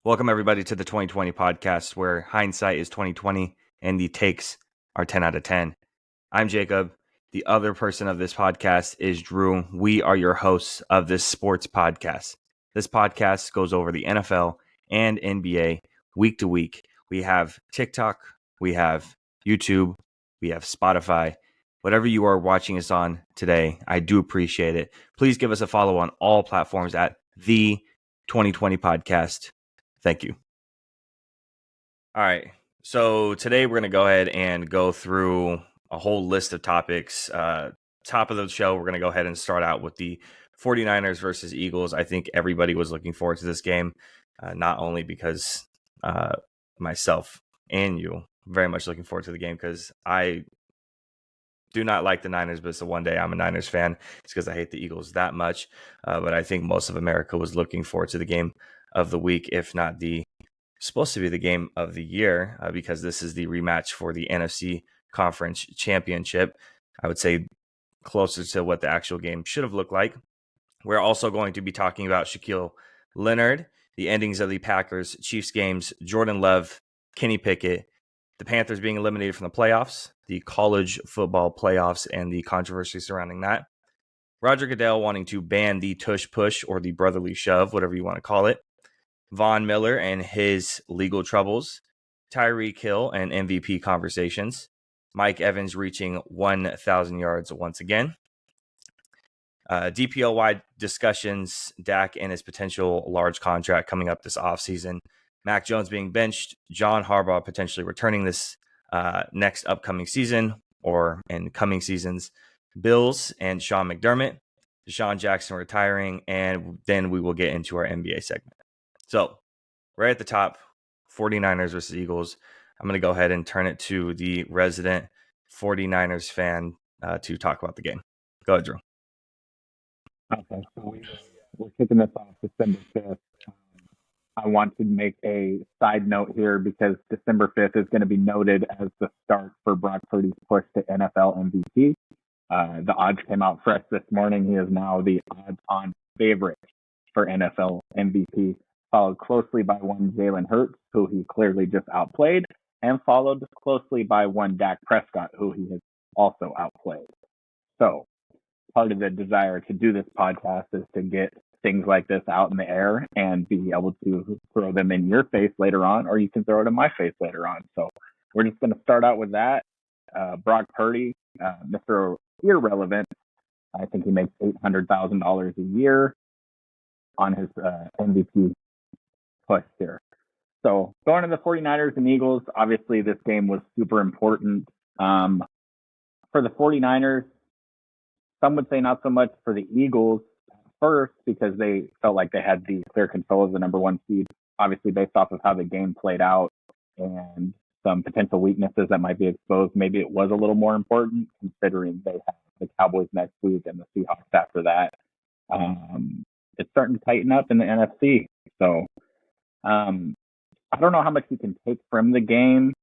Welcome everybody to the 2020 podcast, where hindsight is 2020 and the takes are 10 out of 10. I'm Jacob. The other person of this podcast is Drew. We are your hosts of this sports podcast. This podcast goes over the NFL and NBA week to week. We have TikTok, we have YouTube, we have Spotify. Whatever you are watching us on today, I do appreciate it. Please give us a follow on all platforms at the 2020 podcast. Thank you. All right. So today we're going to go ahead and go through a whole list of topics. Top of the show, we're going to go ahead and start out with the 49ers versus Eagles. I think everybody was looking forward to this game, not only because myself and you very much looking forward to the game, because I do not like the Niners, but it's the one day I'm a Niners fan. It's because I hate the Eagles that much. But I think most of America was looking forward to the game of the week, if not supposed to be the game of the year, because this is the rematch for the NFC Conference Championship. I would say closer to what the actual game should have looked like. We're also going to be talking about Shaquille Leonard, the endings of the Packers Chiefs games, Jordan Love, Kenny Pickett, the Panthers being eliminated from the playoffs, the college football playoffs, and the controversy surrounding that. Roger Goodell wanting to ban the tush push or the brotherly shove, whatever you want to call it. Von Miller and his legal troubles. Tyreel Hill and MVP conversations. Mike Evans reaching 1,000 yards once again. DPOY discussions, Dak and his potential large contract coming up this offseason. Mac Jones being benched. John Harbaugh potentially returning this next upcoming season or in coming seasons. Bills and Sean McDermott. Deshaun Jackson retiring. And then we will get into our NBA segment. So, right at the top, 49ers versus Eagles. I'm going to go ahead and turn it to the resident 49ers fan to talk about the game. Go ahead, Drew. Okay, so we're kicking this off December 5th. I want to make a side note here because December 5th is going to be noted as the start for Brock Purdy's push to NFL MVP. The odds came out fresh this morning. He is now the odds-on favorite for NFL MVP, followed closely by one Jalen Hurts, who he clearly just outplayed, and followed closely by one Dak Prescott, who he has also outplayed. So part of the desire to do this podcast is to get things like this out in the air and be able to throw them in your face later on, or you can throw it in my face later on. So we're just going to start out with that. Brock Purdy, Mr. Irrelevant. I think he makes $800,000 a year on his MVP push here. So going to the 49ers and Eagles, obviously this game was super important. For the 49ers, some would say not so much for the Eagles first because they felt like they had the clear control of the number one seed, obviously based off of how the game played out and some potential weaknesses that might be exposed. Maybe it was a little more important considering they have the Cowboys next week and the Seahawks after that. It's starting to tighten up in the NFC. So I don't know how much you can take from the game.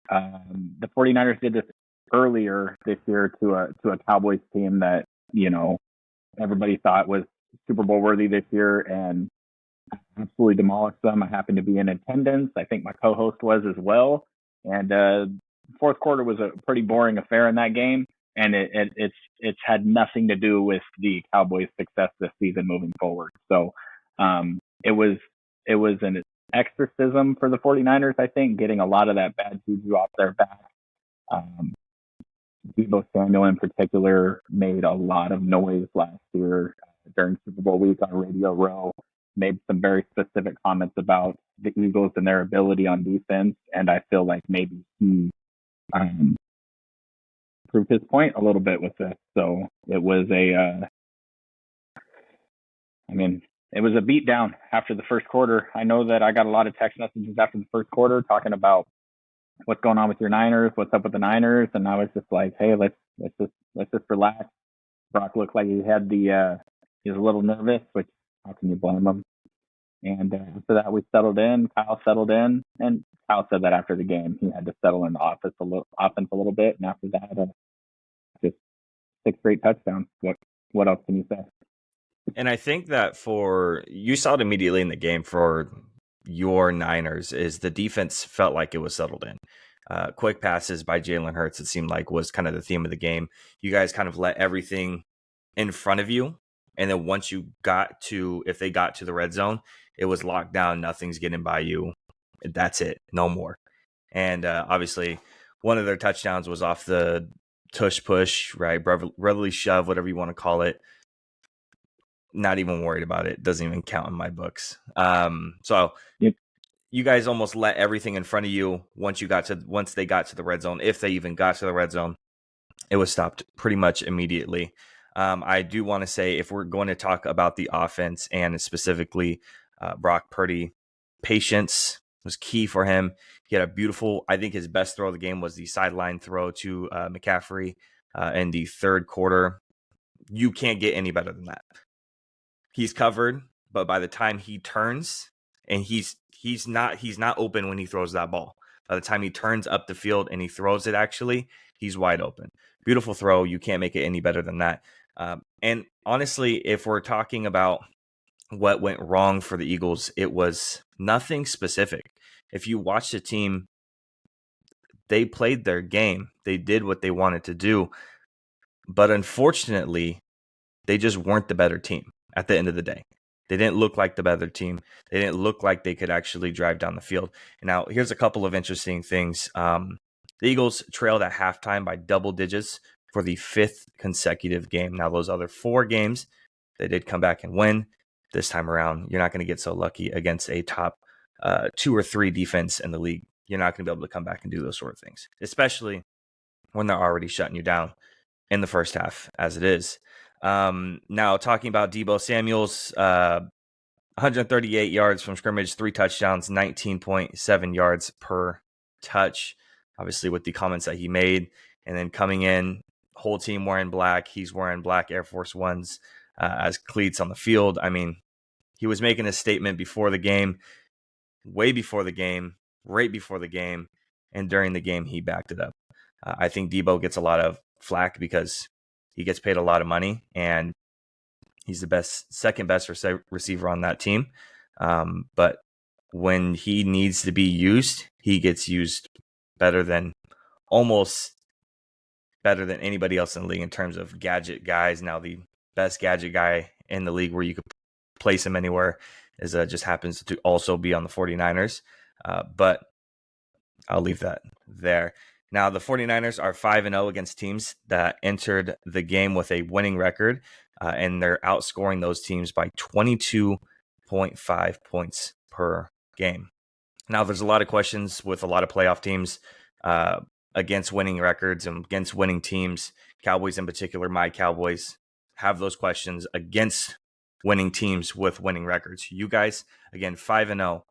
The 49ers did this earlier this year to a Cowboys team that, everybody thought was Super Bowl worthy this year and absolutely demolished them. I happened to be in attendance. I think my co-host was as well. And fourth quarter was a pretty boring affair in that game. And it's had nothing to do with the Cowboys' success this season moving forward. So it was an exorcism for the 49ers, I think, getting a lot of that bad juju off their back. Deebo Samuel in particular made a lot of noise last year during Super Bowl week on Radio Row, made some very specific comments about the Eagles and their ability on defense, and I feel like maybe he proved his point a little bit with this. So it was it was a beatdown after the first quarter. I know that I got a lot of text messages after the first quarter talking about what's going on with your Niners, what's up with the Niners, and I was just like, hey, let's just relax. Brock looked like he was a little nervous, which how can you blame him? And after that, we settled in. Kyle settled in, and Kyle said that after the game he had to settle in the offense a little bit, and after that, just 6 straight touchdowns. What else can you say? And I think that you saw it immediately in the game for your Niners is the defense felt like it was settled in. Quick passes by Jalen Hurts, it seemed like, was kind of the theme of the game. You guys kind of let everything in front of you. And then once if they got to the red zone, it was locked down. Nothing's getting by you. That's it. No more. And obviously, one of their touchdowns was off the tush push, right? Brotherly shove, whatever you want to call it. Not even worried about it. Doesn't even count in my books. So Yep. You guys almost let everything in front of you once they got to the red zone. If they even got to the red zone, it was stopped pretty much immediately. I do want to say, if we're going to talk about the offense and specifically Brock Purdy, patience was key for him. He had a beautiful, I think his best throw of the game was the sideline throw to McCaffrey in the third quarter. You can't get any better than that. He's covered, but by the time he turns, and he's not open when he throws that ball. By the time he turns up the field and he throws it, actually, he's wide open. Beautiful throw. You can't make it any better than that. And honestly, if we're talking about what went wrong for the Eagles, it was nothing specific. If you watch the team, they played their game. They did what they wanted to do. But unfortunately, they just weren't the better team at the end of the day. They didn't look like the better team. They didn't look like they could actually drive down the field. Now, here's a couple of interesting things. The Eagles trailed at halftime by double digits for the 5th consecutive game. Now, those other 4 games, they did come back and win. This time around, you're not going to get so lucky against a top 2 or 3 defense in the league. You're not going to be able to come back and do those sort of things, especially when they're already shutting you down in the first half as it is. Now, talking about Deebo Samuel's 138 yards from scrimmage, 3 touchdowns, 19.7 yards per touch, obviously with the comments that he made. And then coming in, whole team wearing black. He's wearing black Air Force Ones as cleats on the field. I mean, he was making a statement before the game, way before the game, right before the game, and during the game, he backed it up. I think Deebo gets a lot of flack because he gets paid a lot of money, and he's the second best receiver on that team. But when he needs to be used, he gets used almost better than anybody else in the league in terms of gadget guys. Now, the best gadget guy in the league where you could place him anywhere is just happens to also be on the 49ers. But I'll leave that there. Now, the 49ers are 5-0 against teams that entered the game with a winning record, and they're outscoring those teams by 22.5 points per game. Now, there's a lot of questions with a lot of playoff teams against winning records and against winning teams. Cowboys in particular, my Cowboys, have those questions against winning teams with winning records. You guys, again, 5-0,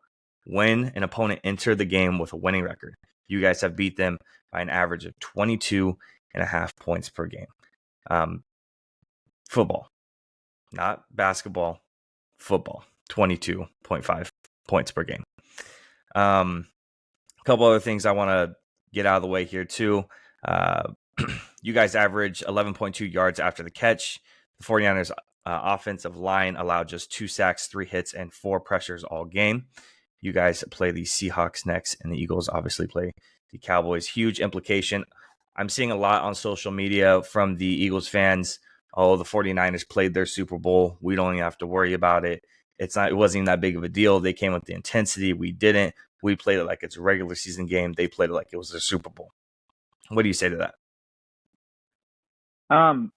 when an opponent entered the game with a winning record, you guys have beat them by an average of 22.5 points per game. Football, not basketball, football, 22.5 points per game. A couple other things I want to get out of the way here too. You guys average 11.2 yards after the catch. The 49ers offensive line allowed just 2 sacks, 3 hits, and 4 pressures all game. You guys play the Seahawks next, and the Eagles obviously play the Cowboys. Huge implication. I'm seeing a lot on social media from the Eagles fans. Oh, the 49ers played their Super Bowl. We don't even have to worry about it. It wasn't even that big of a deal. They came with the intensity. We didn't. We played it like it's a regular season game. They played it like it was their Super Bowl. What do you say to that? I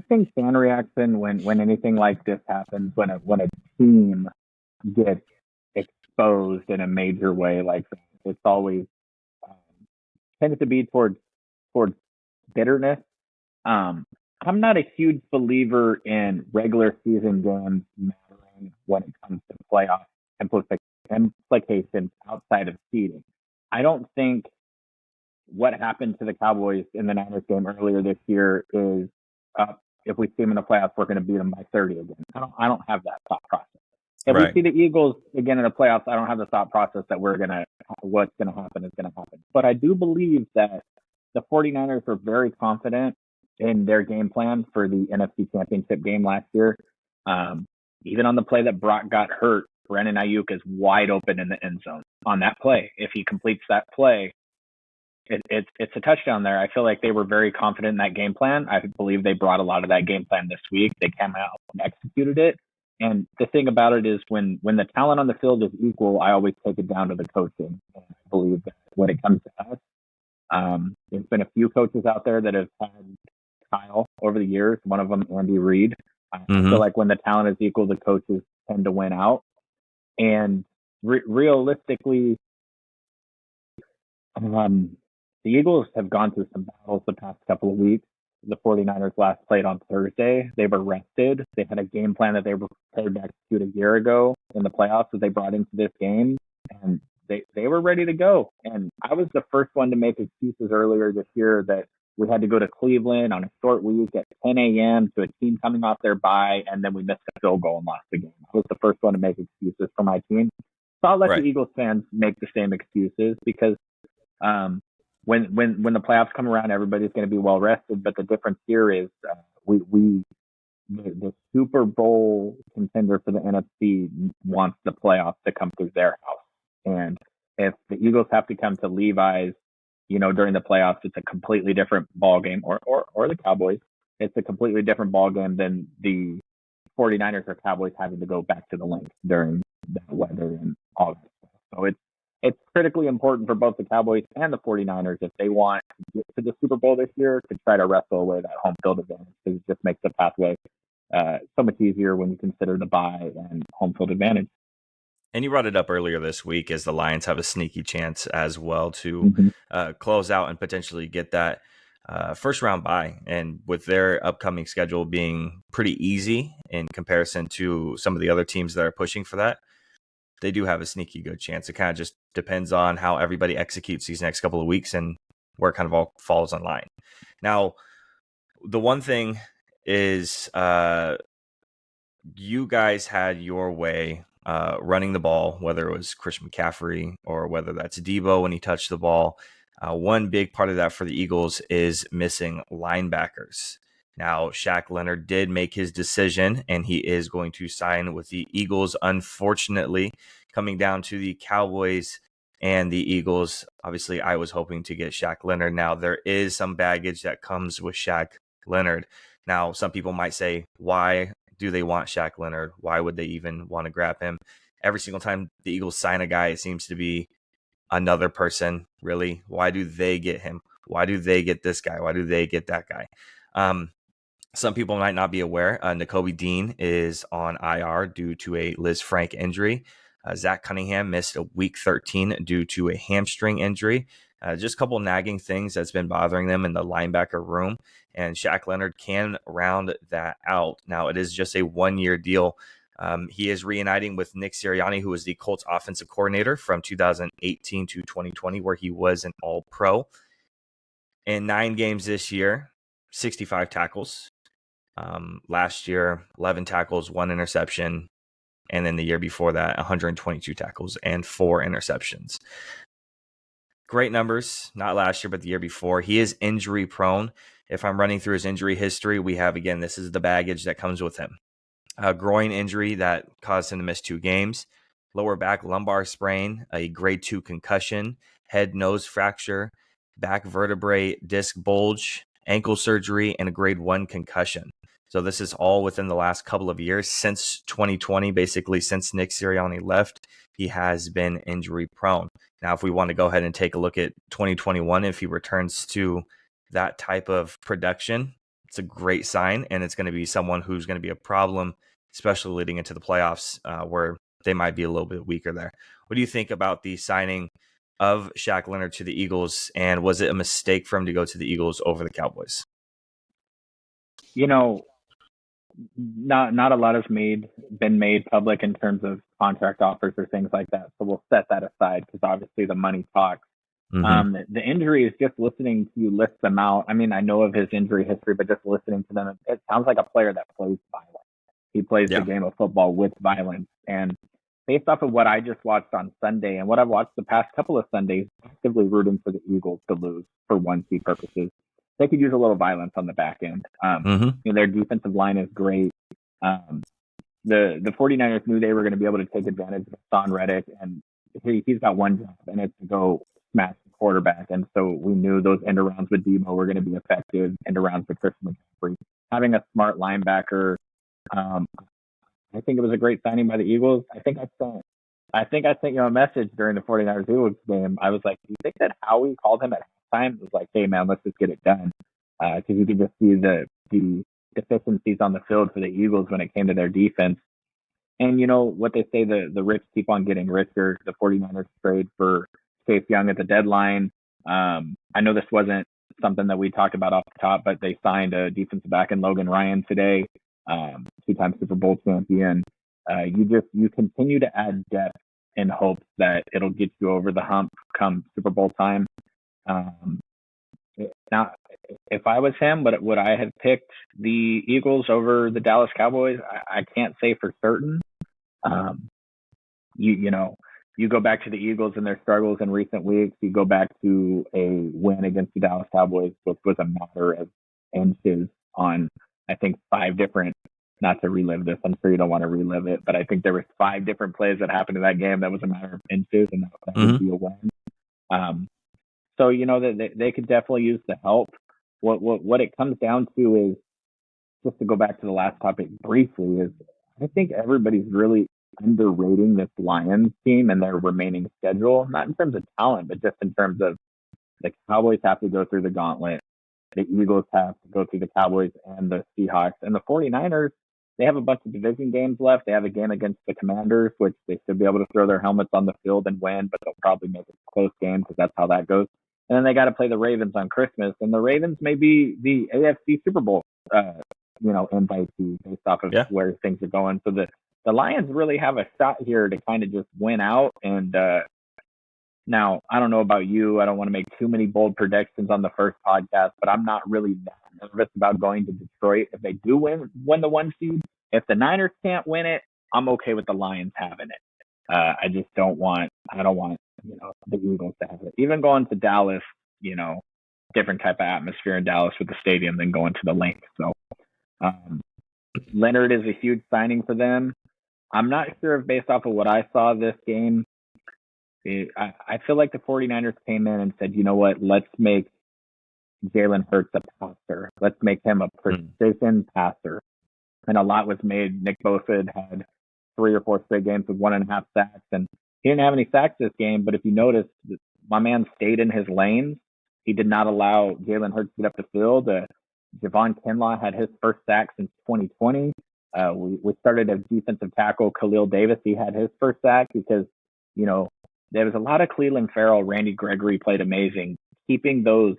think fan reaction when anything like this happens, when a team gets exposed in a major way like that, it's always tends to be towards bitterness. I'm not a huge believer in regular season games mattering when it comes to playoff implications outside of seeding. I don't think what happened to the Cowboys in the Niners game earlier this year is if we see them in the playoffs, we're going to beat them by 30 again. I don't have that thought process. If we see the Eagles again in the playoffs, I don't have the thought process that what's going to happen is going to happen. But I do believe that the 49ers were very confident in their game plan for the NFC Championship game last year. Even on the play that Brock got hurt, Brandon Ayuk is wide open in the end zone on that play. If he completes that play, it's a touchdown there. I feel like they were very confident in that game plan. I believe they brought a lot of that game plan this week. They came out and executed it. And the thing about it is when the talent on the field is equal, I always take it down to the coaching. And I believe that when it comes to us, there's been a few coaches out there that have had Kyle over the years. One of them, Andy Reid. I feel like when the talent is equal, the coaches tend to win out. And realistically, the Eagles have gone through some battles the past couple of weeks. The 49ers last played on Thursday. They were rested. They had a game plan that they were prepared to execute a year ago in the playoffs that they brought into this game, and they were ready to go. And I was the first one to make excuses earlier this year that we had to go to Cleveland on a short week at 10 a.m. to a team coming off their bye, and then we missed a field goal and lost the game. I was the first one to make excuses for my team. So I'll let the Eagles fans make the same excuses because when the playoffs come around, everybody's going to be well rested. But the difference here is the Super Bowl contender for the NFC wants the playoffs to come through their house. And if the Eagles have to come to Levi's, during the playoffs, it's a completely different ball game, or the Cowboys. It's a completely different ball game than the 49ers or Cowboys having to go back to the link during that weather and all that stuff. So it's critically important for both the Cowboys and the 49ers if they want to get to the Super Bowl this year to try to wrestle away that home field advantage, because it just makes the pathway so much easier when you consider the bye and home field advantage. And you brought it up earlier this week as the Lions have a sneaky chance as well to close out and potentially get that first round bye. And with their upcoming schedule being pretty easy in comparison to some of the other teams that are pushing for that, they do have a sneaky good chance. It kind of just depends on how everybody executes these next couple of weeks and where it kind of all falls in line. Now, the one thing is you guys had your way running the ball, whether it was Christian McCaffrey or whether that's Debo when he touched the ball. One big part of that for the Eagles is missing linebackers. Now, Shaq Leonard did make his decision, and he is going to sign with the Eagles. Unfortunately, coming down to the Cowboys and the Eagles, obviously, I was hoping to get Shaq Leonard. Now, there is some baggage that comes with Shaq Leonard. Now, some people might say, why do they want Shaq Leonard? Why would they even want to grab him? Every single time the Eagles sign a guy, it seems to be another person, really. Why do they get him? Why do they get this guy? Why do they get that guy? Some people might not be aware. Nakobe Dean is on IR due to a Liz Frank injury. Zach Cunningham missed a week 13 due to a hamstring injury. Just a couple nagging things that's been bothering them in the linebacker room. And Shaq Leonard can round that out. Now, it is just a one-year deal. He is reuniting with Nick Sirianni, who was the Colts offensive coordinator from 2018 to 2020, where he was an all-pro. In 9 games this year, 65 tackles. Last year, 11 tackles, 1 interception. And then the year before that, 122 tackles and 4 interceptions. Great numbers, not last year, but the year before. He is injury prone. If I'm running through his injury history, we have, again, this is the baggage that comes with him. A groin injury that caused him to miss 2 games, lower back lumbar sprain, a grade 2 concussion, head nose fracture, back vertebrae disc bulge, ankle surgery, and a grade 1 concussion. So this is all within the last couple of years. Since 2020, basically since Nick Sirianni left, he has been injury prone. Now, if we want to go ahead and take a look at 2021, if he returns to that type of production, it's a great sign, and it's going to be someone who's going to be a problem, especially leading into the playoffs where they might be a little bit weaker there. What do you think about the signing of Shaq Leonard to the Eagles, and was it a mistake for him to go to the Eagles over the Cowboys? Not a lot has been made public in terms of contract offers or things like that. So we'll set that aside because obviously the money talks. The injury is just listening to you list them out. I mean, I know of his injury history, but just listening to them, it sounds like a player that plays violence. He plays the game of football with violence. And based off of what I just watched on Sunday and what I've watched the past couple of Sundays, actively rooting for the Eagles to lose for one key purposes. They could use a little violence on the back end. Their defensive line is great. the 49ers knew they were going to be able to take advantage of Hassan Reddick, and he's got one job, and it's to go smash the quarterback. And so we knew those end arounds with Demo were going to be effective, end arounds with Christian McCaffrey. Having a smart linebacker, I think it was a great signing by the Eagles. I think I sent you a message during the 49ers Eagles game. I was like, do you think that Howie called him at halftime? It was like, hey man, let's just get it done. Because you could just see the deficiencies on the field for the Eagles when it came to their defense. And you know what they say, the rich keep on getting richer. The 49ers trade for Chase Young at the deadline. I know this wasn't something that we talked about off the top, but they signed a defensive back in Logan Ryan today, two-time Super Bowl champion. You continue to add depth in hopes that it'll get you over the hump come Super Bowl time. Now, if I was him, would I have picked the Eagles over the Dallas Cowboys? I can't say for certain. You go back to the Eagles and their struggles in recent weeks. You go back to a win against the Dallas Cowboys, which was a matter of inches on, I think, 5 different. Not to relive this, I'm sure you don't want to relive it, but I think there was 5 different plays that happened in that game that was a matter of inches, and that would be a win. So that they could definitely use the help. What it comes down to is, just to go back to the last topic briefly, is I think everybody's really underrating this Lions team and their remaining schedule, not in terms of talent, but just in terms of the Cowboys have to go through the gauntlet. The Eagles have to go through the Cowboys and the Seahawks, and the 49ers, they have a bunch of division games left. They have a game against the Commanders, which they should be able to throw their helmets on the field and win, but they'll probably make it a close game because that's how that goes. And then they got to play the Ravens on Christmas, and the Ravens may be the AFC Super Bowl, invitee based off of where things are going. So the Lions really have a shot here to kind of just win out. And now, I don't know about you. I don't want to make too many bold predictions on the first podcast, but I'm not really that nervous about going to Detroit if they do win the 1 seed. If the Niners can't win it, I'm okay with the Lions having it. I don't want the Eagles to have it. Even going to Dallas, different type of atmosphere in Dallas with the stadium than going to the Link. So Leonard is a huge signing for them. I'm not sure if based off of what I saw this game, I feel like the 49ers came in and said, you know what, let's make Jalen Hurts a passer. Let's make him a precision passer. And a lot was made. Nick Bosa had 3 or 4 straight games with 1.5 sacks. And he didn't have any sacks this game, but if you notice, my man stayed in his lanes. He did not allow Jalen Hurts to get up the field. Javon Kinlaw had his first sack since 2020. We started a defensive tackle, Khalil Davis. He had his first sack because, there was a lot of Cleveland Farrell. Randy Gregory played amazing, keeping those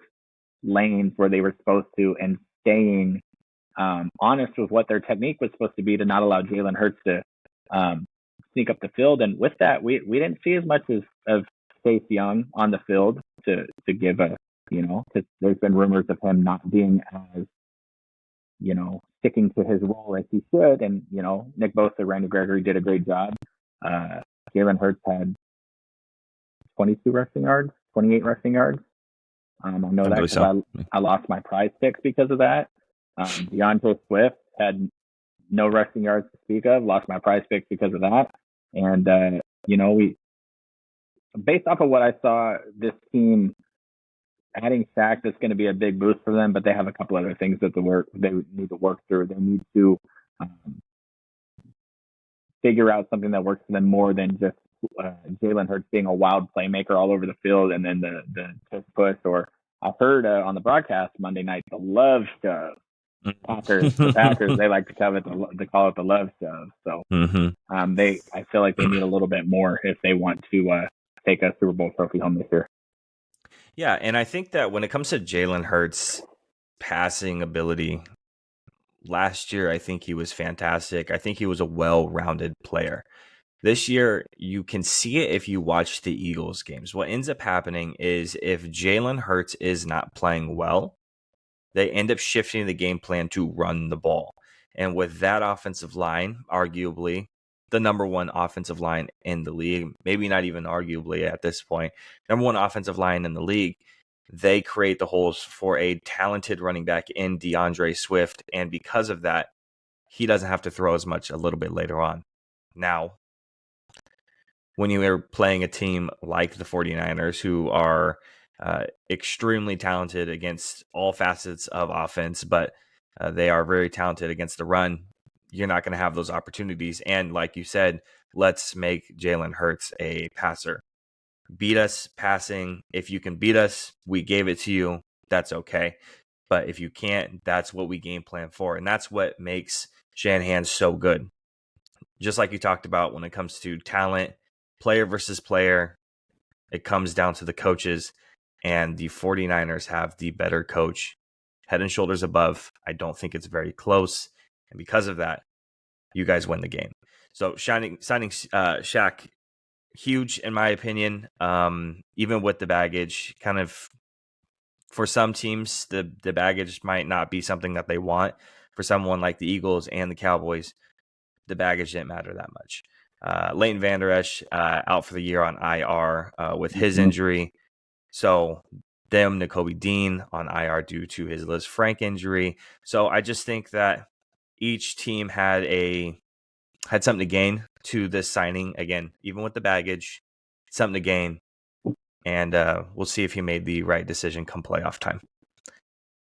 lanes where they were supposed to and staying honest with what their technique was supposed to be to not allow Jalen Hurts to sneak up the field. And with that, we didn't see as much of Chase Young on the field to give because there's been rumors of him not being as, sticking to his role as he should. And, Nick Bosa, Randy Gregory did a great job. Jalen Hurts had 22 rushing yards, 28 rushing yards. I know that because I lost my prize picks because of that. DeAndre Swift had no rushing yards to speak of, lost my prize picks because of that. And, we, based off of what I saw, this team adding sacks is going to be a big boost for them, but they have a couple other things that they need to work through. They need to figure out something that works for them more than just Jalen Hurts being a wild playmaker all over the field and then the Tush push. Or I heard on the broadcast Monday night, the love shove. The Packers, they like to call it the love shove. So I feel like they need a little bit more if they want to take a Super Bowl trophy home this year. Yeah, and I think that when it comes to Jalen Hurts' passing ability, last year I think he was fantastic. I think he was a well-rounded player. This year, you can see it if you watch the Eagles games. What ends up happening is if Jalen Hurts is not playing well, they end up shifting the game plan to run the ball. And with that offensive line, arguably the number 1 offensive line in the league, maybe not even arguably at this point, number 1 offensive line in the league, they create the holes for a talented running back in DeAndre Swift. And because of that, he doesn't have to throw as much a little bit later on. Now, when you are playing a team like the 49ers, who are extremely talented against all facets of offense, but they are very talented against the run, you're not going to have those opportunities. And like you said, let's make Jalen Hurts a passer. Beat us passing. If you can beat us, we gave it to you. That's okay. But if you can't, that's what we game plan for. And that's what makes Shanahan so good. Just like you talked about when it comes to talent, player versus player, it comes down to the coaches. And the 49ers have the better coach, head and shoulders above. I don't think it's very close. And because of that, you guys win the game. So signing Shaq, huge in my opinion. Even with the baggage, kind of for some teams, the baggage might not be something that they want. For someone like the Eagles and the Cowboys, the baggage didn't matter that much. Leighton Vander Esch out for the year on IR with his injury. So them, Nakobe Dean on IR due to his Liz Frank injury. So I just think that each team had something to gain to this signing. Again, even with the baggage, something to gain. And we'll see if he made the right decision come playoff time.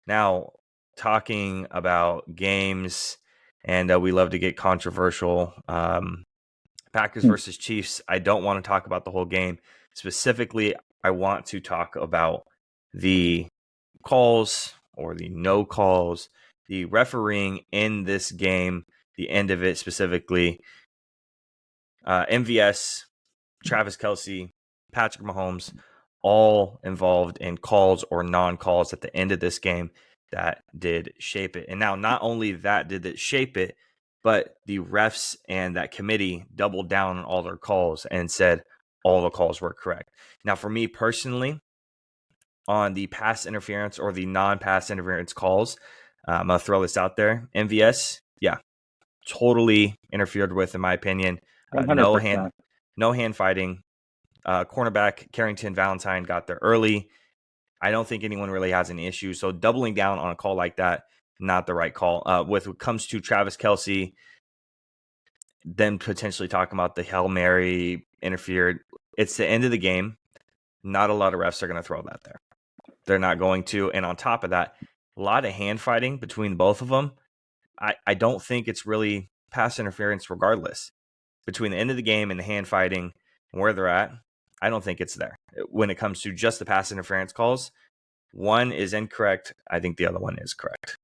Now, talking about games, and we love to get controversial. Packers versus Chiefs. I don't want to talk about the whole game. Specifically, I want to talk about the calls or the no calls, the refereeing in this game, the end of it specifically. MVS, Travis Kelce, Patrick Mahomes, all involved in calls or non-calls at the end of this game that did shape it. And now not only that did it shape it, but the refs and that committee doubled down on all their calls and said all the calls were correct. Now, for me personally, on the pass interference or the non-pass interference calls, I'm going to throw this out there. MVS, yeah, totally interfered with, in my opinion. No hand fighting. Cornerback Carrington Valentine got there early. I don't think anyone really has any issues. So doubling down on a call like that, not the right call. With what comes to Travis Kelce, then potentially talking about the Hail Mary interfered. It's the end of the game. Not a lot of refs are going to throw that there. They're not going to. And on top of that, a lot of hand fighting between both of them. I don't think it's really pass interference regardless. Between the end of the game and the hand fighting and where they're at, I don't think it's there. When it comes to just the pass interference calls, one is incorrect. I think the other one is correct.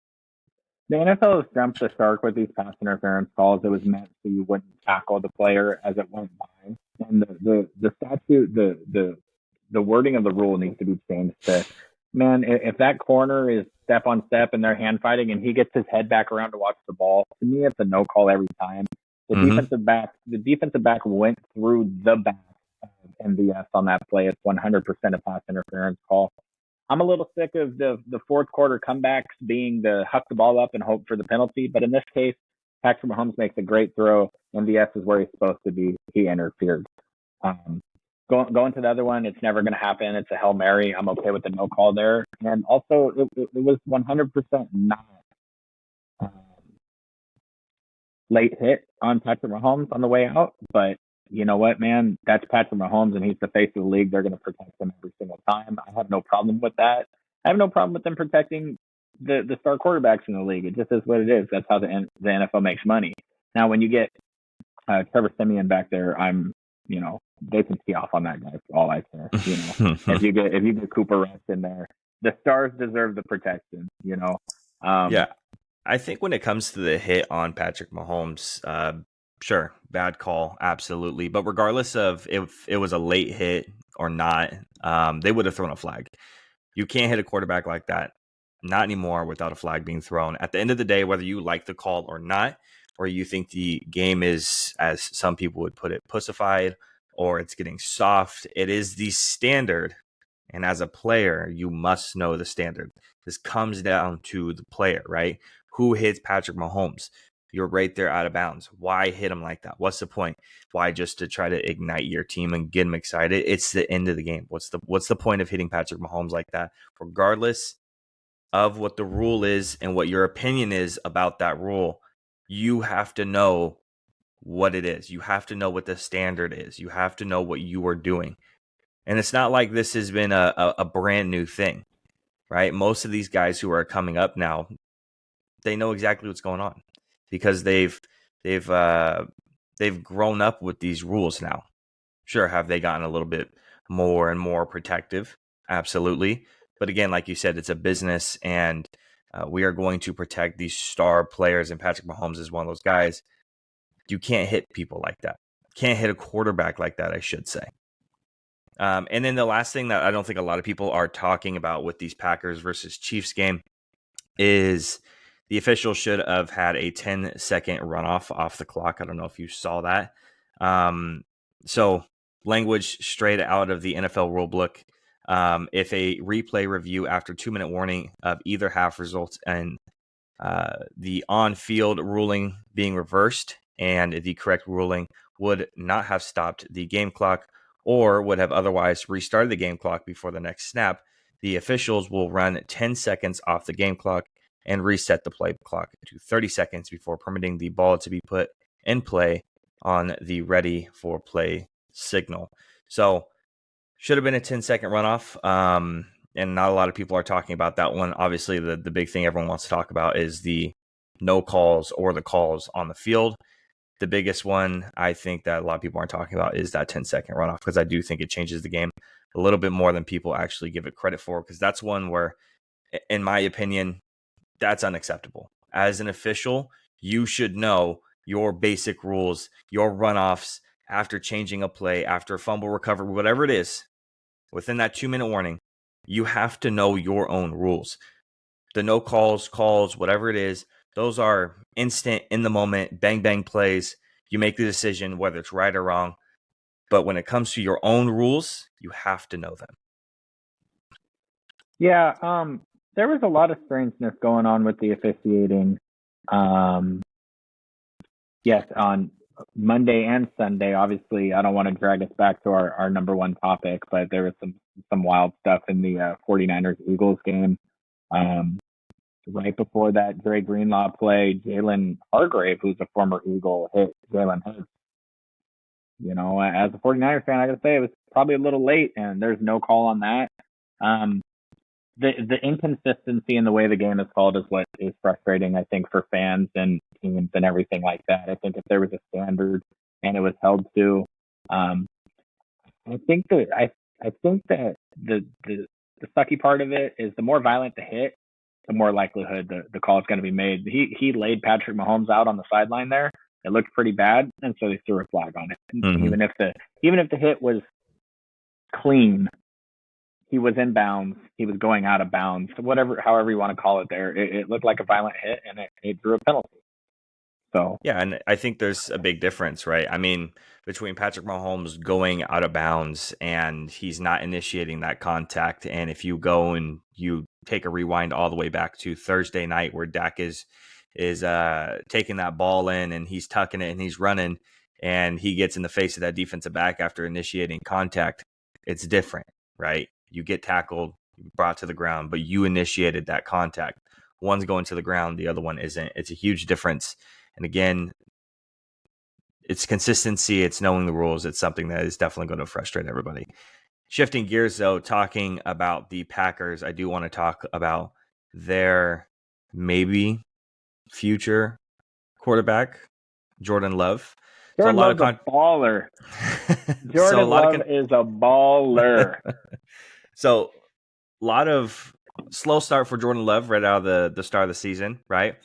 The NFL has jumped the shark with these pass interference calls. It was meant so you wouldn't tackle the player as it went by. And the statute, the wording of the rule needs to be changed to, man, if that corner is step on step and they're hand fighting and he gets his head back around to watch the ball, to me it's a no call every time. The defensive back went through the back of MVS on that play. It's 100% a pass interference call. I'm a little sick of the fourth quarter comebacks being the huck the ball up and hope for the penalty. But in this case, Patrick Mahomes makes a great throw. MVS is where he's supposed to be. He interfered. Going to the other one, it's never going to happen. It's a Hail Mary. I'm okay with the no call there. And also, it was 100% not late hit on Patrick Mahomes on the way out. But you know what, man? That's Patrick Mahomes, and he's the face of the league. They're going to protect him every single time. I have no problem with that. I have no problem with them protecting the star quarterbacks in the league. It just is what it is. That's how the NFL makes money. Now, when you get Trevor Siemian back there, they can tee off on that guy for all I care. If you get Cooper Rush in there, the stars deserve the protection. Yeah, I think when it comes to the hit on Patrick Mahomes, sure, bad call, absolutely. But regardless of if it was a late hit or not, they would have thrown a flag. You can't hit a quarterback like that, not anymore, without a flag being thrown. At the end of the day, whether you like the call or not, or you think the game is, as some people would put it, pussified, or it's getting soft, it is the standard. And as a player, you must know the standard. This comes down to the player, right? Who hits Patrick Mahomes? You're right there out of bounds. Why hit him like that? What's the point? Why just to try to ignite your team and get them excited? It's the end of the game. What's the point of hitting Patrick Mahomes like that? Regardless of what the rule is and what your opinion is about that rule, you have to know what it is. You have to know what the standard is. You have to know what you are doing. And it's not like this has been a brand new thing, right? Most of these guys who are coming up now, they know exactly what's going on because they've grown up with these rules now. Sure, have they gotten a little bit more and more protective? Absolutely. But again, like you said, it's a business, and we are going to protect these star players, and Patrick Mahomes is one of those guys. You can't hit people like that. Can't hit a quarterback like that, I should say. And then the last thing that I don't think a lot of people are talking about with these Packers versus Chiefs game is the officials should have had a 10-second runoff off the clock. I don't know if you saw that. So language straight out of the NFL rulebook. If a replay review after 2-minute warning of either half results in the on-field ruling being reversed, and the correct ruling would not have stopped the game clock or would have otherwise restarted the game clock before the next snap, the officials will run 10 seconds off the game clock and reset the play clock to 30 seconds before permitting the ball to be put in play on the ready for play signal. So should have been a 10-second runoff. And not a lot of people are talking about that one. Obviously, the big thing everyone wants to talk about is the no calls or the calls on the field. The biggest one I think that a lot of people aren't talking about is that 10-second runoff, because I do think it changes the game a little bit more than people actually give it credit for, because that's one where, in my opinion, that's unacceptable. As an official, you should know your basic rules, your runoffs after changing a play, after a fumble recovery, whatever it is, within that 2-minute warning. You have to know your own rules. The no calls, whatever it is, those are instant, in the moment, bang, bang plays. You make the decision whether it's right or wrong. But when it comes to your own rules, you have to know them. Yeah, there was a lot of strangeness going on with the officiating. Yes, on Monday and Sunday. Obviously, I don't want to drag us back to our number one topic, but there was some wild stuff in the 49ers-Eagles game. Right before that Dre Greenlaw play, Jalen Hargrave, who's a former Eagle, hit Jalen Hurts. You know, as a 49ers fan, I got to say it was probably a little late, and there's no call on that. The inconsistency in the way the game is called is what is frustrating, I think, for fans and teams and everything like that. I think if there was a standard and it was held to, I think that the sucky part of it is the more violent the hit, the more likelihood the call is going to be made. He laid Patrick Mahomes out on the sideline there. It looked pretty bad, and so they threw a flag on it. Mm-hmm. Even if the hit was clean, he was in bounds. He was going out of bounds. However you want to call it there, it looked like a violent hit, and it drew a penalty. So yeah, and I think there's a big difference, right? I mean, between Patrick Mahomes going out of bounds and he's not initiating that contact, and if you go and you take a rewind all the way back to Thursday night where Dak is taking that ball in and he's tucking it and he's running and he gets in the face of that defensive back after initiating contact, it's different, right? You get tackled, brought to the ground, but you initiated that contact. One's going to the ground, the other one isn't. It's a huge difference. And again, it's consistency. It's knowing the rules. It's something that is definitely going to frustrate everybody. Shifting gears, though, talking about the Packers, I do want to talk about their maybe future quarterback, Jordan Love. Jordan Love's a baller. Jordan Love is a baller. So a lot of slow start for Jordan Love right out of the start of the season, right?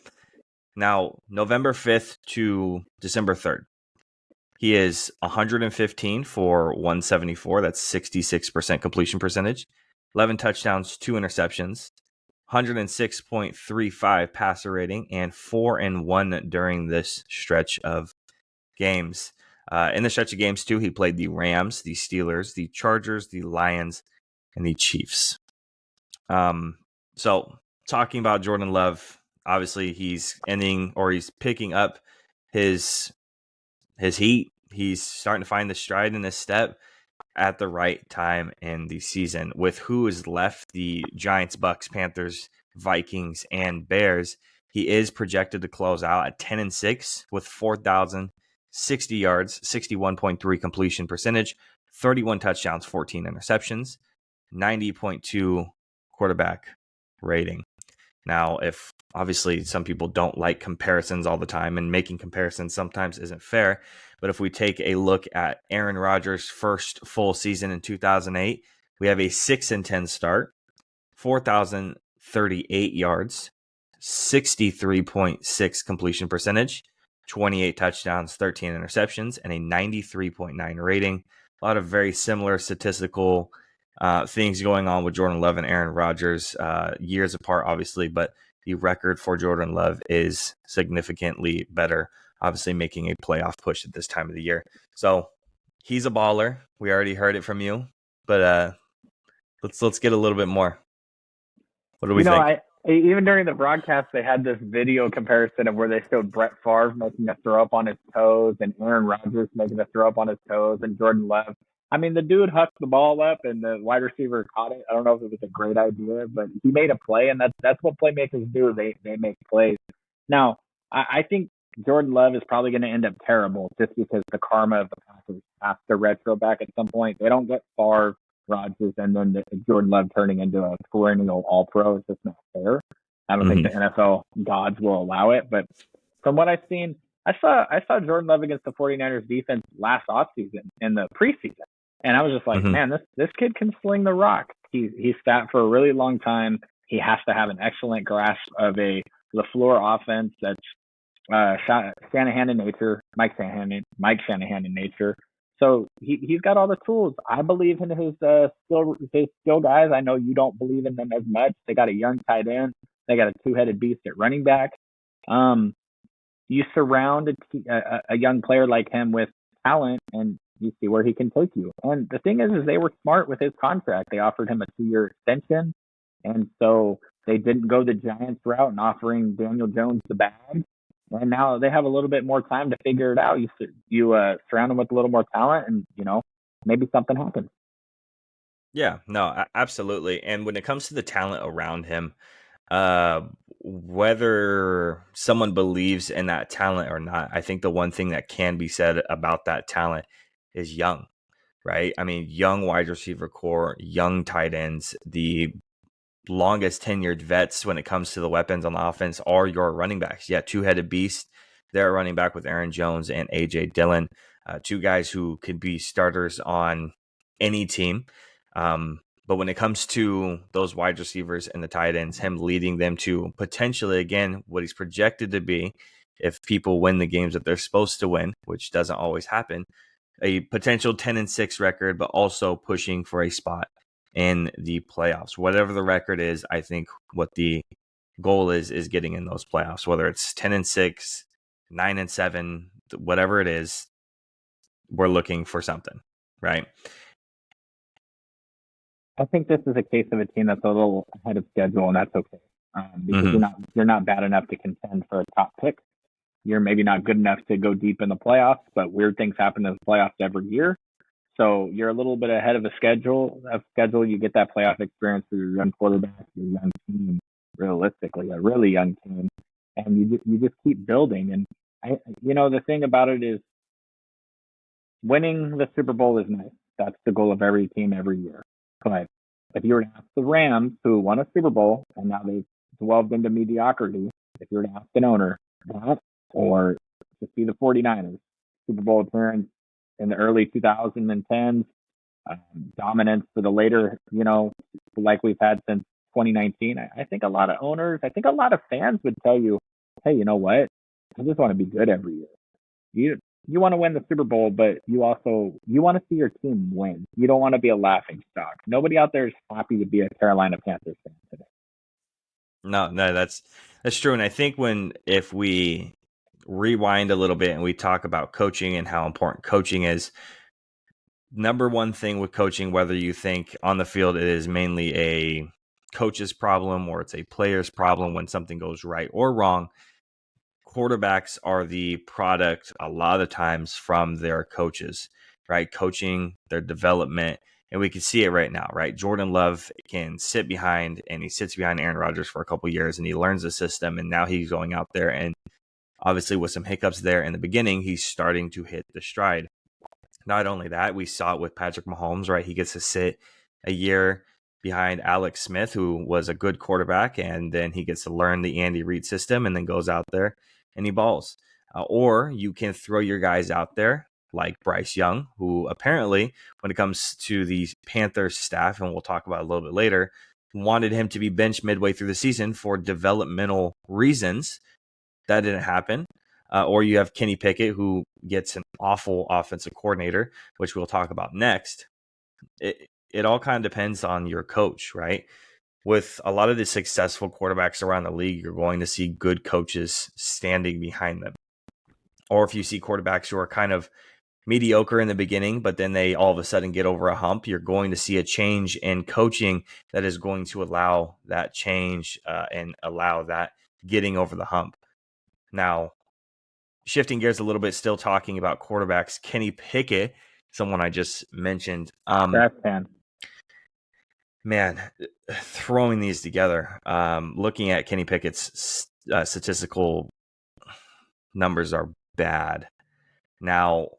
Now, November 5th to December 3rd, he is 115 for 174. That's 66% completion percentage, 11 touchdowns, 2 interceptions, 106.35 passer rating, and 4-1 during this stretch of games. In the stretch of games, too, he played the Rams, the Steelers, the Chargers, the Lions, and the Chiefs. So talking about Jordan Love, obviously he's picking up his heat. He's starting to find the stride in his step at the right time in the season. With who is left, the Giants, Bucks, Panthers, Vikings, and Bears, He is projected to close out at 10-6 with 4,060 yards, 61.3 completion percentage, 31 touchdowns, 14 interceptions, 90.2 quarterback rating. Now, if obviously some people don't like comparisons all the time, and making comparisons sometimes isn't fair, but if we take a look at Aaron Rodgers' first full season in 2008, we have a 6-10 start, 4,038 yards, 63.6 completion percentage, 28 touchdowns, 13 interceptions, and a 93.9 rating. A lot of very similar statistical things going on with Jordan Love and Aaron Rodgers, years apart, obviously, but the record for Jordan Love is significantly better, obviously making a playoff push at this time of the year. So he's a baller. We already heard it from you, but let's get a little bit more. What do we think? Even during the broadcast, they had this video comparison of where they showed Brett Favre making a throw up on his toes and Aaron Rodgers making a throw up on his toes and Jordan Love. I mean, the dude hucked the ball up and the wide receiver caught it. I don't know if it was a great idea, but he made a play, and that's what playmakers do. They make plays. Now, I think Jordan Love is probably going to end up terrible just because the karma of the Packers has to retro back at some point. They don't get Favre, Rodgers, and then Jordan Love turning into a perennial All-Pro. It's just not fair. I don't think the NFL gods will allow it. But from what I've seen, I saw Jordan Love against the 49ers defense last offseason in the preseason. And I was just like, man, this kid can sling the rock. He's sat for a really long time. He has to have an excellent grasp of the LaFleur offense that's Shanahan in nature, Mike Shanahan in nature. So he's got all the tools. I believe in his skill guys. I know you don't believe in them as much. They got a young tight end. They got a two-headed beast at running back. You surround a young player like him with talent, and you see where he can take you. And the thing is they were smart with his contract. They offered him a 2-year extension, and so they didn't go the Giants route and offering Daniel Jones the bag. And now they have a little bit more time to figure it out. You surround them with a little more talent, and maybe something happens. Yeah, no, absolutely. And when it comes to the talent around him, whether someone believes in that talent or not, I think the one thing that can be said about that talent is young, right? I mean, young wide receiver core, young tight ends, the longest tenured vets when it comes to the weapons on the offense are your running backs. Yeah, two-headed beast. They're running back with Aaron Jones and A.J. Dillon, two guys who could be starters on any team. But when it comes to those wide receivers and the tight ends, him leading them to potentially, again, what he's projected to be, if people win the games that they're supposed to win, which doesn't always happen, a potential 10-6 record, but also pushing for a spot in the playoffs. Whatever the record is, I think what the goal is getting in those playoffs, whether it's 10-6, 9-7, whatever it is, we're looking for something, right? I think this is a case of a team that's a little ahead of schedule, and that's okay. Because you're not bad enough to contend for a top pick. You're maybe not good enough to go deep in the playoffs, but weird things happen in the playoffs every year. So you're a little bit ahead of a schedule. You get that playoff experience for your young quarterback, your young team, realistically, a really young team. And you just keep building. And, the thing about it is winning the Super Bowl is nice. That's the goal of every team every year. But if you were to ask the Rams, who won a Super Bowl, and now they've delved into mediocrity, if you were to ask an owner that, or to see the 49ers, Super Bowl appearance in the early 2010s, dominance for the later, like we've had since 2019. I think a lot of owners, I think a lot of fans would tell you, hey, you know what? I just want to be good every year. You want to win the Super Bowl, but you want to see your team win. You don't want to be a laughing stock. Nobody out there is happy to be a Carolina Panthers fan today. No, that's true. And I think if we rewind a little bit and we talk about coaching and how important coaching is, number one thing with coaching, whether you think on the field it is mainly a coach's problem or it's a player's problem when something goes right or wrong, quarterbacks are the product a lot of times from their coaches, right? Coaching, their development, And we can see it right now, right? Jordan Love can sit behind, and he sits behind Aaron Rodgers for a couple of years, and he learns the system, and now he's going out there, and obviously with some hiccups there in the beginning, he's starting to hit the stride. Not only that, we saw it with Patrick Mahomes, right? He gets to sit a year behind Alex Smith, who was a good quarterback, and then he gets to learn the Andy Reid system and then goes out there and he balls. Or you can throw your guys out there like Bryce Young, who apparently, when it comes to the Panthers staff, and we'll talk about it a little bit later, wanted him to be benched midway through the season for developmental reasons. That didn't happen. Or you have Kenny Pickett, who gets an awful offensive coordinator, which we'll talk about next. It all kind of depends on your coach, right? With a lot of the successful quarterbacks around the league, you're going to see good coaches standing behind them. Or if you see quarterbacks who are kind of mediocre in the beginning, but then they all of a sudden get over a hump, you're going to see a change in coaching that is going to allow that change and allow that getting over the hump. Now, shifting gears a little bit, still talking about quarterbacks, Kenny Pickett, someone I just mentioned. Man, throwing these together, looking at Kenny Pickett's statistical numbers are bad. Now,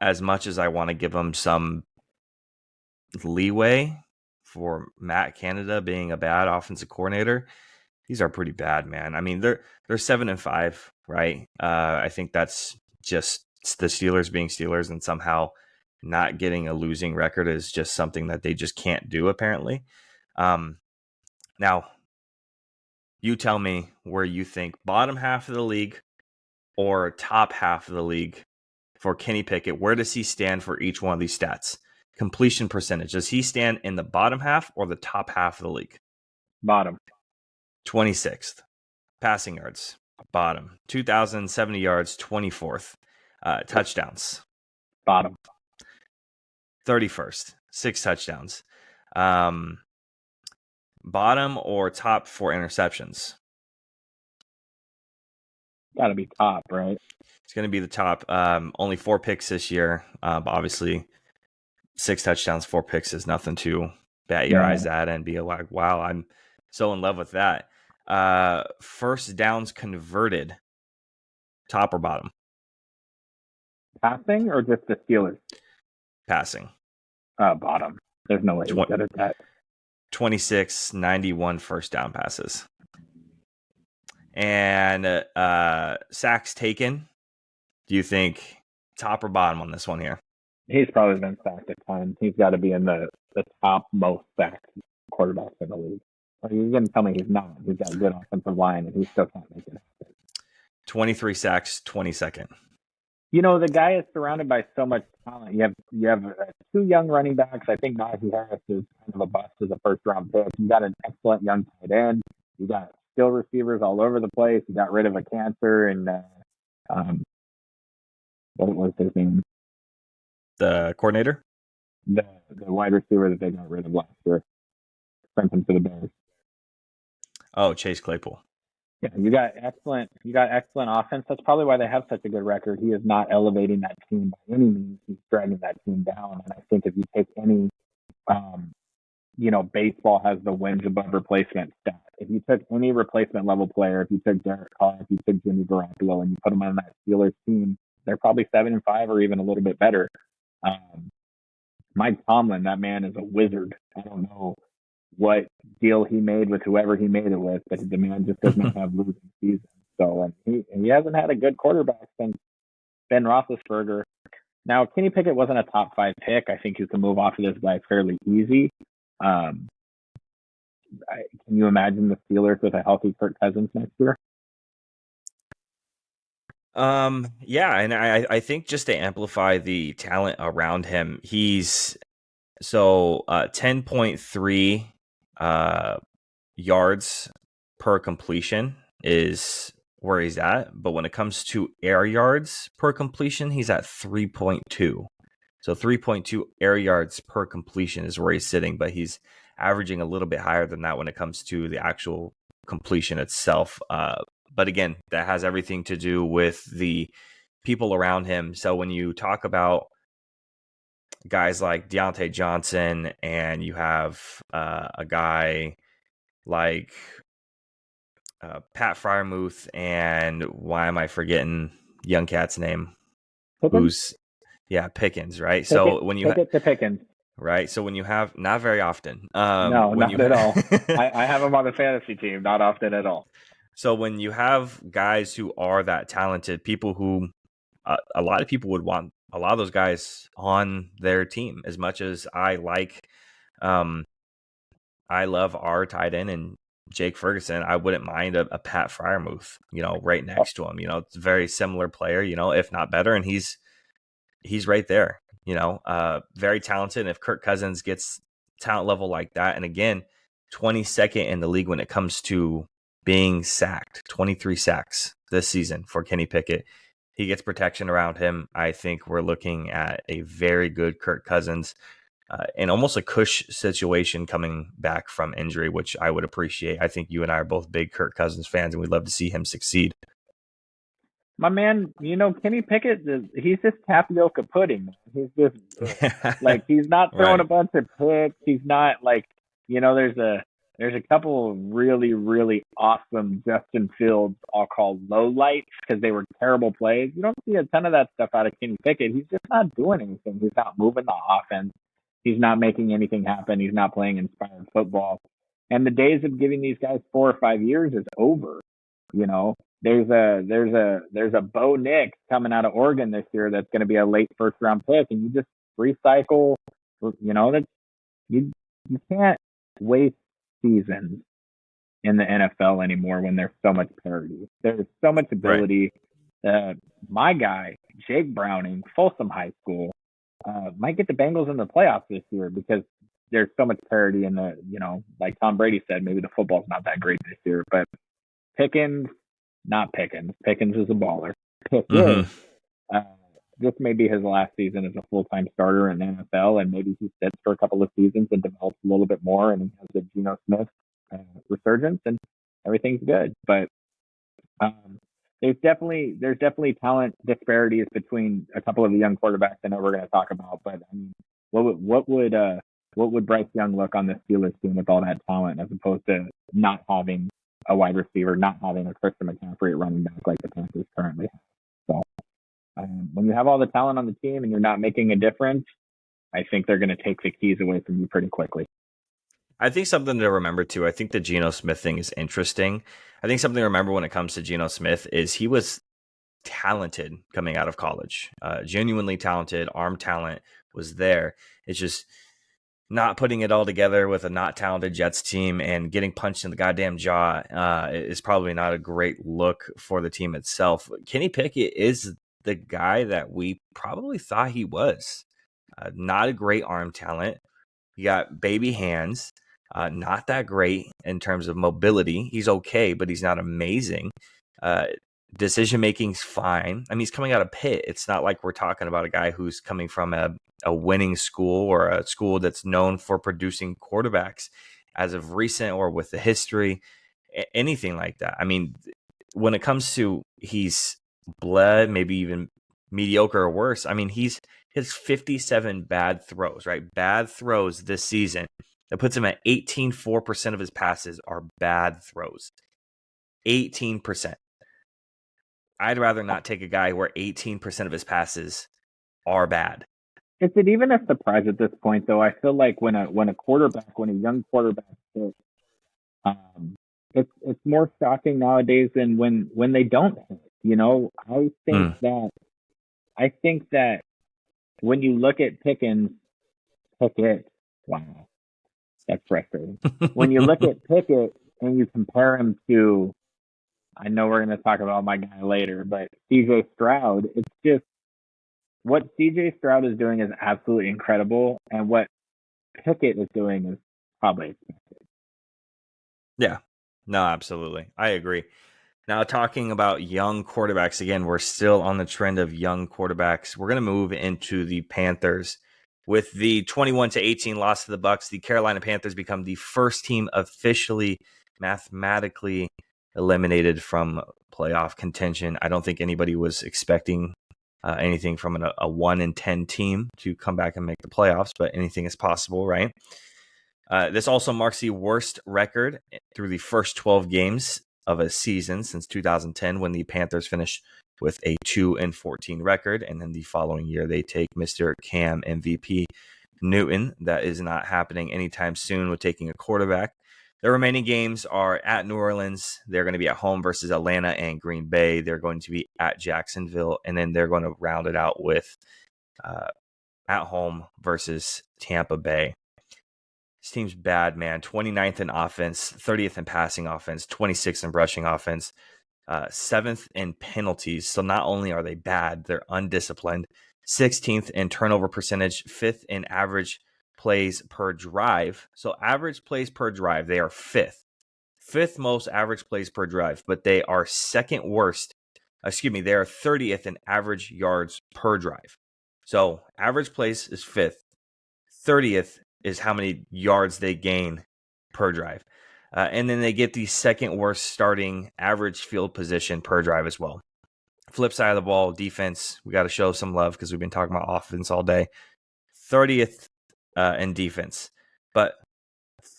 as much as I want to give him some leeway for Matt Canada being a bad offensive coordinator, these are pretty bad, man. I mean, they're 7-5, right? I think that's just the Steelers being Steelers, and somehow not getting a losing record is just something that they just can't do, apparently. Now, you tell me where you think bottom half of the league or top half of the league for Kenny Pickett. Where does he stand for each one of these stats? Completion percentage. Does he stand in the bottom half or the top half of the league? Bottom. 26th. Passing yards. Bottom. 2,070 yards. 24th. Touchdowns. Bottom. 31st. 6 touchdowns. Bottom or top for interceptions? Got to be top, right? It's going to be the top. Only 4 picks this year. But obviously, 6 touchdowns, 4 picks is nothing to bat your eyes at and be like, wow, I'm so in love with that. First downs converted, top or bottom? Passing or just the Steelers? Passing. Bottom. There's no way he's good at that. 26, 91 first down passes. And sacks taken, do you think top or bottom on this one here? He's probably been sacked a ton. He's got to be in the top most sacked quarterbacks in the league. Or you're going to tell me he's not. He's got a good offensive line, and he still can't make it happen. 23 sacks, 22nd. You know, the guy is surrounded by so much talent. You have 2 young running backs. I think Najee Harris is kind of a bust as a first-round pick. You got an excellent young tight end. You got skill receivers all over the place. You got rid of a cancer, and what was his name? The coordinator? The wide receiver that they got rid of last year. Sent him to the Bears. Oh, Chase Claypool. Yeah, you got excellent offense. That's probably why they have such a good record. He is not elevating that team by any means. He's dragging that team down. And I think if you take any, baseball has the wins above replacement stat. If you took any replacement level player, if you took Derek Carr, if you took Jimmy Garoppolo, and you put them on that Steelers team, they're probably 7-5 or even a little bit better. Mike Tomlin, that man is a wizard. I don't know what deal he made with whoever he made it with, but the man just does not have losing seasons. So he hasn't had a good quarterback since Ben Roethlisberger. Now, Kenny Pickett wasn't a top 5 pick. I think you can move off of this guy fairly easy. Can you imagine the Steelers with a healthy Kirk Cousins next year? Yeah, and I think just to amplify the talent around him, he's 10.3 yards per completion is where he's at, but when it comes to air yards per completion, he's at 3.2. So 3.2 air yards per completion is where he's sitting, but he's averaging a little bit higher than that when it comes to the actual completion itself. But again, that has everything to do with the people around him. So when you talk about guys like Deontay Johnson, and you have a guy like Pat Fryermuth, and why am I forgetting young cat's name? Pickens? Who's Pickens, right? Pickett, So when you Pickett to Pickens. right, so when you have not very often, No, when not you at all. ha- I have him on the fantasy team, not often at all. so when you have guys who are that talented, people who a lot of people would want a lot of those guys on their team. As much as um, I love our tight end and Jake Ferguson, I wouldn't mind a Pat Fryermuth, right next to him. It's a very similar player, if not better, and he's right there. Very talented. And if Kirk Cousins gets talent level like that, and again, 22nd in the league when it comes to being sacked, 23 sacks this season for Kenny Pickett. He gets protection around him. I think we're looking at a very good Kirk Cousins and almost a Tush situation coming back from injury, which I would appreciate. I think you and I are both big Kirk Cousins fans, and we'd love to see him succeed. My man, Kenny Pickett, he's just tapioca pudding. He's just like, he's not throwing Right. a bunch of picks. He's not like, there's a couple of really, really awesome Justin Fields, I'll call lowlights, because they were terrible plays. You don't see a ton of that stuff out of Kenny Pickett. He's just not doing anything. He's not moving the offense. He's not making anything happen. He's not playing inspired football. And the days of giving these guys 4 or 5 years is over. There's a Bo Nix coming out of Oregon this year that's going to be a late first round pick, and you just recycle. That you can't waste seasons in the NFL anymore when there's so much parity. There's so much ability. Right. My guy Jake Browning, Folsom High School, might get the Bengals in the playoffs this year because there's so much parity in the, like Tom Brady said, maybe the football's not that great this year, but Pickens, not Pickens. Pickens is a baller. Pickens, this may be his last season as a full-time starter in the NFL, and maybe he sits for a couple of seasons and develops a little bit more, and he has the Geno Smith resurgence, and everything's good. But there's definitely talent disparities between a couple of the young quarterbacks I know we're going to talk about. But I mean, what would Bryce Young look on the Steelers team with all that talent, as opposed to not having a wide receiver, not having a Christian McCaffrey at running back like the Panthers currently have? So when you have all the talent on the team and you're not making a difference, I think they're going to take the keys away from you pretty quickly. I think something to remember too, I think the Geno Smith thing is interesting. I think something to remember when it comes to Geno Smith is he was talented coming out of college, genuinely talented, arm talent was there. It's just not putting it all together with a not talented Jets team and getting punched in the goddamn jaw is probably not a great look for the team itself. Kenny Pickett is the guy that we probably thought he was. Not a great arm talent. You got baby hands. Not that great in terms of mobility. He's okay, but he's not amazing. Decision making's fine. I mean, he's coming out of Pitt. It's not like we're talking about a guy who's coming from a winning school or a school that's known for producing quarterbacks as of recent or with the history, anything like that. I mean, when it comes to he's bled, maybe even mediocre or worse. I mean, he's 57 bad throws, right? Bad throws this season. That puts him at 18.4% of his passes are bad throws. 18%. I'd rather not take a guy where 18% of his passes are bad. Is it even a surprise at this point, though? I feel like when a young quarterback hits, it's more shocking nowadays than when they don't hit. I think that when you look at Pickett, wow, that's frustrating. When you look at Pickett and you compare him to, I know we're going to talk about my guy later, but CJ Stroud, it's just what CJ Stroud is doing is absolutely incredible, and what Pickett is doing is probably expected. Yeah, no, absolutely. I agree. Now, talking about young quarterbacks, again, we're still on the trend of young quarterbacks. We're going to move into the Panthers. With the 21-18 loss to the Bucs, the Carolina Panthers become the first team officially mathematically eliminated from playoff contention. I don't think anybody was expecting anything from a 1-10 team to come back and make the playoffs, but anything is possible, right? This also marks the worst record through the first 12 games of a season since 2010, when the Panthers finished with a 2-14 record. And then the following year, they take Mr. Cam MVP Newton. That is not happening anytime soon with taking a quarterback. The remaining games are at New Orleans. They're going to be at home versus Atlanta and Green Bay. They're going to be at Jacksonville. And then they're going to round it out with at home versus Tampa Bay. This team's bad, man. 29th in offense, 30th in passing offense, 26th in rushing offense, 7th in penalties. So not only are they bad, they're undisciplined. 16th in turnover percentage, 5th in average plays per drive. So average plays per drive, they are 5th. 5th most average plays per drive, but they are second worst. They are 30th in average yards per drive. So average plays is 5th. 30th is how many yards they gain per drive. And then they get the second worst starting average field position per drive as well. Flip side of the ball, defense, we got to show some love because we've been talking about offense all day. 30th in defense, but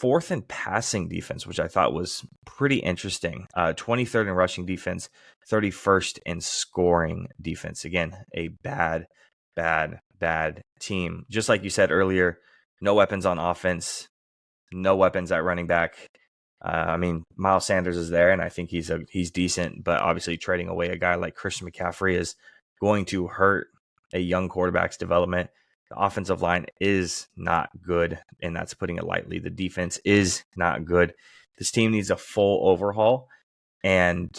4th in passing defense, which I thought was pretty interesting. 23rd in rushing defense, 31st in scoring defense. Again, a bad team. Just like you said earlier, no weapons on offense, no weapons at running back. Miles Sanders is there, and I think he's decent, but obviously trading away a guy like Christian McCaffrey is going to hurt a young quarterback's development. The offensive line is not good, and that's putting it lightly. The defense is not good. This team needs a full overhaul, and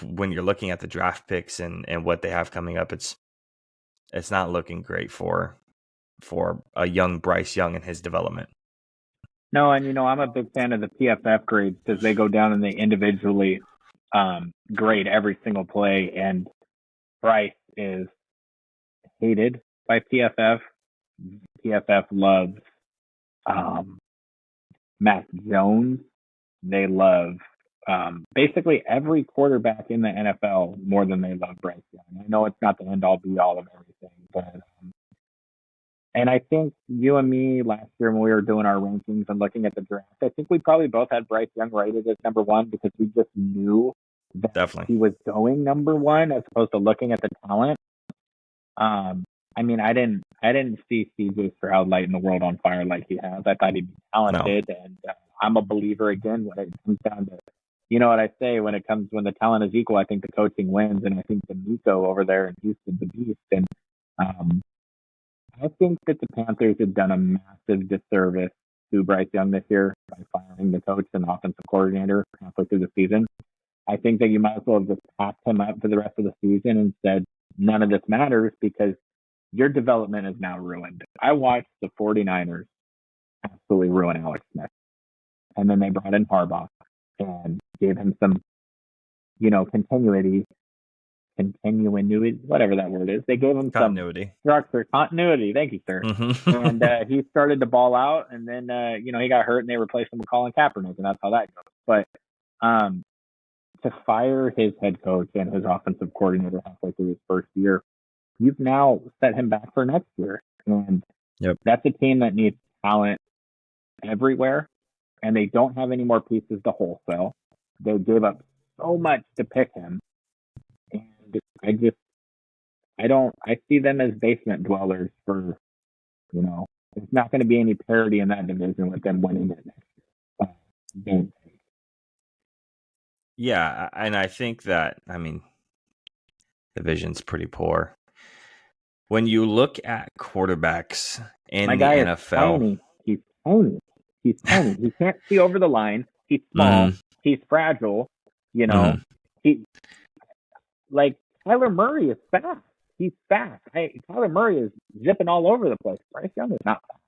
when you're looking at the draft picks and what they have coming up, it's not looking great for a young Bryce Young and his development. No, and I'm a big fan of the PFF grades because they go down and they individually grade every single play, and Bryce is hated by PFF. PFF loves Mac Jones. They love basically every quarterback in the NFL more than they love Bryce Young. I know it's not the end-all be-all of everything, but and I think you and me last year when we were doing our rankings and looking at the draft, I think we probably both had Bryce Young rated as number one because we just knew that Definitely he was going number one as opposed to looking at the talent. I didn't see CJ Stroud lighting the world on fire like he has. I thought he'd be talented, and I'm a believer again when it comes down to, you know what I say, when the talent is equal, I think the coaching wins, and I think the Nico over there in Houston, the beast, and I think that the Panthers have done a massive disservice to Bryce Young this year by firing the coach and offensive coordinator halfway through the season. I think that you might as well have just packed him up for the rest of the season and said, none of this matters because your development is now ruined. I watched the 49ers absolutely ruin Alex Smith. And then they brought in Harbaugh and gave him some, continuity, whatever that word is. They gave him continuity. Some structure, continuity. Thank you, sir. Mm-hmm. And he started to ball out, and then he got hurt, and they replaced him with Colin Kaepernick, and that's how that goes. But to fire his head coach and his offensive coordinator halfway through his first year, you've now set him back for next year, and that's a team that needs talent everywhere, and they don't have any more pieces to wholesale. They gave up so much to pick him. And I see them as basement dwellers for, there's not going to be any parity in that division with them winning it next year. Yeah, and I think that, division's pretty poor. When you look at quarterbacks in the NFL, He's tiny. He can't see over the line. He's small. He's fragile. Kyler Murray is fast. He's fast. Kyler Murray is zipping all over the place. Bryce Young is not fast.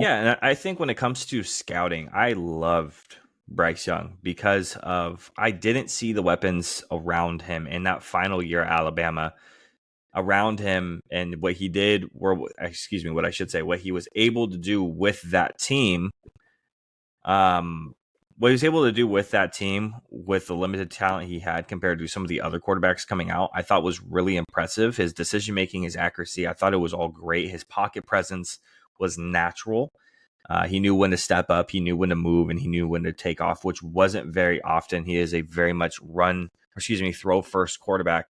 Yeah, and I think when it comes to scouting, I loved Bryce Young because I didn't see the weapons around him in that final year at Alabama. Around him and what he did, what he was able to do with that team, what he was able to do with that team, with the limited talent he had compared to some of the other quarterbacks coming out, I thought was really impressive. His decision making, his accuracy, I thought it was all great. His pocket presence was natural. He knew when to step up, he knew when to move, and he knew when to take off, which wasn't very often. He is a very much throw first quarterback.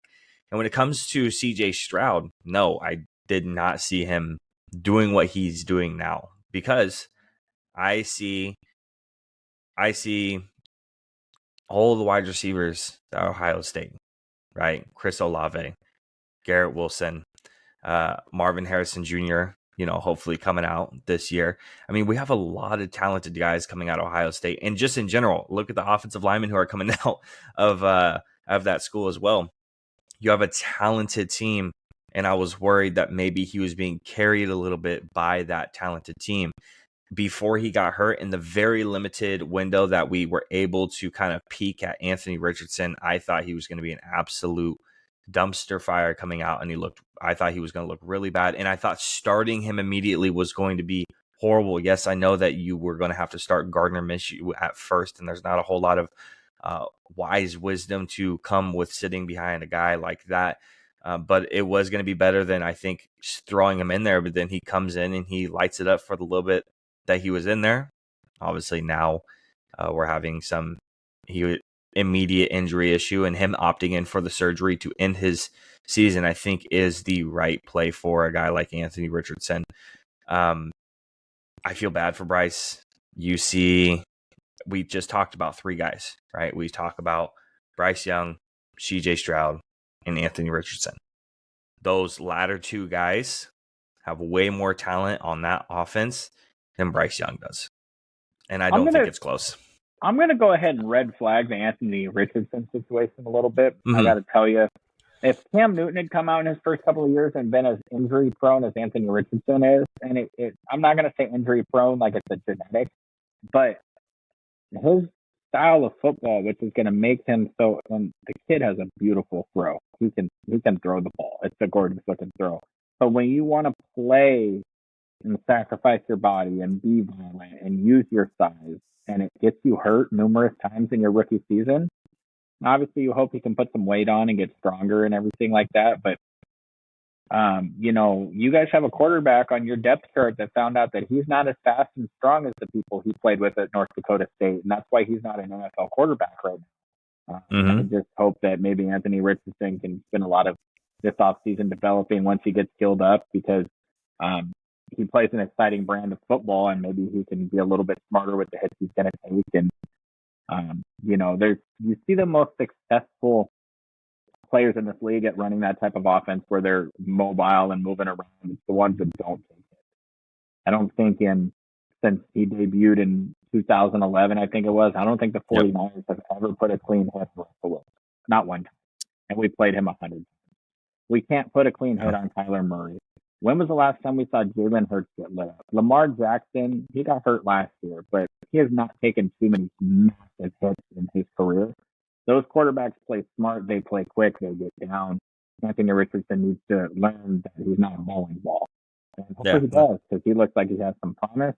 And when it comes to CJ Stroud, no, I did not see him doing what he's doing now, because I see all the wide receivers at Ohio State, right? Chris Olave, Garrett Wilson, Marvin Harrison Jr., hopefully coming out this year. I mean, we have a lot of talented guys coming out of Ohio State. And just in general, look at the offensive linemen who are coming out of that school as well. You have a talented team, and I was worried that maybe he was being carried a little bit by that talented team. Before he got hurt, in the very limited window that we were able to kind of peek at Anthony Richardson, I thought he was going to be an absolute dumpster fire coming out, and I thought he was going to look really bad, and I thought starting him immediately was going to be horrible. Yes, I know that you were going to have to start Gardner Minshew at first, and there's not a whole lot of wise wisdom to come with sitting behind a guy like that. But it was going to be better than, I think, throwing him in there. But then he comes in and he lights it up for the little bit that he was in there. Obviously now we're having some immediate injury issue, and him opting in for the surgery to end his season, I think, is the right play for a guy like Anthony Richardson. I feel bad for Bryce. We just talked about three guys, right? We talk about Bryce Young, CJ Stroud, and Anthony Richardson. Those latter two guys have way more talent on that offense than Bryce Young does. And I don't think it's close. I'm going to go ahead and red flag the Anthony Richardson situation a little bit. Mm-hmm. I got to tell you, if Cam Newton had come out in his first couple of years and been as injury prone as Anthony Richardson is, and I'm not going to say injury prone like it's a genetic, but his style of football, which is going to make him so, and the kid has a beautiful throw. He can throw the ball. It's a gorgeous looking throw. But when you want to play and sacrifice your body and be violent and use your size, and it gets you hurt numerous times in your rookie season, obviously you hope he can put some weight on and get stronger and everything like that. But you guys have a quarterback on your depth chart that found out that he's not as fast and strong as the people he played with at North Dakota State, and that's why he's not an NFL quarterback right now. I just hope that maybe Anthony Richardson can spend a lot of this offseason developing once he gets skilled up, because he plays an exciting brand of football, and maybe he can be a little bit smarter with the hits he's going to take. And, you see the most successful players in this league at running that type of offense where they're mobile and moving around. It's the ones that don't take it. I don't think since he debuted in 2011, I think it was, I don't think the 49ers have ever put a clean hit on Russell Wilson. Not one time. And we played him 100 times. We can't put a clean hit on Kyler Murray. When was the last time we saw Jalen Hurts get lit up? Lamar Jackson, he got hurt last year, but he has not taken too many massive hits in his career. Those quarterbacks play smart. They play quick. They get down. Anthony Richardson needs to learn that he's not a bowling ball. And hopefully he does, because he looks like he has some promise.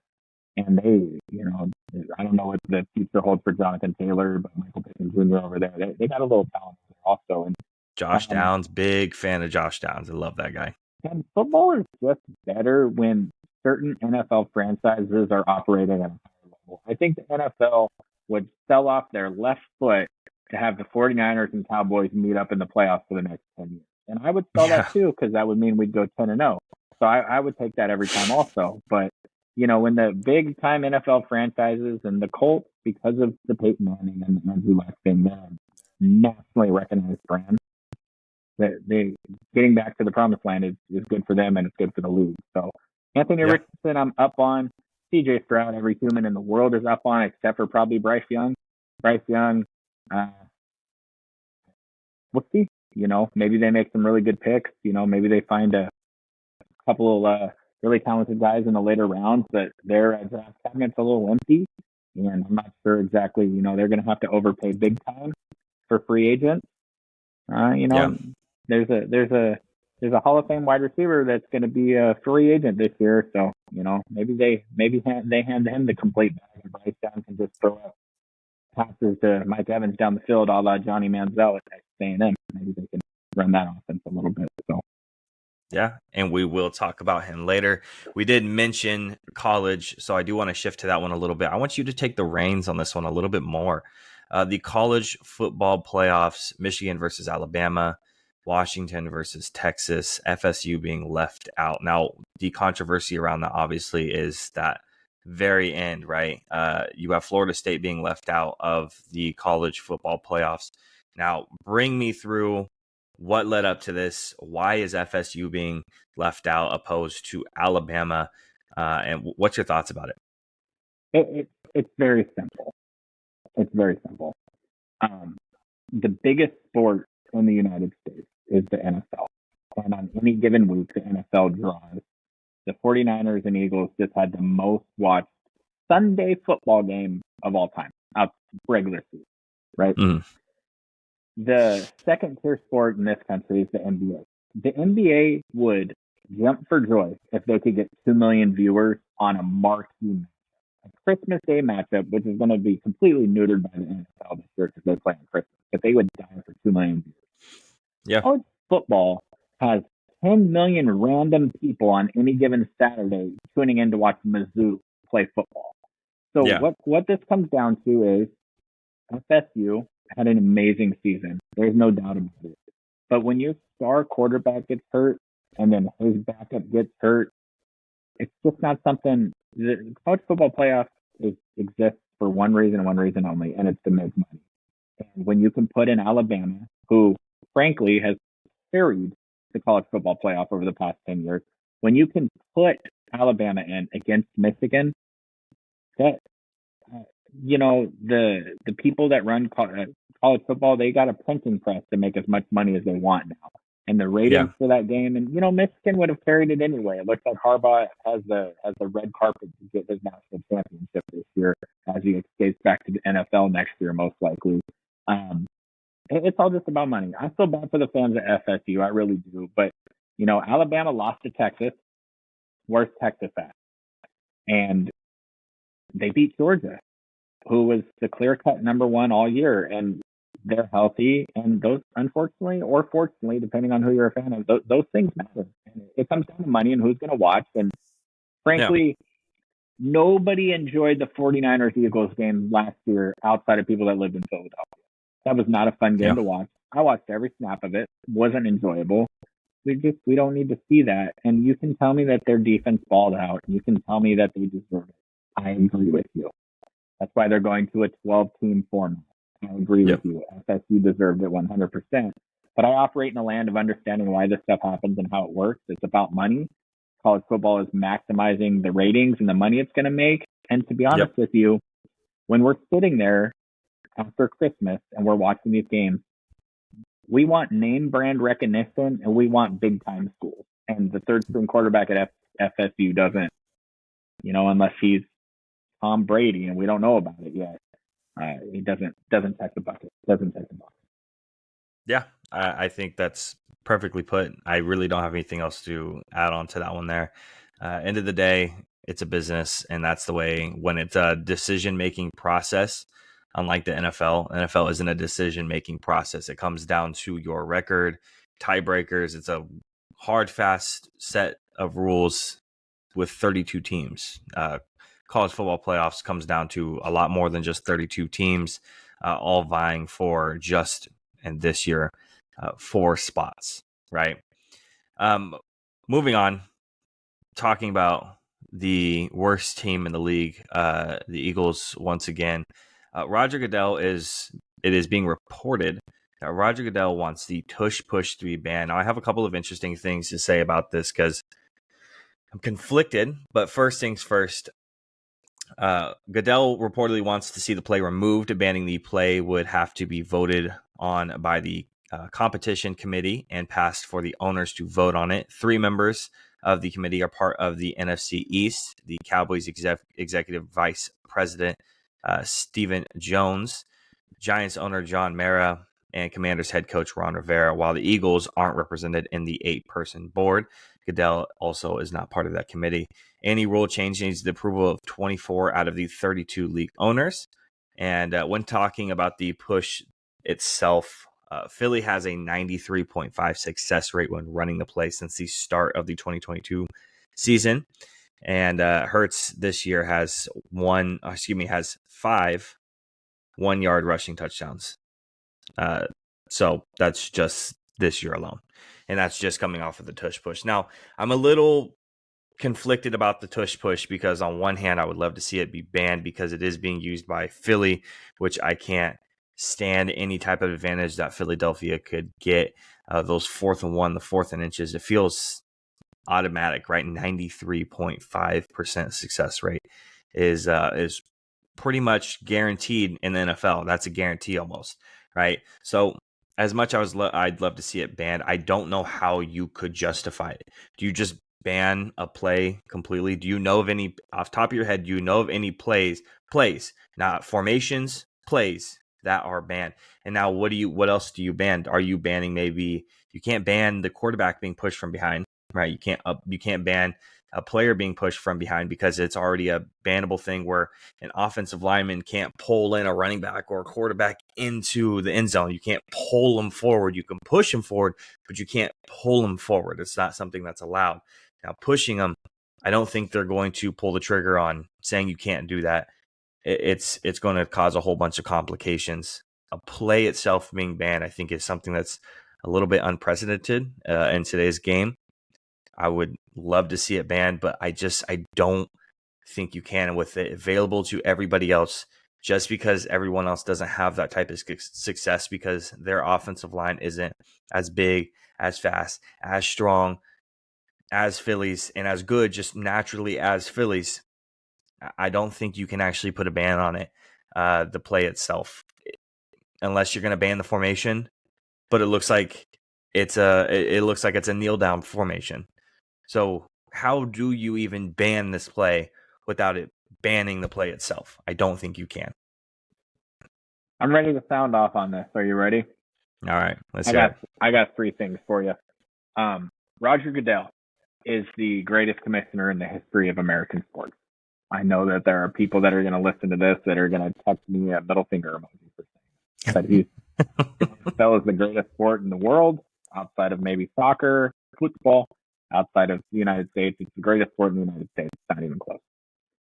And I don't know what the future holds for Jonathan Taylor, but Michael Pickett Jr. over there, they got a little talent there also. And Josh Downs, big fan of Josh Downs. I love that guy. And football is just better when certain NFL franchises are operating at a higher level. I think the NFL would sell off their left foot to have the 49ers and Cowboys meet up in the playoffs for the next 10 years. And I would sell that too, because that would mean we'd go 10-0. So I would take that every time also. But, when the big time NFL franchises and the Colts, because of the Peyton Manning and the Andrew Luck thing, they're nationally recognized brand. They getting back to the promised land is good for them, and it's good for the league. So Anthony Richardson, I'm up on. CJ Stroud, every human in the world is up on, except for probably Bryce Young. Bryce Young, we'll see. Maybe they make some really good picks. Maybe they find a couple of really talented guys in the later rounds, but their draft cabinet's a little empty, and I'm not sure exactly. They're going to have to overpay big time for free agents. There's a Hall of Fame wide receiver that's going to be a free agent this year. So, maybe they hand him the complete bag, and Bryce Young can just throw up passes to Mike Evans down the field, a la Johnny Manziel at Texas A&M. Maybe they can run that offense a little bit. So. Yeah, and we will talk about him later. We did mention college, so I do want to shift to that one a little bit. I want you to take the reins on this one a little bit more. The college football playoffs, Michigan versus Alabama, Washington versus Texas, FSU being left out. Now, the controversy around that obviously is that very end, right? You have Florida State being left out of the college football playoffs. Now, bring me through what led up to this. Why is FSU being left out opposed to Alabama? And what's your thoughts about it? It's very simple. It's very simple. The biggest sport in the United States is the NFL. And on any given week, the NFL draws. The 49ers and Eagles just had the most watched Sunday football game of all time, regular season, right? Mm. The second tier sport in this country is the NBA. The NBA would jump for joy if they could get 2 million viewers on a marquee a Christmas Day matchup, which is going to be completely neutered by the NFL this year because they play on Christmas, but they would die for 2 million viewers. Yeah. College football has 10 million random people on any given Saturday tuning in to watch Mizzou play football. So what this comes down to is FSU had an amazing season. There's no doubt about it. But when your star quarterback gets hurt and then his backup gets hurt, it's just not something. The college football playoff exists for one reason and one reason only, and it's to make money. And when you can put in Alabama, who frankly has carried the college football playoff over the past 10 years, when you can put Alabama in against Michigan, that the people that run college football, they got a printing press to make as much money as they want now. And the ratings for that game, and Michigan would have carried it anyway. It looks like Harbaugh has the red carpet to get his national championship this year as he escapes back to the NFL next year, most likely. It's all just about money. I feel bad for the fans at FSU, I really do. But Alabama lost to Texas. Where's Texas at? And they beat Georgia, who was the clear-cut number one all year, and they're healthy. And those, unfortunately or fortunately, depending on who you're a fan of, those things matter. And it comes down to money and who's going to watch. And frankly, nobody enjoyed the 49ers-Eagles game last year outside of people that lived in Philadelphia. That was not a fun game to watch. I watched every snap of it. Wasn't enjoyable. We don't need to see that. And you can tell me that their defense balled out. You can tell me that they deserve it. I agree with you. That's why they're going to a 12-team format. I agree with you. FSU deserved it 100%. But I operate in a land of understanding why this stuff happens and how it works. It's about money. College football is maximizing the ratings and the money it's going to make. And to be honest with you, when we're sitting there after Christmas and we're watching these games, we want name brand recognition and we want big time schools. And the third string quarterback at FSU doesn't, unless he's Tom Brady and we don't know about it yet. He doesn't check the bucket. Yeah, I think that's perfectly put. I really don't have anything else to add on to that one there. End of the day, it's a business, and that's the way when it's a decision-making process. Unlike the NFL isn't a decision-making process. It comes down to your record, tiebreakers. It's a hard, fast set of rules with 32 teams. College football playoffs comes down to a lot more than just 32 teams, all vying for and this year, 4 spots, right? Moving on, talking about the worst team in the league, the Eagles once again. Roger Goodell it is being reported that Roger Goodell wants the tush push to be banned. Now, I have a couple of interesting things to say about this because I'm conflicted, but first things first. Goodell reportedly wants to see the play removed. Banning the play would have to be voted on by the competition committee and passed for the owners to vote on it. 3 members of the committee are part of the NFC East, the Cowboys executive vice president, Stephen Jones, Giants owner John Mara, and Commanders head coach Ron Rivera, while the Eagles aren't represented in the 8-person board. Goodell also is not part of that committee. Any rule change needs the approval of 24 out of the 32 league owners. And when talking about the push itself, Philly has a 93.5 success rate when running the play since the start of the 2022 season. And Hurts this year has five 1-yard rushing touchdowns. So that's just this year alone. And that's just coming off of the Tush push. Now, I'm a little conflicted about the Tush push because on one hand, I would love to see it be banned because it is being used by Philly, which I can't stand any type of advantage that Philadelphia could get. Those 4th and 1, the 4th and inches, it feels automatic, right? 93.5% success rate is pretty much guaranteed in the NFL. That's a guarantee almost, right? So as much I'd love to see it banned, I don't know how you could justify it. Do you just ban a play completely? Do you know of any, off top of your head, do you know of any plays, not formations, plays that are banned? And now what else do you ban? Are you banning, maybe you can't ban the quarterback being pushed from behind, right? You can't ban a player being pushed from behind because it's already a bannable thing where an offensive lineman can't pull in a running back or a quarterback into the end zone. You can't pull them forward. You can push them forward, but you can't pull them forward. It's not something that's allowed. Now, pushing them, I don't think they're going to pull the trigger on saying you can't do that. It's going to cause a whole bunch of complications. A play itself being banned, I think, is something that's a little bit unprecedented in today's game. I would love to see it banned, but I don't think you can with it available to everybody else, just because everyone else doesn't have that type of success because their offensive line isn't as big, as fast, as strong as Phillies, and as good just naturally as Phillies. I don't think you can actually put a ban on it, the play itself, unless you're going to ban the formation. But it looks like it's a kneel down formation. So how do you even ban this play without it banning the play itself? I don't think you can. I'm ready to sound off on this. Are you ready? All right, let's hear it. I got 3 things for you. Roger Goodell is the greatest commissioner in the history of American sports. I know that there are people that are going to listen to this that are going to text me a middle finger emoji for saying that he's NFL is the greatest sport in the world, outside of maybe soccer, football, outside of the United States. It's the greatest sport in the United States. It's not even close.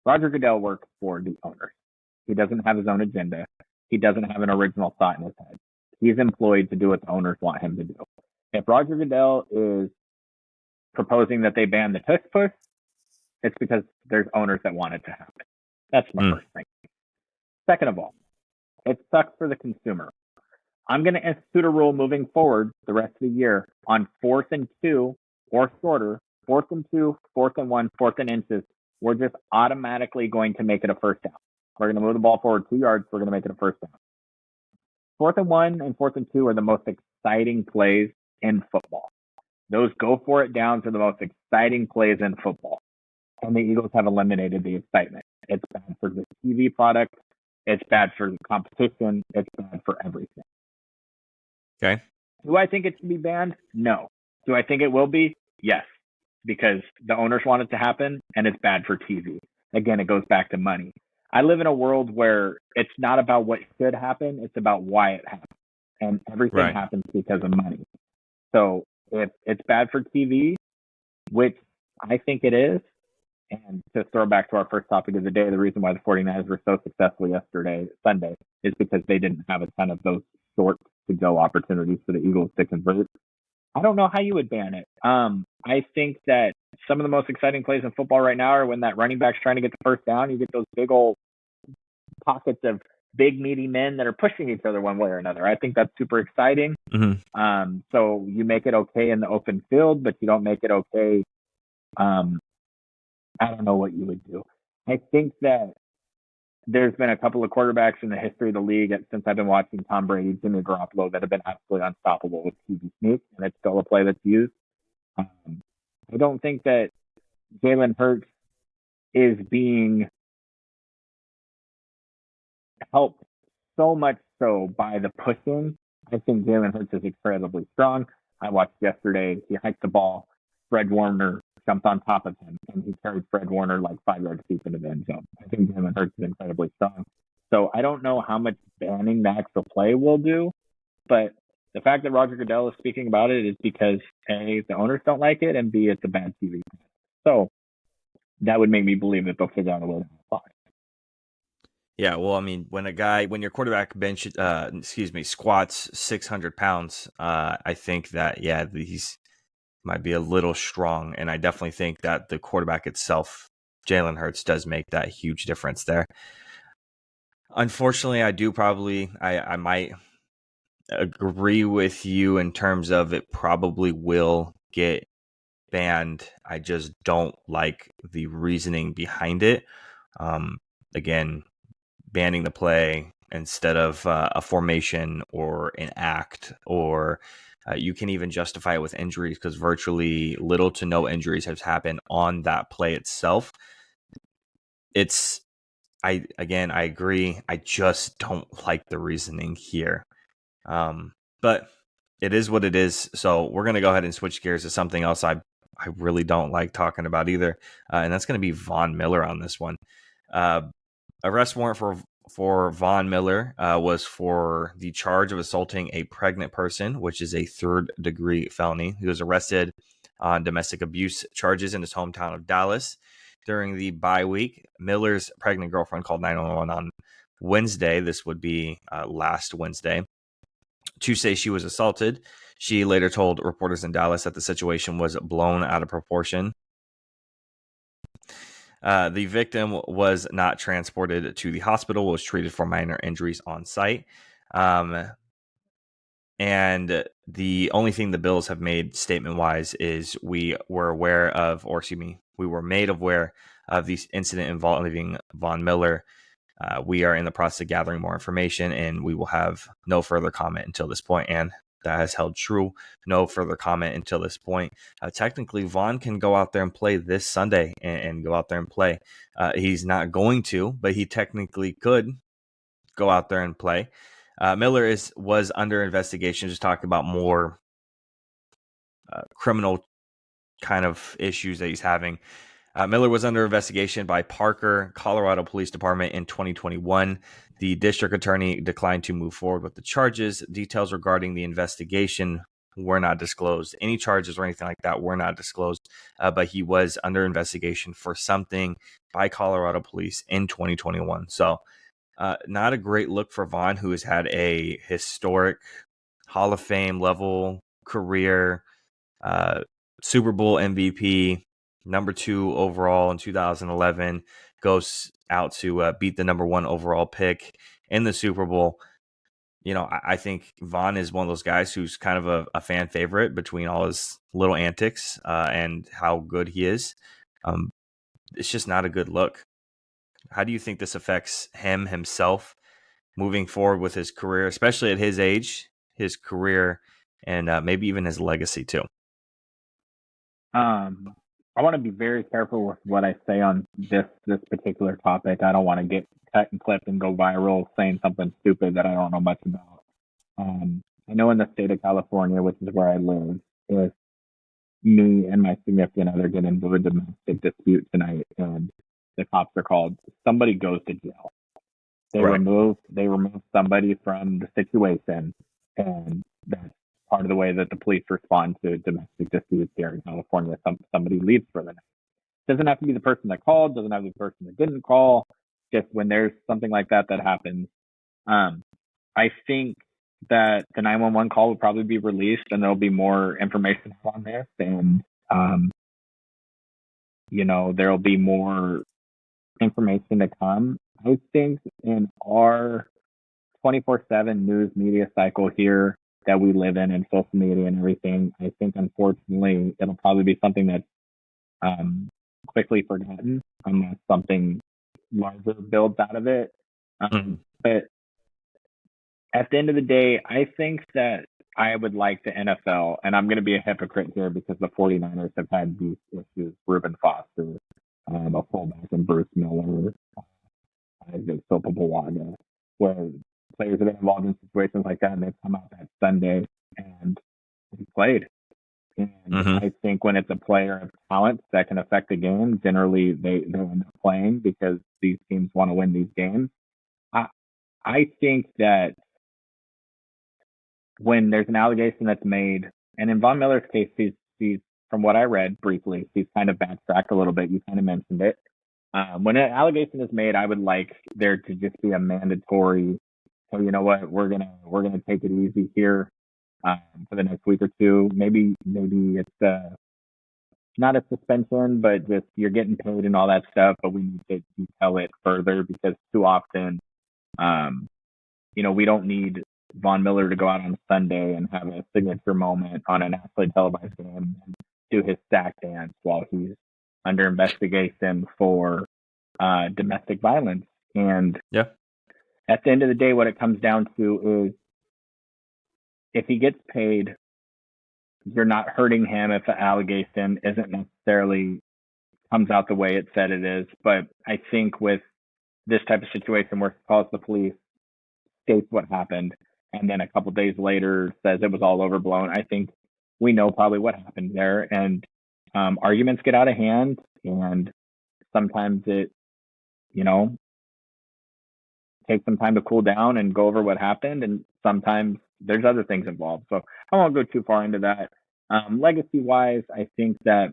Roger Goodell works for the owners. He doesn't have his own agenda. He doesn't have an original thought in his head. He's employed to do what the owners want him to do. If Roger Goodell is proposing that they ban the Tush push, it's because there's owners that want it to happen. That's my first thing. Second of all, it sucks for the consumer. I'm going to institute a rule moving forward the rest of the year on 4th and 2 or shorter, 4th and 2, 4th and 1, 4th and inches. We're just automatically going to make it a first down. We're going to move the ball forward 2 yards. We're going to make it a first down. 4th and 1 and 4th and 2 are the most exciting plays in football. Those go for it downs are the most exciting plays in football. And the Eagles have eliminated the excitement. It's bad for the TV product. It's bad for the competition. It's bad for everything. Okay. Do I think it should be banned? No. Do I think it will be? Yes. Because the owners want it to happen and it's bad for TV. Again, it goes back to money. I live in a world where it's not about what should happen. It's about why it happens. And everything happens because of money. So if it's bad for TV, which I think it is, and to throw back to our first topic of the day, the reason why the 49ers were so successful Sunday, is because they didn't have a ton of those short to go opportunities for the Eagles to convert. I don't know how you would ban it. I think that some of the most exciting plays in football right now are when that running back's trying to get the first down. You get those big old pockets of big meaty men that are pushing each other one way or another. I think that's super exciting. Mm-hmm. So you make it okay in the open field, but you don't make it okay. I don't know what you would do. I think that there's been a couple of quarterbacks in the history of the league since I've been watching Tom Brady, Jimmy Garoppolo, that have been absolutely unstoppable with QB sneak, and it's still a play that's used. I don't think that Jalen Hurts is being helped so much so by the pushing. I think Jalen Hurts is incredibly strong. I watched yesterday, he hiked the ball. Fred Warner jumped on top of him, and he carried Fred Warner like 5 yards deep into the end zone. I think Jalen Hurts is incredibly strong. So I don't know how much banning the actual play will do, but the fact that Roger Goodell is speaking about it is because A, the owners don't like it, and B, it's a bad TV. So that would make me believe that they'll figure out a way to apply. Yeah, well, I mean, when your quarterback squats 600 pounds, I think that, these might be a little strong. And I definitely think that the quarterback itself, Jalen Hurts, does make that huge difference there. Unfortunately, I might agree with you in terms of it probably will get banned. I just don't like the reasoning behind it. Again, banning the play instead of a formation or an act, or you can even justify it with injuries, because virtually little to no injuries have happened on that play itself. I agree. I just don't like the reasoning here. But it is what it is. So we're going to go ahead and switch gears to something else I really don't like talking about either. And that's going to be Von Miller on this one. Arrest warrant for Von Miller was for the charge of assaulting a pregnant person, which is a 3rd-degree felony. He was arrested on domestic abuse charges in his hometown of Dallas during the bye week. Miller's pregnant girlfriend called 911 on Wednesday. This would be last Wednesday, to say she was assaulted. She later told reporters in Dallas that the situation was blown out of proportion. The victim was not transported to the hospital, was treated for minor injuries on site. And the only thing the Bills have made statement-wise is we were made aware of the incident involving Von Miller. We are in the process of gathering more information, and we will have no further comment until this point. And that has held true. No further comment until this point. Technically, Von can go out there and play this Sunday and go out there and play. He's not going to, but he technically could go out there and play. Miller was under investigation. Just talk about more criminal kind of issues that he's having. Miller was under investigation by Parker, Colorado Police Department in 2021. The district attorney declined to move forward with the charges. Details regarding the investigation were not disclosed. Any charges or anything like that were not disclosed, but he was under investigation for something by Colorado police in 2021. So not a great look for Von, who has had a historic Hall of Fame level career, Super Bowl MVP, number 2 overall in 2011, goes out to beat the number 1 overall pick in the Super Bowl. You know, I think Von is one of those guys who's kind of a fan favorite between all his little antics and how good he is. It's just not a good look. How do you think this affects himself moving forward with his career, especially at his age, his career, and maybe even his legacy too? I want to be very careful with what I say on this particular topic. I don't want to get cut and clipped and go viral saying something stupid that I don't know much about. I know in the state of California, which is where I live, if me and my significant other get into a domestic dispute tonight and the cops are called, somebody goes to jail. They remove somebody from the situation, and that's part of the way that the police respond to domestic disputes here in California. Somebody leaves for the night. Doesn't have to be the person that called, doesn't have to be the person that didn't call. Just when there's something like that happens, I think that the 911 call will probably be released, and there'll be more information on this, and there'll be more information to come. I think in our 24/7 news media cycle here that we live in, and social media and everything, I think unfortunately it'll probably be something that's quickly forgotten unless something larger builds out of it. But at the end of the day, I think that I would like the NFL, and I'm going to be a hypocrite here because the 49ers have had these issues. Reuben Foster, a fullback, and Bruce Miller, Isaac Sopabawaga, where players have been involved in situations like that, and they've come out that Sunday and played. And I think when it's a player of talent that can affect the game, generally they end up playing because these teams want to win these games. I think that when there's an allegation that's made, and in Von Miller's case, he's from what I read briefly, he's kind of backtracked a little bit. You kind of mentioned it. When an allegation is made, I would like there to just be a mandatory. So you know what, we're gonna take it easy here for the next week or two. Maybe it's not a suspension, but just you're getting paid and all that stuff. But we need to detail it further because too often, we don't need Von Miller to go out on Sunday and have a signature moment on a nationally televised game and do his stack dance while he's under investigation for domestic violence. And at the end of the day, what it comes down to is if he gets paid, you're not hurting him if the allegation isn't necessarily comes out the way it said it is. But I think with this type of situation where he calls the police, states what happened, and then a couple days later says it was all overblown, I think we know probably what happened there. And arguments get out of hand, and sometimes it, takes some time to cool down and go over what happened, and sometimes there's other things involved. So I won't go too far into that. Legacy-wise, I think that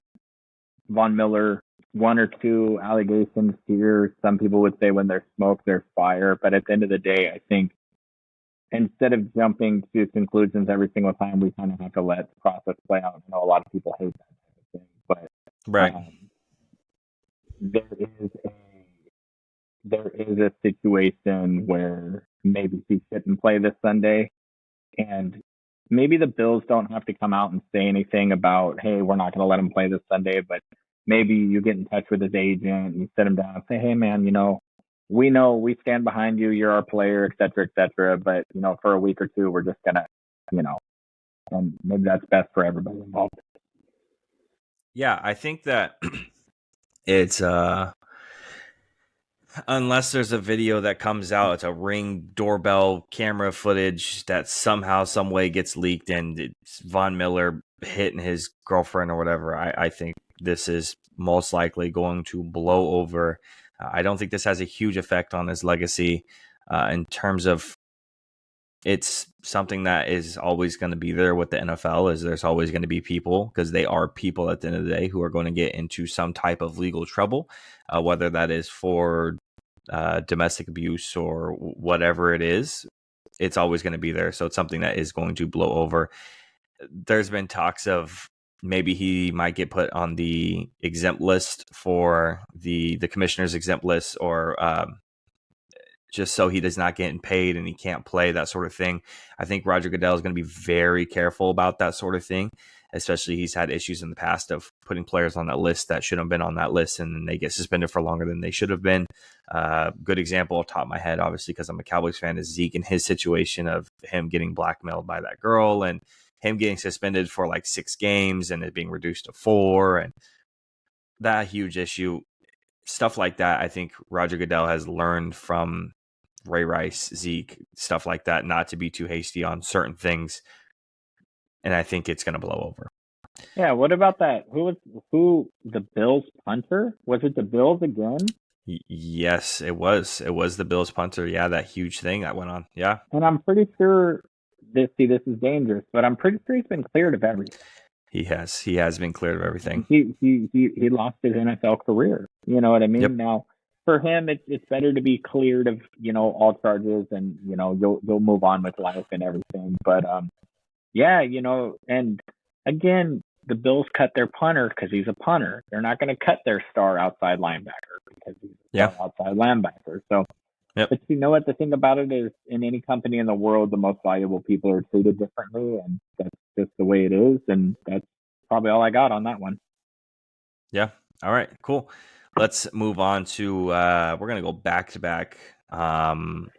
Von Miller, one or two allegations here. Some people would say when there's smoke, there's fire. But at the end of the day, I think instead of jumping to conclusions every single time, we kind of have to let the process play out. I know a lot of people hate that kind of thing, but there is a situation where maybe he shouldn't play this Sunday, and maybe the Bills don't have to come out and say anything about, hey, we're not going to let him play this Sunday, but maybe you get in touch with his agent, you sit him down and say, hey, man, we know we stand behind you, you're our player, et cetera, but, for a week or two, we're just going to, and maybe that's best for everybody involved. Yeah, I think that it's unless there's a video that comes out, it's a Ring doorbell camera footage that somehow, some way gets leaked and it's Von Miller hitting his girlfriend or whatever. I think this is most likely going to blow over. I don't think this has a huge effect on his legacy in terms of it's something that is always going to be there with the NFL. Is there's always going to be people, because they are people at the end of the day, who are going to get into some type of legal trouble, whether that is for domestic abuse or whatever it is. It's always going to be there. So it's something that is going to blow over. There's been talks of maybe he might get put on the exempt list for the commissioner's exempt list, or just so he does not get paid and he can't play, that sort of thing. I think Roger Goodell is going to be very careful about that sort of thing, especially he's had issues in the past of putting players on that list that shouldn't have been on that list, and they get suspended for longer than they should have been. Good example off the top of my head, obviously, because I'm a Cowboys fan, is Zeke and his situation of him getting blackmailed by that girl and him getting suspended for like 6 games and it being reduced to 4, and that huge issue. Stuff like that, I think Roger Goodell has learned from Ray Rice, Zeke, stuff like that, not to be too hasty on certain things. And I think it's going to blow over. Yeah, what about that? Who the Bills punter? Was it the Bills again? Yes, it was. It was the Bills punter. Yeah, that huge thing that went on. Yeah. And I'm pretty sure this is dangerous, but I'm pretty sure he's been cleared of everything. He has been cleared of everything. He lost his NFL career. You know what I mean? Yep. Now, for him, it's better to be cleared of, all charges, and, you'll move on with life and everything. But, and again, the Bills cut their punter because he's a punter. They're not going to cut their star outside linebacker because he's a star outside linebacker. So, but you know what? The thing about it is, in any company in the world, the most valuable people are treated differently, and that's just the way it is. And that's probably all I got on that one. Yeah. All right, cool. Let's move on to we're going to go back to back on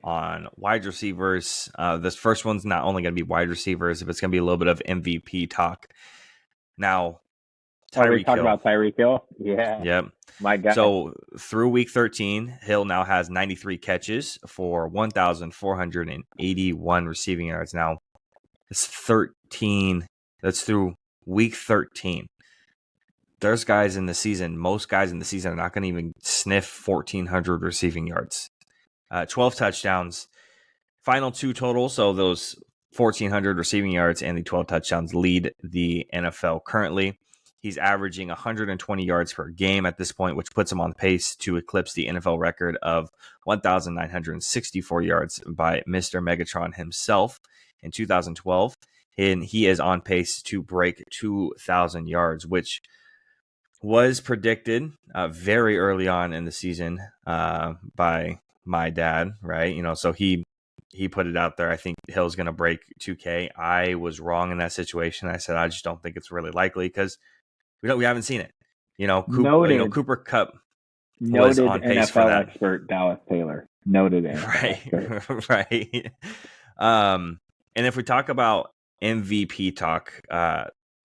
wide receivers. This first one's not only going to be wide receivers, but it's going to be a little bit of MVP talk. Now, Tyreek Hill. About Tyreek Hill? Yeah. Yep. My God. So through week 13, Hill now has 93 catches for 1,481 receiving yards. Now, it's 13. That's through week 13. There's guys in the season, most guys in the season are not going to even sniff 1,400 receiving yards. 12 touchdowns. Final two total, so those 1,400 receiving yards and the 12 touchdowns lead the NFL currently. He's averaging 120 yards per game at this point, which puts him on pace to eclipse the NFL record of 1,964 yards by Mr. Megatron himself in 2012. And he is on pace to break 2,000 yards, which was predicted very early on in the season by my dad, right? So he put it out there. I think Hill's going to break 2K. I was wrong in that situation. I said I just don't think it's really likely because we haven't seen it. Cooper Kupp was Noted on pace NFL for that. expert Dallas Taylor. Noted NFL expert. Right. And if we talk about MVP talk,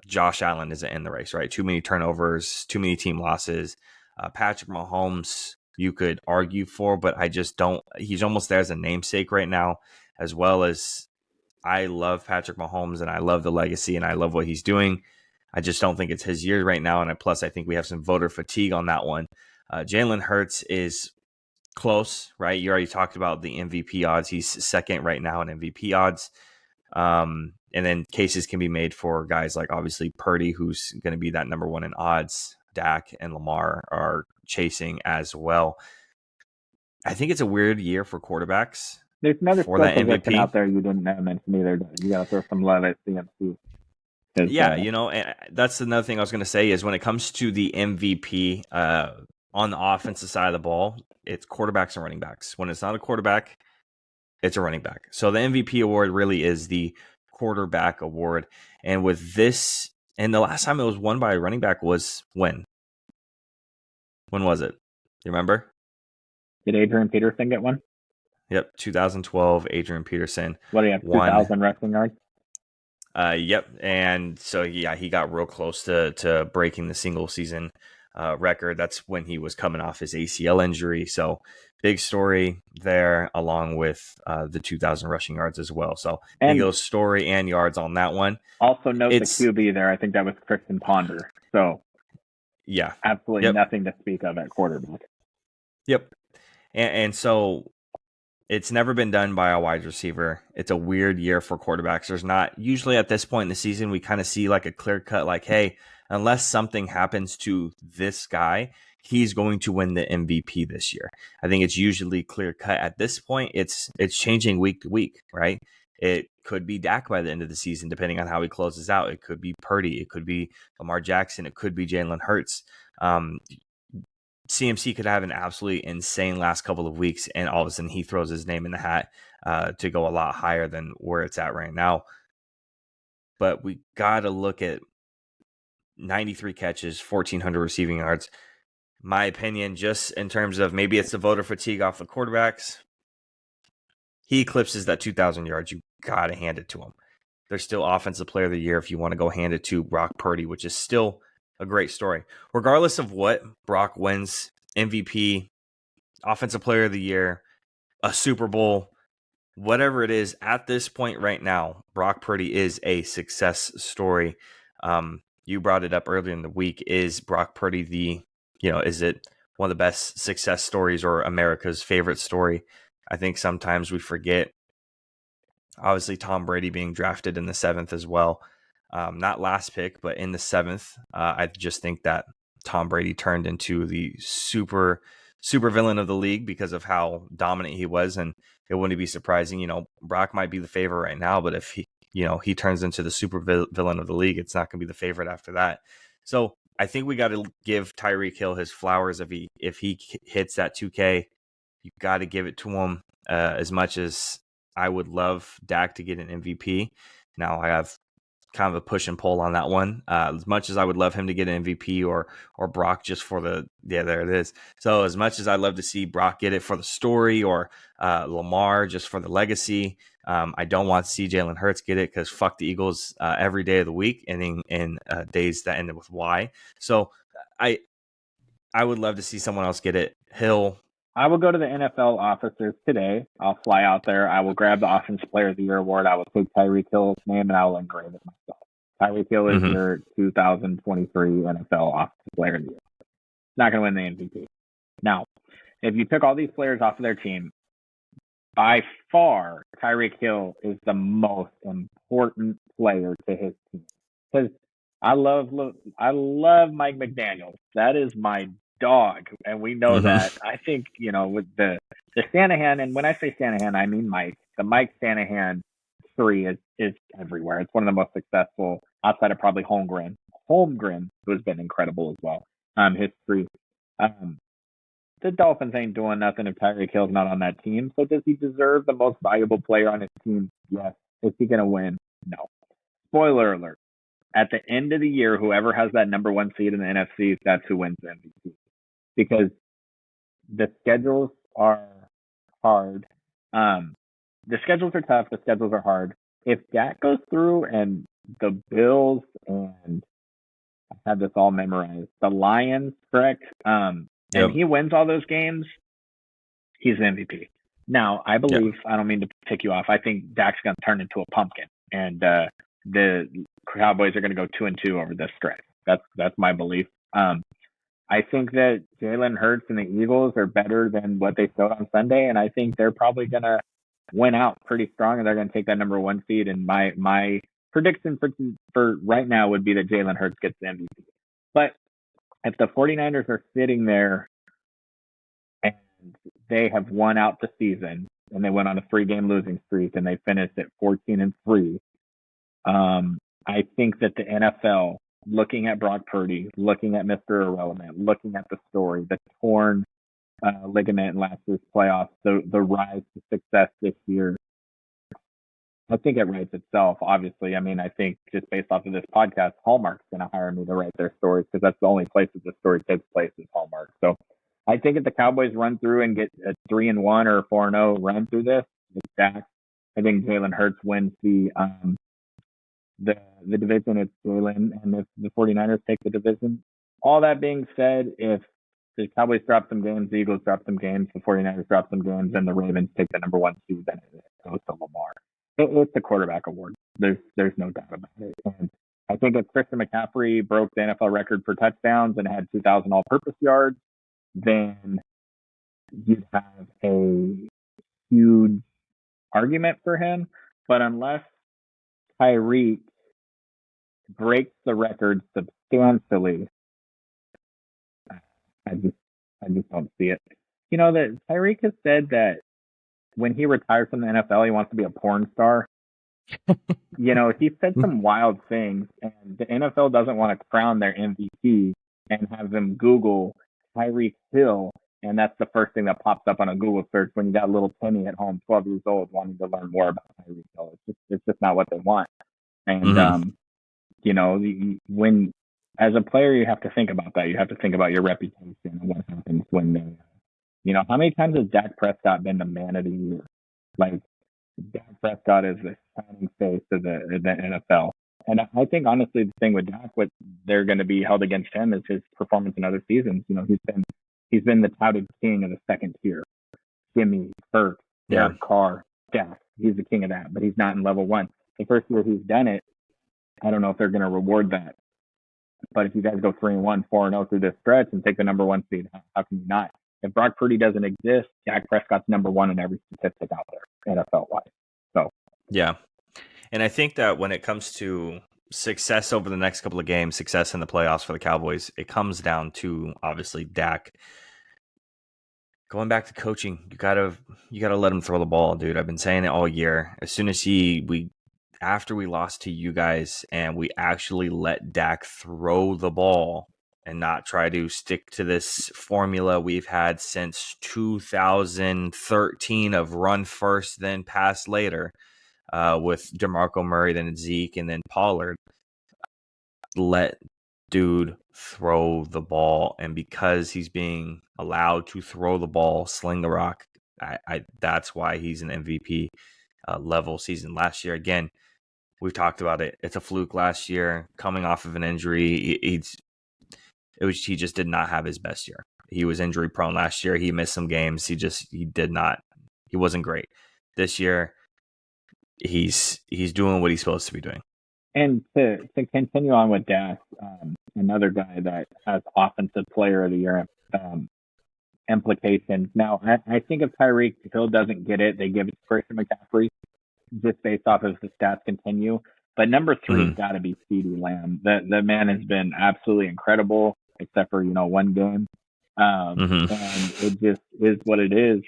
Josh Allen isn't in the race, right? Too many turnovers, too many team losses. Patrick Mahomes, you could argue for, but I just don't. He's almost there as a namesake right now, as well as I love Patrick Mahomes and I love the legacy and I love what he's doing. I just don't think it's his year right now. And plus, I think we have some voter fatigue on that one. Jalen Hurts is close, right? You already talked about the MVP odds. He's second right now in MVP odds. And then cases can be made for guys like obviously Purdy, who's going to be that number one in odds. Dak and Lamar are chasing as well. I think it's a weird year for quarterbacks. There's another skill position out there you didn't mention either. You got to throw some love at CMC. Yeah, and that's another thing I was going to say is when it comes to the MVP on the offensive side of the ball, it's quarterbacks and running backs. When it's not a quarterback, it's a running back. So the MVP award really is the quarterback award. And with this, and the last time it was won by a running back was when? When was it? You remember? Did Adrian Peterson get one? Yep, 2012, Adrian Peterson. What do you have, 2,000 rushing yards? Yep, and so yeah, he got real close to breaking the single season record. That's when he was coming off his ACL injury. So big story there, along with the 2,000 rushing yards as well. So he goes story and yards on that one. Also note the QB there. I think that was Christian Ponder. So yeah, absolutely nothing to speak of at quarterback. Yep, and so it's never been done by a wide receiver. It's a weird year for quarterbacks. There's not usually at this point in the season, we kind of see like a clear cut, like, hey, unless something happens to this guy, he's going to win the MVP this year. I think it's usually clear cut at this point. It's changing week to week, right? It could be Dak by the end of the season, depending on how he closes out. It could be Purdy. It could be Lamar Jackson. It could be Jalen Hurts. CMC could have an absolutely insane last couple of weeks, and all of a sudden he throws his name in the hat to go a lot higher than where it's at right now. But we got to look at 93 catches, 1,400 receiving yards. My opinion, just in terms of maybe it's the voter fatigue off the quarterbacks, he eclipses that 2,000 yards. You got to hand it to him. There's still Offensive Player of the Year if you want to go hand it to Brock Purdy, which is still a great story. Regardless of what Brock wins, MVP, Offensive Player of the Year, a Super Bowl, whatever it is, at this point right now, Brock Purdy is a success story. You brought it up earlier in the week. Is Brock Purdy is it one of the best success stories or America's favorite story? I think sometimes we forget. Obviously, Tom Brady being drafted in the 7th as well. Not last pick, but in the 7th. I just think that Tom Brady turned into the super villain of the league because of how dominant he was. And it wouldn't be surprising, Brock might be the favorite right now, but if he turns into the super villain of the league, it's not going to be the favorite after that. So I think we got to give Tyreek Hill his flowers. If he hits that 2K, you got to give it to him. As much as I would love Dak to get an MVP, now I have kind of a push and pull on that one. As much as I would love him to get an MVP or Brock just for there it is. So as much as I'd love to see Brock get it for the story or Lamar just for the legacy, I don't want to see Jalen Hurts get it because fuck the Eagles every day of the week and in days that ended with Y. So I would love to see someone else get it. Hill. I will go to the NFL officers today. I'll fly out there. I will grab the Offensive Player of the Year award. I will take Tyreek Hill's name and I will engrave it myself. Tyreek Hill is your 2023 NFL Offensive Player of the Year. Not going to win the MVP. Now, if you took all these players off of their team, by far, Tyreek Hill is the most important player to his team. Because I love Mike McDaniel. That is my dog, and we know that. I think with the Shanahan, and when I say Shanahan, I mean Mike. The Mike Shanahan tree is everywhere. It's one of the most successful outside of probably Holmgren. Holmgren, who has been incredible as well. History. The Dolphins ain't doing nothing if Tyreek Hill's not on that team. So does he deserve the most valuable player on his team? Yes. Is he going to win? No. Spoiler alert. At the end of the year, whoever has that number one seed in the NFC, that's who wins the MVP. Because the schedules are hard. The schedules are tough. The schedules are hard. If Dak goes through and the Bills and I have this all memorized, the Lions, correct? And he wins all those games, he's the MVP. Now, I believe, I don't mean to tick you off, I think Dak's going to turn into a pumpkin, and the Cowboys are going to go 2-2 over this stretch. That's my belief. I think that Jalen Hurts and the Eagles are better than what they showed on Sunday, and I think they're probably going to win out pretty strong, and they're going to take that number one seed. And my prediction for right now would be that Jalen Hurts gets the MVP. But if the 49ers are sitting there and they have won out the season, and they went on a 3-game losing streak, and they finished at 14-3, I think that the NFL, looking at Brock Purdy, looking at Mr. Irrelevant, looking at the story, the torn ligament in last year's playoffs, the rise to success this year, I think it writes itself, obviously. I mean, I think just based off of this podcast, Hallmark's going to hire me to write their stories because that's the only place that the story takes place is Hallmark. So I think if the Cowboys run through and get a 3-1 or a 4-0 run through this, it's Dak. I think Jalen Hurts wins the division. It's Jalen, and if the 49ers take the division. All that being said, if the Cowboys drop some games, the Eagles drop some games, the 49ers drop some games, and the Ravens take the number one seed, then it goes to Lamar. It's the quarterback award. There's no doubt about it. And I think if Christian McCaffrey broke the NFL record for touchdowns and had 2,000 all-purpose yards, then you'd have a huge argument for him. But unless Tyreek breaks the record substantially, I just don't see it. That Tyreek has said that when he retires from the NFL, he wants to be a porn star. He said some wild things, and the NFL doesn't want to crown their MVP and have them Google Tyreek Hill, and that's the first thing that pops up on a Google search when you got little Penny at home, 12 years old, wanting to learn more about Tyreek Hill. It's just not what they want. And when as a player, you have to think about that. You have to think about your reputation and what happens when they. How many times has Dak Prescott been the man of the year? Like, Dak Prescott is the shining face of the NFL. And I think, honestly, the thing with Dak, what they're going to be held against him is his performance in other seasons. He's been the touted king of the second tier. Jimmy, Hurt, Derek Carr, Dak. He's the king of that, but he's not in level one. The first year he's done it, I don't know if they're going to reward that. But if you guys go 3-1, 4-0 through this stretch and take the number one seed, how can you not? If Brock Purdy doesn't exist, Dak Prescott's number one in every statistic out there, NFL-wise. So, yeah. And I think that when it comes to success over the next couple of games, success in the playoffs for the Cowboys, it comes down to, obviously, Dak. Going back to coaching, you gotta let him throw the ball, dude. I've been saying it all year. As soon as after we lost to you guys and we actually let Dak throw the ball and not try to stick to this formula we've had since 2013 of run first, then pass later, with DeMarco Murray, then Zeke, and then Pollard. Let dude throw the ball. And because he's being allowed to throw the ball, sling the rock, that's why he's an MVP level season. Last year, again, we've talked about it. It's a fluke last year, coming off of an injury. He just did not have his best year. He was injury prone last year. He missed some games. He wasn't great. This year, he's doing what he's supposed to be doing. And to continue on with Dak, another guy that has offensive player of the year implications. Now, I think if Tyreek Hill doesn't get it, they give it to Christian McCaffrey just based off of the stats continue. But number 3 has got to be CeeDee Lamb. The man has been absolutely incredible, except for one game, and it just is what it is.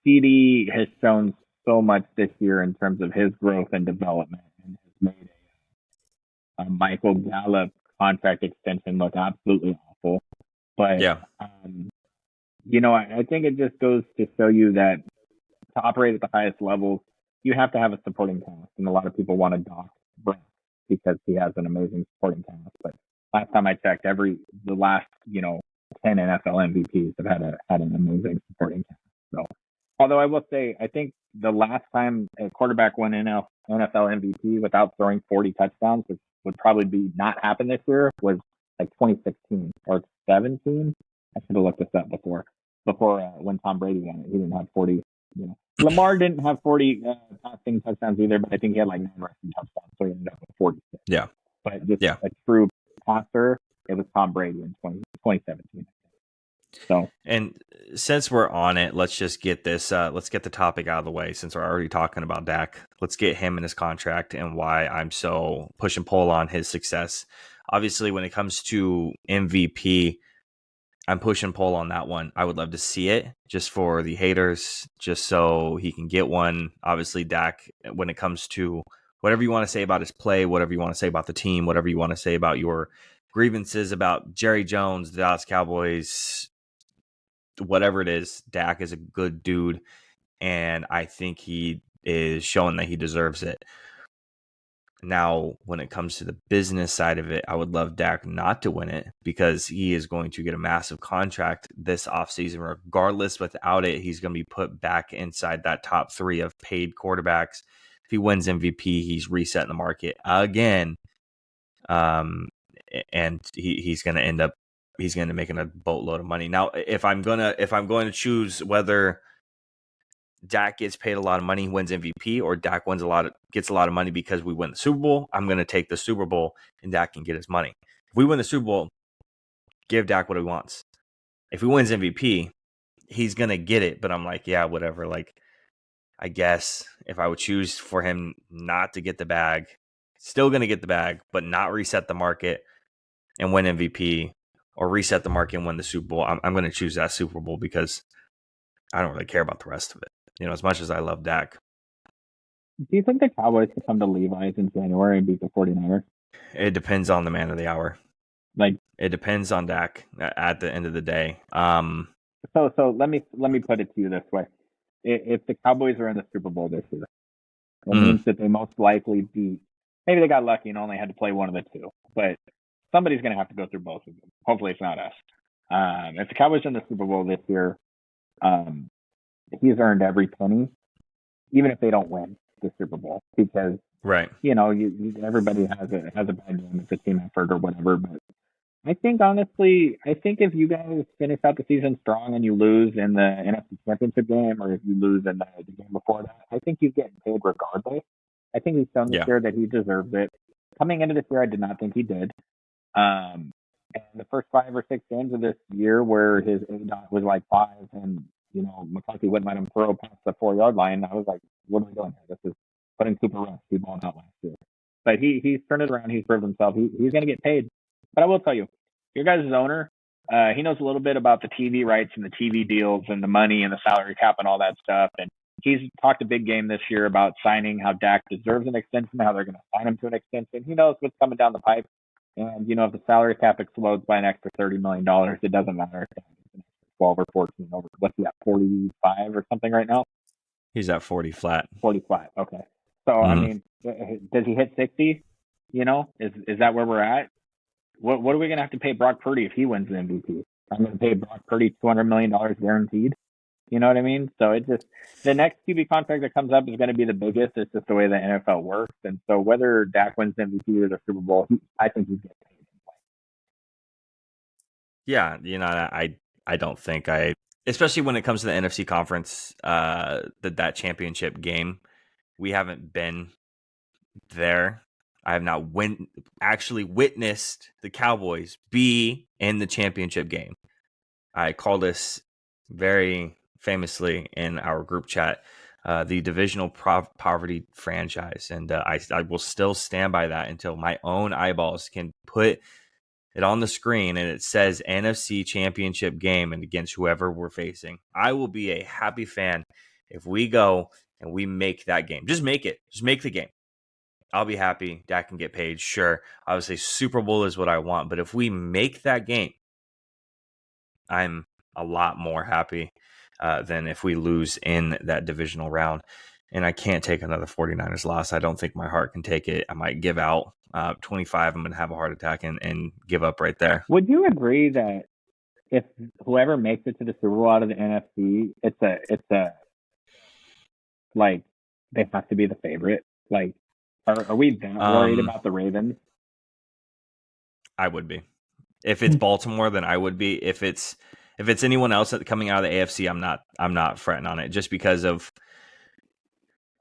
CeeDee has shown so much this year in terms of his growth and development, and has made a Michael Gallup contract extension look absolutely awful. But yeah, I think it just goes to show you that to operate at the highest levels, you have to have a supporting cast. And a lot of people want to dock Brent because he has an amazing supporting cast. But last time I checked, the last 10 NFL MVPs have had an amazing supporting cast. So, although I will say, I think the last time a quarterback won NFL MVP without throwing 40 touchdowns, which would probably be not happen this year, was like 2016 or 17. I should have looked this up before when Tom Brady won it. He didn't have 40. Lamar didn't have 40 passing touchdowns either, but I think he had like 9 rushing touchdowns, so he ended up with 46. Yeah. But just a true passer, it was Tom Brady in 2017. So, and since we're on it, let's just get this. Let's get the topic out of the way since we're already talking about Dak. Let's get him and his contract and why I'm so push and pull on his success. Obviously, when it comes to MVP, I'm push and pull on that one. I would love to see it just for the haters, just so he can get one. Obviously, Dak, when it comes to whatever you want to say about his play, whatever you want to say about the team, whatever you want to say about your grievances about Jerry Jones, the Dallas Cowboys, whatever it is, Dak is a good dude, and I think he is showing that he deserves it. Now, when it comes to the business side of it, I would love Dak not to win it because he is going to get a massive contract this offseason. Regardless, without it, he's going to be put back inside that top 3 of paid quarterbacks. If he wins MVP, he's resetting the market again. And he's going to end up making a boatload of money. Now, if I'm going to choose whether Dak gets paid a lot of money, wins MVP, or Dak gets a lot of money because we win the Super Bowl, I'm going to take the Super Bowl and Dak can get his money. If we win the Super Bowl, give Dak what he wants. If he wins MVP, he's going to get it, but I'm like, yeah, whatever. Like, I guess if I would choose for him not to get the bag, still going to get the bag, but not reset the market and win MVP, or reset the market and win the Super Bowl, I'm going to choose that Super Bowl because I don't really care about the rest of it. As much as I love Dak. Do you think the Cowboys can come to Levi's in January and beat the 49ers? It depends on the man of the hour. Like, it depends on Dak at the end of the day. So let me put it to you this way: if the Cowboys are in the Super Bowl this year, it means that they most likely beat. Maybe they got lucky and only had to play one of the two, but somebody's going to have to go through both of them. Hopefully, it's not us. If the Cowboys are in the Super Bowl this year, he's earned every penny, even if they don't win the Super Bowl, because right, everybody has a bad game, it's a team effort or whatever. But I think honestly, if you guys finish out the season strong and you lose in the NFC Championship game, or if you lose in the game before that, I think he's getting paid regardless. I think he's shown this year that he deserves it. Coming into this year, I did not think he did. And the first 5 or 6 games of this year where his ADOT was like 5 and McCarthy wouldn't let him throw past the 4-yard line, I was like, what are we doing here? This is putting Cooper Rush. He balled out last year. But he's turned it around. He's proved himself. He's going to get paid. But I will tell you, your guys' owner, he knows a little bit about the TV rights and the TV deals and the money and the salary cap and all that stuff. And he's talked a big game this year about signing, how Dak deserves an extension, how they're going to sign him to an extension. He knows what's coming down the pipe. And, if the salary cap explodes by an extra $30 million, it doesn't matter if it's 12 or 14 over. What's he at, 45 or something right now? He's at 40 flat. 45, okay. So, I mean, does he hit 60? Is that where we're at? What are we going to have to pay Brock Purdy if he wins the MVP? I'm going to pay Brock Purdy $200 million guaranteed. You know what I mean? So it just, the next QB contract that comes up is going to be the biggest. It's just the way the NFL works. And so whether Dak wins MVP or the Super Bowl, I think he's getting paid. Yeah, I don't think especially when it comes to the NFC conference, that championship game, we haven't been there. I have not actually witnessed the Cowboys be in the championship game. I call this very famously in our group chat the divisional poverty franchise. And I will still stand by that until my own eyeballs can put it on the screen and it says NFC championship game and against whoever we're facing. I will be a happy fan if we go and we make that game. Just make it. Just make the game. I'll be happy. Dak can get paid. Sure. Obviously, Super Bowl is what I want. But if we make that game, I'm a lot more happy than if we lose in that divisional round. And I can't take another 49ers loss. I don't think my heart can take it. I might give out 25. I'm going to have a heart attack and give up right there. Would you agree that if whoever makes it to the Super Bowl out of the NFC, it's a like they have to be the favorite? Like, are we that worried about the Ravens? I would be. If it's Baltimore, then I would be. If it's anyone else coming out of the AFC, I'm not fretting on it just because of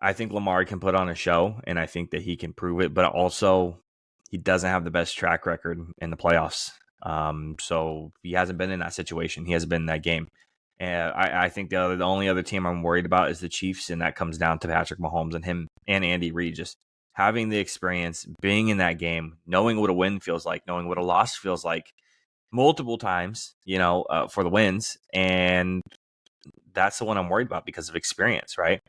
I think Lamar can put on a show and I think that he can prove it, but also he doesn't have the best track record in the playoffs. So he hasn't been in that situation. He hasn't been in that game. And I think the only other team I'm worried about is the Chiefs, and that comes down to Patrick Mahomes and him and Andy Reid just having the experience, being in that game, knowing what a win feels like, knowing what a loss feels like multiple times, for the wins. And that's the one I'm worried about because of experience, right?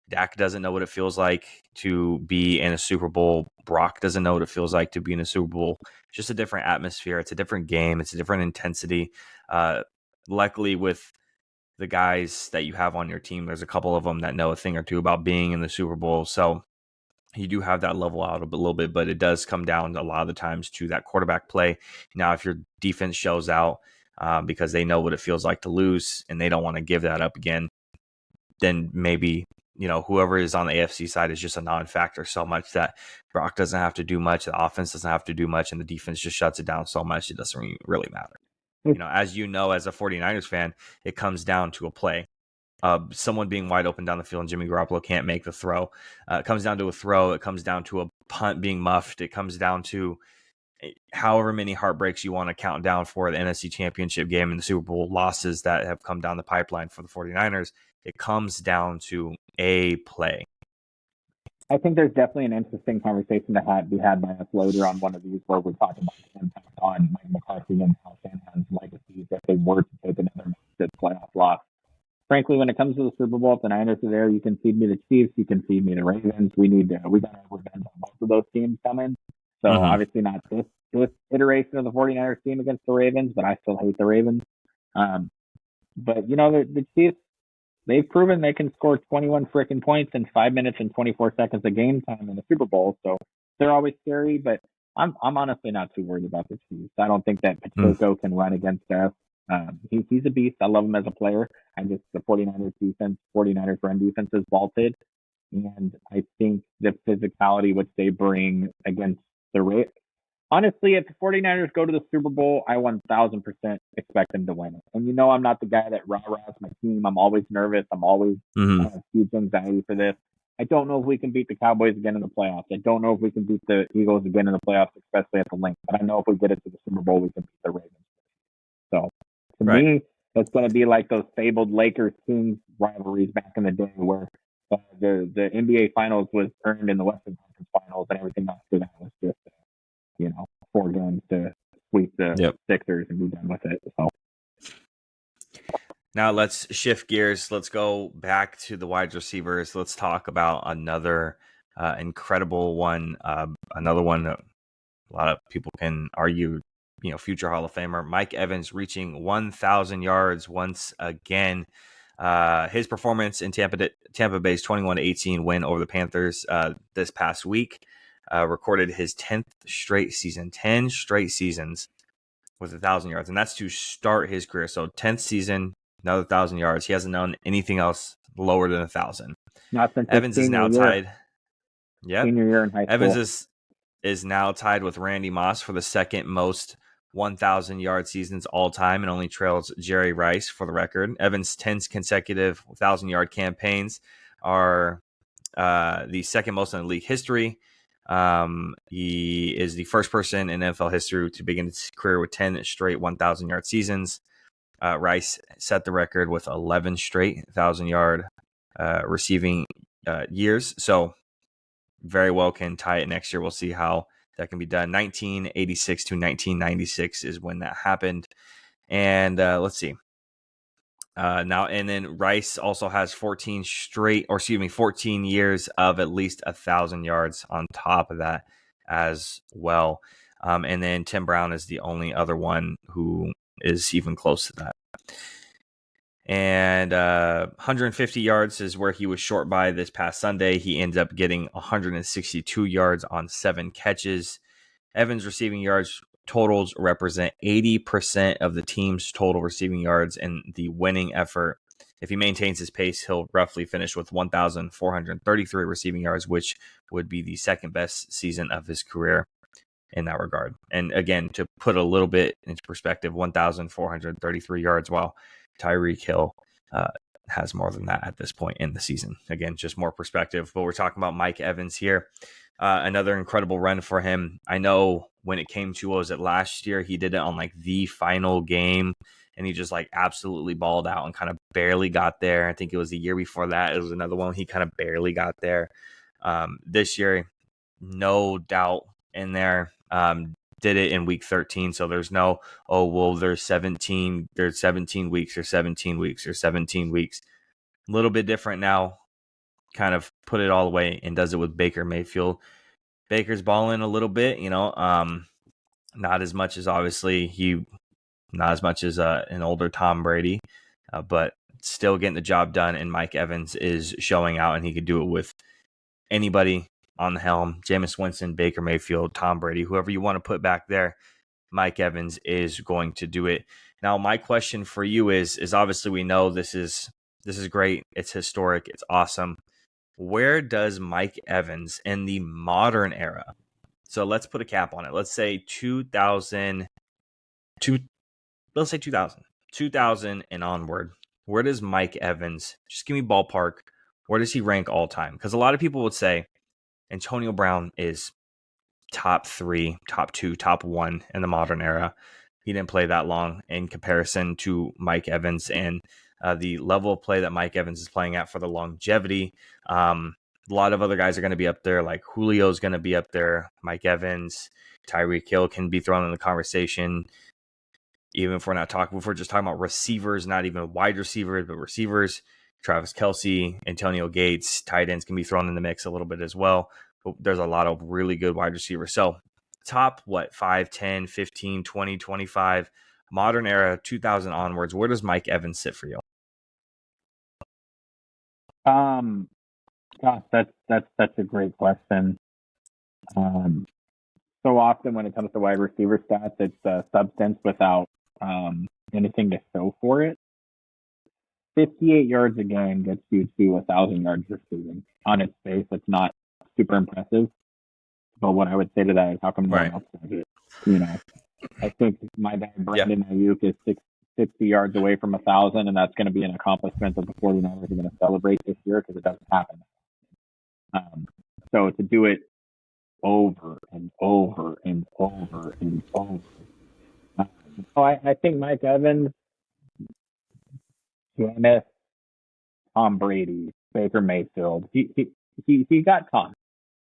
Dak doesn't know what it feels like to be in a Super Bowl. Brock doesn't know what it feels like to be in a Super Bowl. It's just a different atmosphere. It's a different game. It's a different intensity. Luckily, with the guys that you have on your team, there's a couple of them that know a thing or two about being in the Super Bowl. So you do have that level out a little bit, but it does come down a lot of the times to that quarterback play. Now, if your defense shows out because they know what it feels like to lose and they don't want to give that up again, then maybe whoever is on the AFC side is just a non-factor so much that Brock doesn't have to do much, the offense doesn't have to do much, and the defense just shuts it down so much it doesn't really matter. As as a 49ers fan, it comes down to a play. Someone being wide open down the field and Jimmy Garoppolo can't make the throw. It comes down to a throw. It comes down to a punt being muffed. It comes down to however many heartbreaks you want to count down for the NFC Championship game and the Super Bowl losses that have come down the pipeline for the 49ers. It comes down to a play. I think there's definitely an interesting conversation to be had by us later on one of these where we're talking about the impact on Mike McCarthy and Kyle Shanahan's legacies if they were to take another massive playoff loss. Frankly, when it comes to the Super Bowl, if the Niners are there, you can feed me the Chiefs, you can feed me the Ravens. We got our revenge on both of those teams coming. So obviously not this iteration of the 49ers team against the Ravens, but I still hate the Ravens. But the Chiefs, they've proven they can score 21 freaking points in 5 minutes and 24 seconds of game time in the Super Bowl. So they're always scary, but I'm honestly not too worried about the Chiefs. I don't think that Pacheco can run against us. He's a beast. I love him as a player. The 49ers run defense is vaulted. And I think the physicality which they bring against the Ravens. Honestly, if the 49ers go to the Super Bowl, I 1,000% expect them to win it. And I'm not the guy that rah-rahs my team. I'm always nervous. I'm always have huge anxiety for this. I don't know if we can beat the Cowboys again in the playoffs. I don't know if we can beat the Eagles again in the playoffs, especially at the link. But I know if we get it to the Super Bowl, we can beat the Ravens. So, to me, it's going to be like those fabled Lakers-Kings rivalries back in the day where the NBA Finals was earned in the Western Conference Finals and everything after that was just 4 games to sweep the Sixers and be done with it. So now let's shift gears. Let's go back to the wide receivers. Let's talk about another incredible one. Another one that a lot of people can argue, future Hall of Famer Mike Evans reaching 1,000 yards once again. His performance in Tampa Bay's 21-18 win over the Panthers this past week. Recorded his 10th straight season, 10 straight seasons with 1,000 yards. And that's to start his career. So 10th season, another 1,000 yards. He hasn't known anything else lower than 1,000. Not since Evans is now tied. Yeah. Senior year in high school. Evans is now tied with Randy Moss for the second most 1,000 yard seasons all time and only trails Jerry Rice for the record. Evans' 10 consecutive 1,000 yard campaigns are the second most in the league history. He is the first person in NFL history to begin his career with 10 straight 1,000-yard seasons. Rice set the record with 11 straight 1,000-yard receiving years. So very well can tie it next year. We'll see how that can be done. 1986 to 1996 is when that happened. And let's see. Now, and then Rice also has 14 years of at least 1,000 yards on top of that as well. And then Tim Brown is the only other one who is even close to that. And 150 yards is where he was short by this past Sunday. He ends up getting 162 yards on 7 catches. Evans' receiving yards totals represent 80% of the team's total receiving yards in the winning effort. If he maintains his pace, he'll roughly finish with 1,433 receiving yards, which would be the second best season of his career in that regard. And again, to put a little bit into perspective, 1,433 yards, while Tyreel Hill has more than that at this point in the season. Again, just more perspective. But we're talking about Mike Evans here. Another incredible run for him. I know when it came to, what was it, last year, he did it on like the final game, and he just like absolutely balled out and kind of barely got there. I think it was the year before that. It was another one he kind of barely got there. This year, no doubt in there. Did it in week 13. So there's no, oh, well, there's 17 weeks or 17 weeks or 17 weeks. A little bit different now. Kind of put it all away and does it with Baker Mayfield. Baker's balling a little bit, not as much as an older Tom Brady, but still getting the job done. And Mike Evans is showing out, and he could do it with anybody on the helm. Jameis Winston, Baker Mayfield, Tom Brady, whoever you want to put back there, Mike Evans is going to do it. Now, my question for you is obviously we know this is great. It's historic. It's awesome. Where does Mike Evans in the modern era? So let's put a cap on it. Let's say 2000 and onward. Where does Mike Evans, just give me ballpark, where does he rank all time? Because a lot of people would say Antonio Brown is top 3, top 2, top 1 in the modern era. He didn't play that long in comparison to Mike Evans, and the level of play that Mike Evans is playing at for the longevity. A lot of other guys are going to be up there, like Julio's going to be up there. Mike Evans, Tyreek Hill can be thrown in the conversation. Even if we're just talking about receivers, not even wide receivers, but receivers. Travis Kelce, Antonio Gates, tight ends can be thrown in the mix a little bit as well. But there's a lot of really good wide receivers. So top, 5, 10, 15, 20, 25, modern era, 2000 onwards, where does Mike Evans sit for you? Gosh, that's such a great question. So often when it comes to wide receiver stats, it's substance without anything to show for it. 58 yards a game gets you to 1,000 yards receiving. On its face, it's not super impressive. But what I would say to that is, how come no one else does it? I think my guy Brandon Ayuk is 60 yards away from 1,000, and that's going to be an accomplishment that the 49ers are going to celebrate this year because it doesn't happen. So to do it over and over and over and over. I think Mike Evans, Jameis, Tom Brady, Baker Mayfield, he got caught.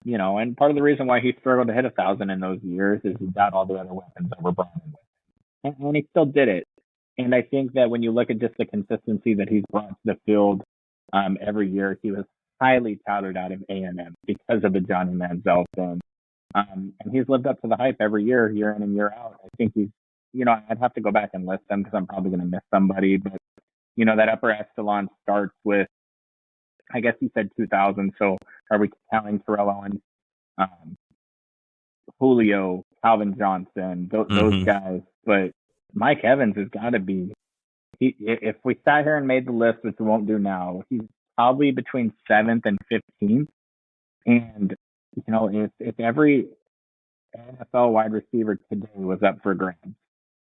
And part of the reason why he struggled to hit 1,000 in those years is he got all the other weapons that were brought in with him. And he still did it. And I think that when you look at just the consistency that he's brought to the field every year, he was highly touted out of A&M because of the Johnny Manziel thing. And he's lived up to the hype every year in and year out. I think he's, I'd have to go back and list them because I'm probably going to miss somebody. But, that upper echelon starts with, I guess he said 2000. So are we counting Terrell Owens, Julio, Calvin Johnson, those guys? But Mike Evans has got to be, if we sat here and made the list, which we won't do now, he's probably between 7th and 15th. And, if every NFL wide receiver today was up for grabs,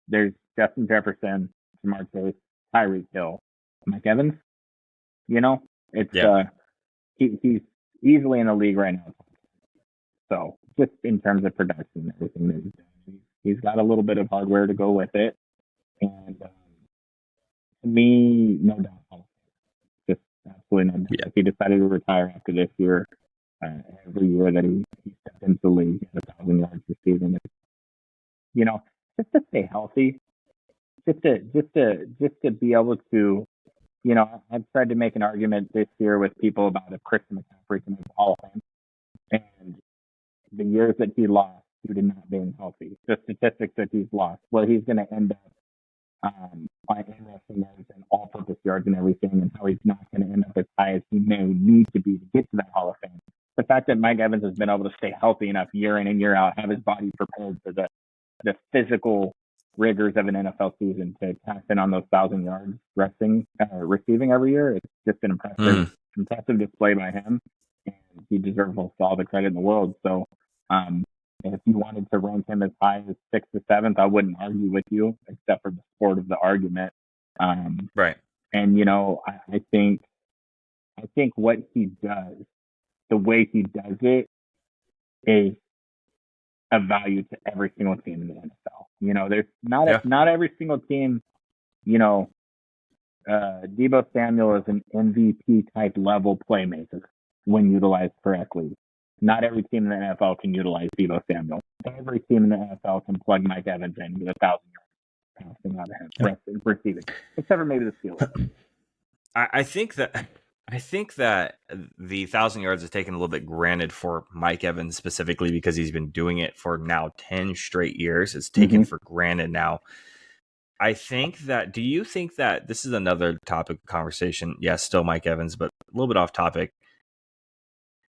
there's Justin Jefferson, Jamar Chase, Tyreek Hill, Mike Evans. He's easily in the league right now. So just in terms of production and everything that he's done, he's got a little bit of hardware to go with it. And to me, no doubt, just absolutely no doubt. Yeah. If he decided to retire after this year, every year that he stepped into the league at 1,000 yards receiving, just to stay healthy, just to be able to, I've tried to make an argument this year with people about if Christian McCaffrey can make the Hall of Fame, and the years that he lost due to not being healthy, the statistics that he's lost, where he's going to end up by rushing yards and all-purpose yards and everything, and how he's not going to end up as high as he may need to be to get to that Hall of Fame. The fact that Mike Evans has been able to stay healthy enough year in and year out, have his body prepared for the physical rigors of an NFL season to cash in on those 1,000 yards receiving every year, it's just an impressive display by him, and he deserves all the credit in the world. So, if you wanted to rank him as high as 6th or 7th, I wouldn't argue with you, except for the sport of the argument. Right. And I think what he does, the way he does it, is a value to every single team in the NFL. There's not every single team. Deebo Samuel is an MVP type level playmaker when utilized correctly. Not every team in the NFL can utilize Deebo Samuel. Every team in the NFL can plug Mike Evans in with 1,000 yards passing out of him, receiving, except for maybe the Steelers. I think that the 1,000 yards is taken a little bit granted for Mike Evans specifically because he's been doing it for now 10 straight years. It's taken for granted now. Do you think that this is another topic of conversation? Yes, still Mike Evans, but a little bit off topic.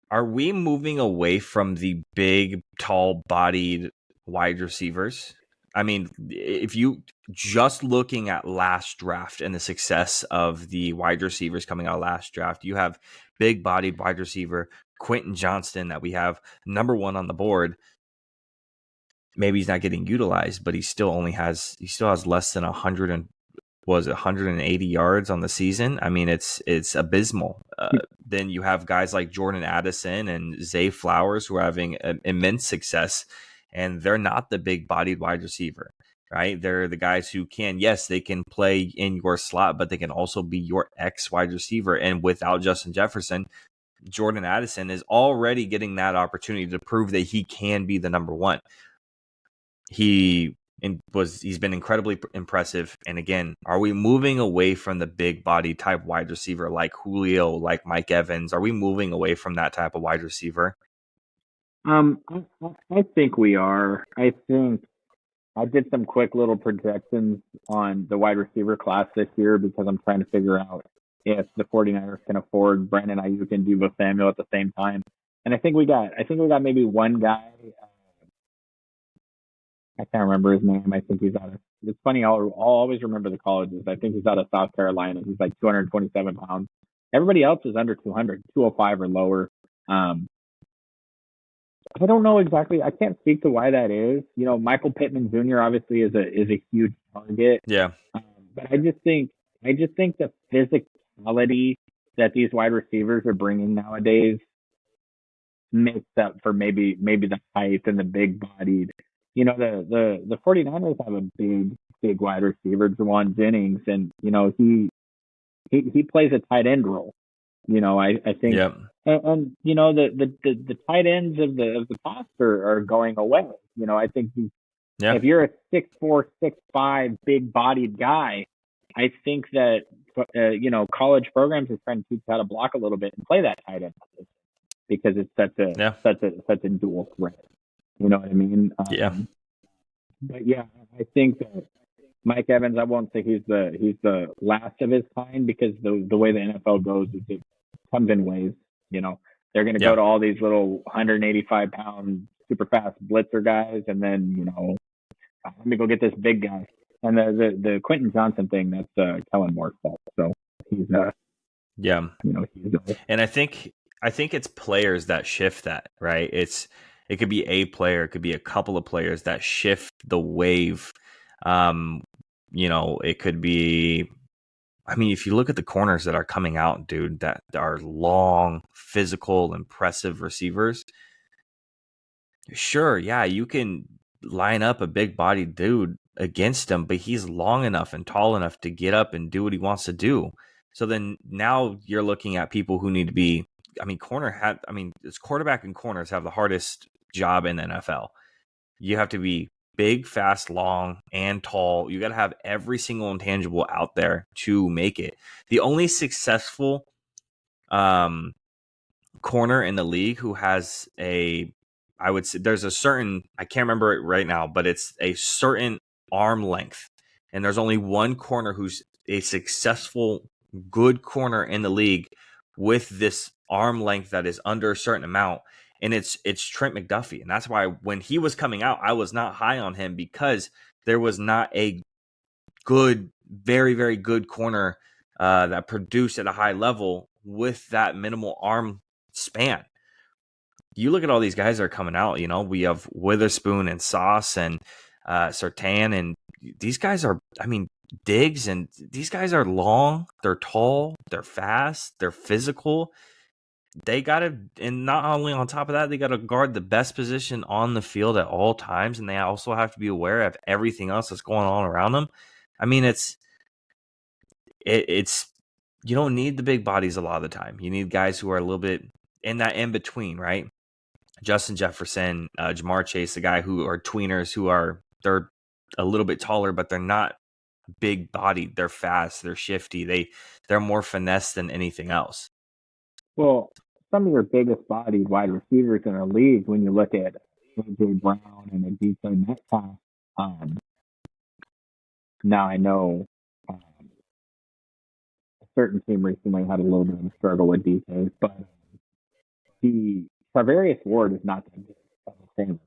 Are we moving away from the big, tall-bodied wide receivers? I mean, if you just looking at last draft and the success of the wide receivers coming out of last draft, you have big-bodied wide receiver Quentin Johnston that we have number 1 on the board. Maybe he's not getting utilized, but he still has less than 180 yards on the season. I mean, it's abysmal. Then you have guys like Jordan Addison and Zay Flowers who are having immense success, and they're not the big-bodied wide receiver, right? They're the guys who they can play in your slot, but they can also be your X wide receiver. And without Justin Jefferson, Jordan Addison is already getting that opportunity to prove that he can be the number 1. He's been incredibly impressive. And again, are we moving away from the big body type wide receiver like Julio, like Mike Evans? Are we moving away from that type of wide receiver? I think we are. I think I did some quick little projections on the wide receiver class this year because I'm trying to figure out if the 49ers can afford Brandon Ayuk and Deebo Samuel at the same time. And I think we got maybe one guy. I can't remember his name. I think he's out of. It's funny. I'll always remember the colleges. I think he's out of South Carolina. He's like 227 pounds. Everybody else is under 200, 205 or lower. I don't know exactly. I can't speak to why that is. Michael Pittman Jr. obviously is a huge target. Yeah. But I just think the physicality that these wide receivers are bringing nowadays makes up for maybe the height and the big bodied. The 49ers have a big wide receiver, Juwan Jennings, and he plays a tight end role. I think, and the tight ends of the past are going away. I think if you're a 6'4", 6'5", big bodied guy, I think that college programs are trying to teach how to block a little bit and play that tight end position because it's such a dual threat. You know what I mean? But yeah, I think that Mike Evans, I won't say he's the last of his kind because the way the NFL goes is it comes in waves. They're going to go to all these little 185-pound super fast blitzer guys, and then let me go get this big guy. And the Quentin Johnson thing, that's Kellen Moore's fault. So he's and I think it's players that shift that, right? It could be a player, it could be a couple of players that shift the wave. It could be, if you look at the corners that are coming out, dude, that are long, physical, impressive receivers, Sure, yeah, you can line up a big bodied dude against him, but he's long enough and tall enough to get up and do what he wants to do. So then now you're looking at people who need to be, it's quarterback and corners have the hardest job in the NFL. You have to be big, fast, long, and tall. You got to have every single intangible out there to make it. The only successful um, corner in the league who has I would say there's a certain, I can't remember it right now, but it's a certain arm length. And there's only one corner who's a successful, good corner in the league with this arm length that is under a certain amount. And it's Trent McDuffie. And that's why when he was coming out, I was not high on him because there was not a good, very, very good corner that produced at a high level with that minimal arm span. You look at all these guys that are coming out, we have Witherspoon and Sauce and Surtain, and these guys are, Diggs, and these guys are long, they're tall, they're fast, they're physical. They got to, and not only on top of that, they got to guard the best position on the field at all times, and they also have to be aware of everything else that's going on around them. It's you don't need the big bodies a lot of the time. You need guys who are a little bit in that in between, right? Justin Jefferson, Jamar Chase, the guy who are tweeners they're a little bit taller, but they're not big bodied. They're fast. They're shifty. They're more finesse than anything else. Well, some of your biggest bodied wide receivers in the league, when you look at AJ Brown and a DK Metcalf, now I know a certain team recently had a little bit of a struggle with DK, but the Tarvarius Ward is not that good of a thing.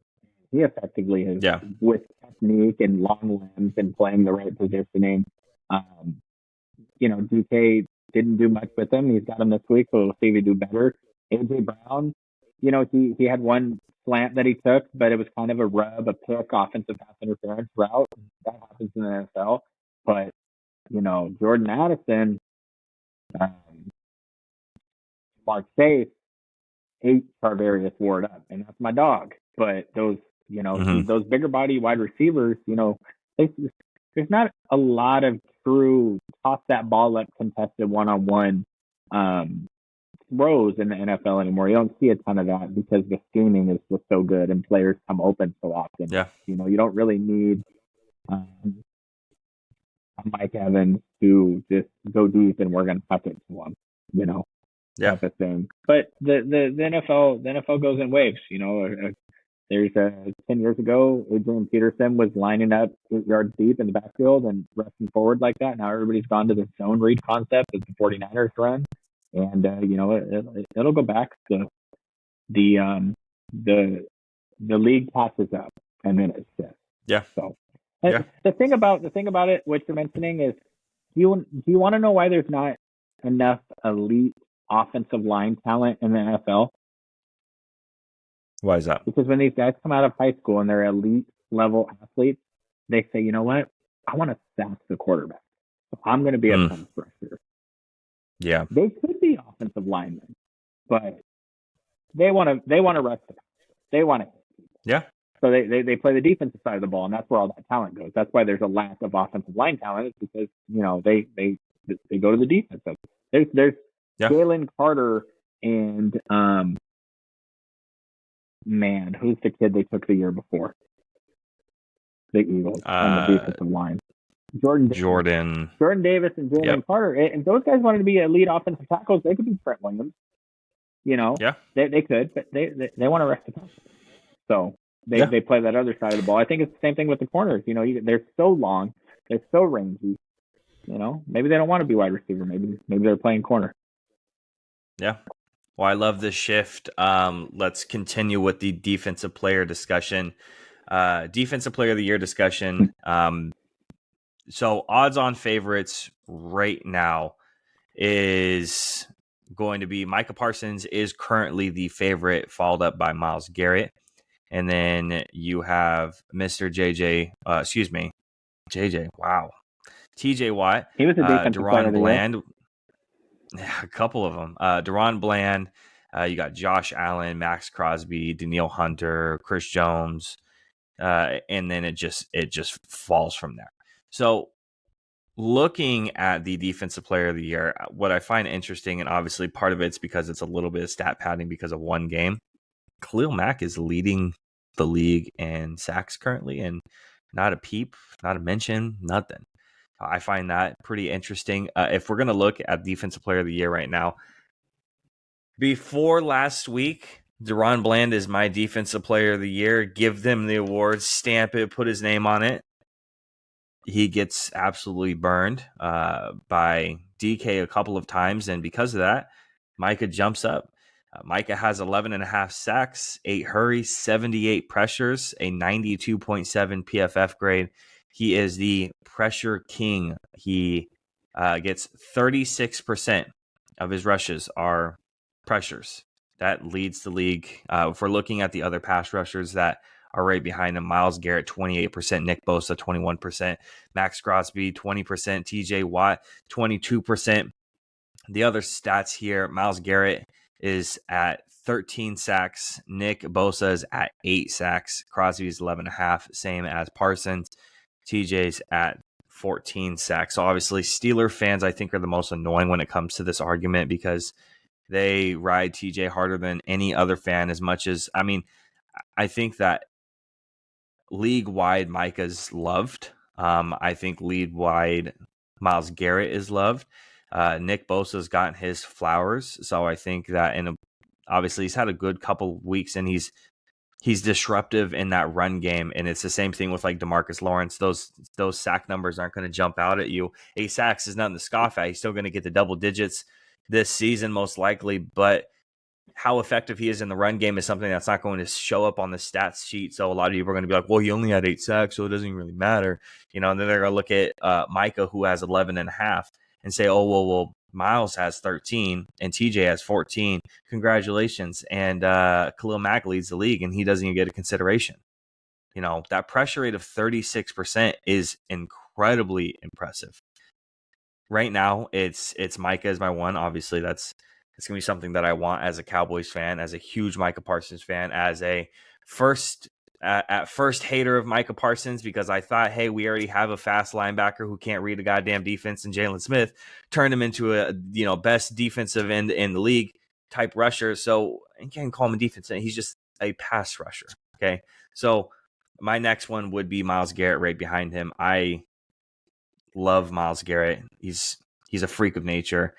He effectively is, with technique and long limbs and playing the right positioning. DK didn't do much with him. He's got him this week, so we'll see if he do better. AJ Brown, he had one slant that he took, but it was kind of a rub, a pick, offensive pass interference route. That happens in the NFL. But, Jordan Addison, Mark Chase, ate Tarvarius Ward up, and that's my dog. But those, those bigger body wide receivers, there's not a lot of true toss that ball up contested one-on-one throws in the NFL anymore. You don't see a ton of that because the scheming is just so good and players come open so often. Yeah. You don't really need Mike Evans to just go deep and we're going to tuck it to him, type of thing. But the NFL goes in waves. There's 10 years ago, Adrian Peterson was lining up 8 yards deep in the backfield and rushing forward like that. Now everybody's gone to the zone read concept that the 49ers run. And, it'll go back to the league catches up and then it's just. Yeah. So the thing about it, what you're mentioning is, do you want to know why there's not enough elite offensive line talent in the NFL? Why is that? Because when these guys come out of high school and they're elite level athletes, they say, you know what? I want to sack the quarterback. So I'm going to be a pass rusher. Yeah. They could be offensive linemen, but they want to rush the passer. They want to. Yeah. So they play the defensive side of the ball, and that's where all that talent goes. That's why there's a lack of offensive line talent. It's because they go to the defense. There's Jalen Carter and who's the kid they took the year before? The Eagles on the defensive line. Jordan Davis and Jalen Carter. If those guys wanted to be elite offensive tackles, they could be Trent Williams. They could, but they want to rush the passer. So they play that other side of the ball. I think it's the same thing with the corners. They're so long, they're so rangy. Maybe they don't want to be wide receiver. Maybe they're playing corner. Yeah. Well, I love this shift. Let's continue with the defensive player discussion. Defensive player of the year discussion. So odds-on favorites right now is going to be Micah Parsons is currently the favorite, followed up by Myles Garrett. And then you have Mr. JJ. Wow. TJ Watt. He was a defensive player Deron Bland. Yeah, a couple of them. Deron Bland, You got Josh Allen, Max Crosby, Daniil Hunter, Chris Jones, and then it just falls from there. So looking at the defensive player of the year, what I find interesting, and obviously part of it's because it's a little bit of stat padding because of one game, Khalil Mack is leading the league in sacks currently, and not a peep, not a mention, nothing. I find that pretty interesting. If we're going to look at defensive player of the year right now, before last week, DaRon Bland is my defensive player of the year. Give them the award, stamp it, put his name on it. He gets absolutely burned by DK a couple of times, and because of that, Micah jumps up. Micah has 11.5 sacks, 8 hurries, 78 pressures, a 92.7 PFF grade. He is the pressure king. He gets 36% of his rushes are pressures. That leads the league. If we're looking at the other pass rushers that are right behind him, Myles Garrett, 28%, Nick Bosa, 21%, Max Crosby, 20%, TJ Watt, 22%. The other stats here, Myles Garrett is at 13 sacks. Nick Bosa is at 8 sacks. Crosby is 11.5, same as Parsons. TJ's at 14 sacks. So obviously Steeler fans, I think, are the most annoying when it comes to this argument because they ride TJ harder than any other fan as much as, I think that league-wide Micah's loved. I think league-wide Myles Garrett is loved. Nick Bosa's gotten his flowers, so I think that, and obviously he's had a good couple weeks, and he's disruptive in that run game, and it's the same thing with like DeMarcus Lawrence. Those sack numbers aren't going to jump out at you. 8 sacks is nothing to scoff at. He's still going to get the double digits this season most likely, but how effective he is in the run game is something that's not going to show up on the stats sheet. So a lot of people are going to be like, well, he only had 8 sacks, so it doesn't really matter. And then they're going to look at Micah, who has 11.5, and say, oh, well, Miles has 13 and TJ has 14. Congratulations. And Khalil Mack leads the league, and he doesn't even get a consideration. That pressure rate of 36% is incredibly impressive. Right now, it's Micah as my one. Obviously, it's going to be something that I want as a Cowboys fan, as a huge Micah Parsons fan, as a first hater of Micah Parsons, because I thought, hey, we already have a fast linebacker who can't read a goddamn defense, and Jalen Smith turned him into a best defensive end in the league type rusher. So you can't call him a defense. He's just a pass rusher. Okay, so my next one would be Myles Garrett right behind him. I love Myles Garrett. He's a freak of nature.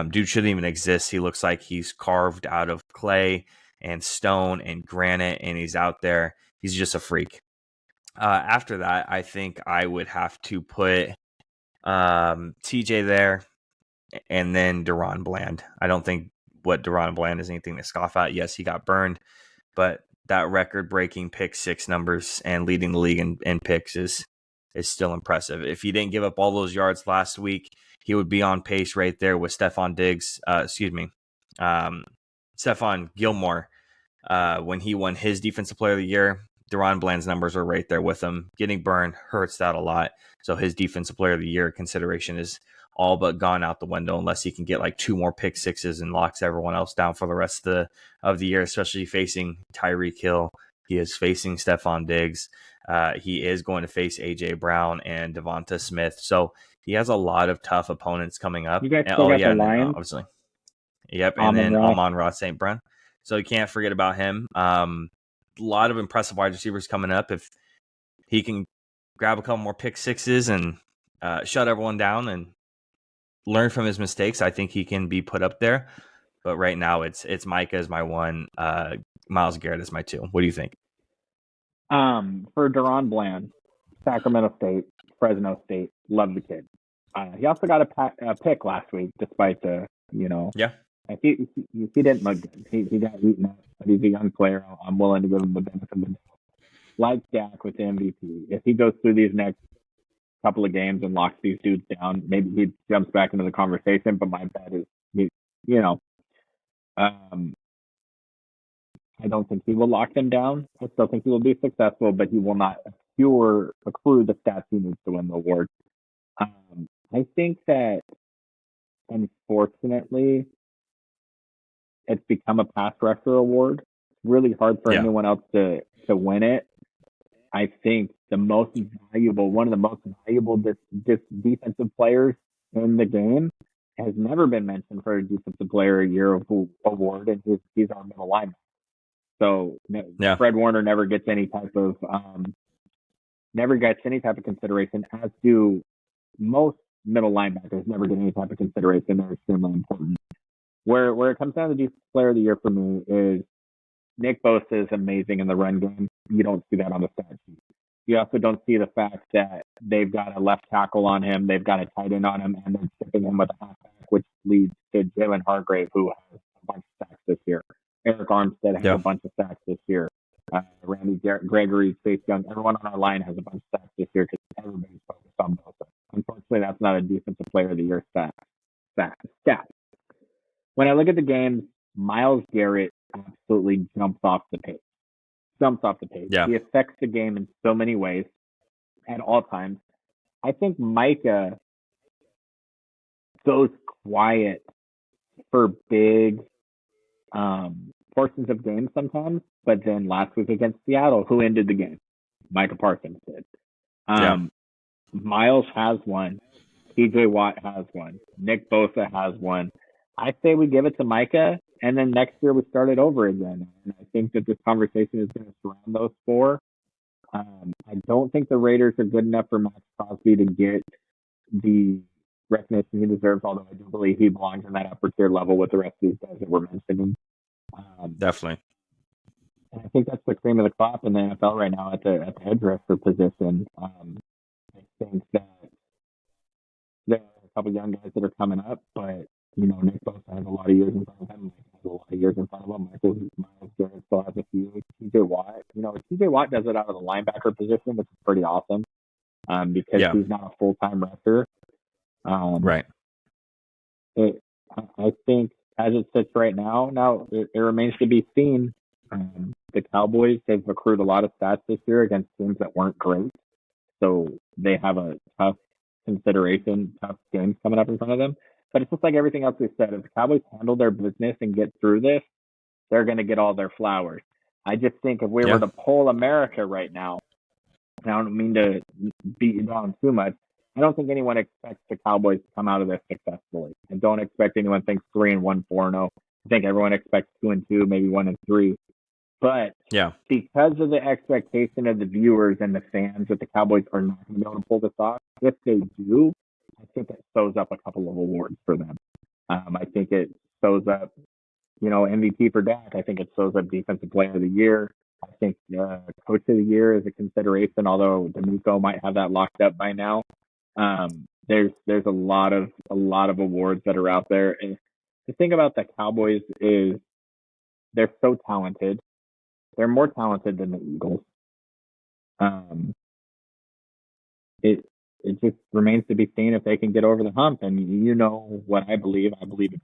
Dude shouldn't even exist. He looks like he's carved out of clay and stone and granite, and he's out there. He's just a freak. After that, I think I would have to put TJ there, and then DaRon Bland. I don't think what DaRon Bland is anything to scoff at. Yes, he got burned, but that record-breaking pick 6 numbers and leading the league in picks is still impressive. If he didn't give up all those yards last week, he would be on pace right there with Stephon Gilmore. When he won his Defensive Player of the Year, DaRon Bland's numbers are right there with him. Getting burned hurts that a lot. So his Defensive Player of the Year consideration is all but gone out the window unless he can get like 2 more pick sixes and locks everyone else down for the rest of the year, especially facing Tyreek Hill. He is facing Stephon Diggs. He is going to face A.J. Brown and Devonta Smith. So he has a lot of tough opponents coming up. You guys still got the Lions? Obviously. Yep, and then Amon-Ra St. Brown. So you can't forget about him. A lot of impressive wide receivers coming up. If he can grab a couple more pick sixes and shut everyone down and learn from his mistakes, I think he can be put up there. But right now, it's Micah as my one, Myles Garrett as my 2. What do you think? For DaRon Bland, Sacramento State, Fresno State, love the kid. He also got a pick last week, despite the Yeah. He didn't look good. He got eaten up, but he's a young player. I'm willing to give him the benefit of the doubt. Like Dak with the MVP, if he goes through these next couple of games and locks these dudes down, maybe he jumps back into the conversation. But my bet is, I don't think he will lock them down. I still think he will be successful, but he will not accrue the stats he needs to win the award. I think that, unfortunately, it's become a pass rusher award. It's really hard for anyone else to win it. I think one of the most valuable defensive players in the game has never been mentioned for a defensive player a year award, and he's our middle linebacker. So Fred Warner never gets any type of consideration, as do most middle linebackers never get any type of consideration. They're extremely important. Where it comes down to defensive player of the year for me is Nick Bosa is amazing in the run game. You don't see that on the stat sheet. You also don't see the fact that they've got a left tackle on him, they've got a tight end on him, and they're chipping him with a halfback, which leads to Jalen Hargrave, who has a bunch of sacks this year. Eric Armstead has a bunch of sacks this year. Randy Gregory, Chase Young, everyone on our line has a bunch of sacks this year because everybody's focused on Bosa. Unfortunately, that's not a defensive player of the year stat. When I look at the games, Myles Garrett absolutely jumps off the page. Yeah. He affects the game in so many ways at all times. I think Micah goes quiet for big portions of games sometimes, but then last week against Seattle, who ended the game? Micah Parsons did. Myles has one. TJ Watt has one. Nick Bosa has one. I say we give it to Micah, and then next year we start it over again. And I think that this conversation is going to surround those four. I don't think the Raiders are good enough for Max Crosby to get the recognition he deserves, although I do believe he belongs in that upper tier level with the rest of these guys that we're mentioning. Definitely. And I think that's the cream of the crop in the NFL right now at the edge rusher position. I think that there are a couple young guys that are coming up, but Nick Bosa has a lot of years in front of him. Mike has a lot of years in front of him. Myles Garrett still has a few. TJ Watt, TJ Watt does it out of the linebacker position, which is pretty awesome because he's not a full-time rusher. Right. I think as it sits right now, it remains to be seen. The Cowboys, they've accrued a lot of stats this year against teams that weren't great. So they have a tough games coming up in front of them. But it's just like everything else we've said. If the Cowboys handle their business and get through this, they're going to get all their flowers. I just think if we were to poll America right now, and I don't mean to beat you down too much, I don't think anyone expects the Cowboys to come out of this successfully. I don't expect anyone thinks 3-1, 4-0. I think everyone expects 2-2, maybe 1-3. But because of the expectation of the viewers and the fans that the Cowboys are not going to be able to pull this off, if they do, I think it sews up a couple of awards for them. I think it sews up, MVP for Dak. I think it sews up Defensive Player of the Year. I think Coach of the Year is a consideration, although D'Amico might have that locked up by now. There's a lot of awards that are out there. And the thing about the Cowboys is they're so talented. They're more talented than the Eagles. It just remains to be seen if they can get over the hump. And what I believe. I believe it's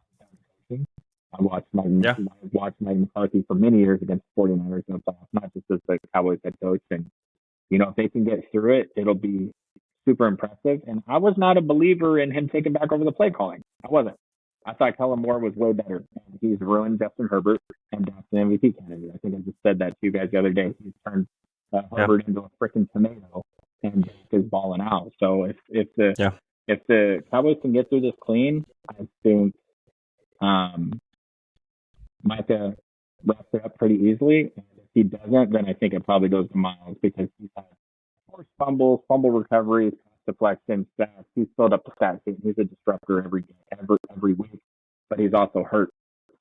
coaching. I watched Mike McCarthy for many years against 49ers in the playoffs, not just as the Cowboys head coach. And, if they can get through it, it'll be super impressive. And I was not a believer in him taking back over the play calling. I wasn't. I thought Kellen Moore was way better. And he's ruined Justin Herbert, and that's an MVP candidate. I think I just said that to you guys the other day. He's turned Herbert into a freaking tomato, and is balling out. So if the Cowboys can get through this clean, I think Micah wraps it up pretty easily. And if he doesn't, then I think it probably goes to Myles because he's had forced fumble recovery, deflection, sacks. He's filled up the stat sheet. He's a disruptor every week, but he's also hurt,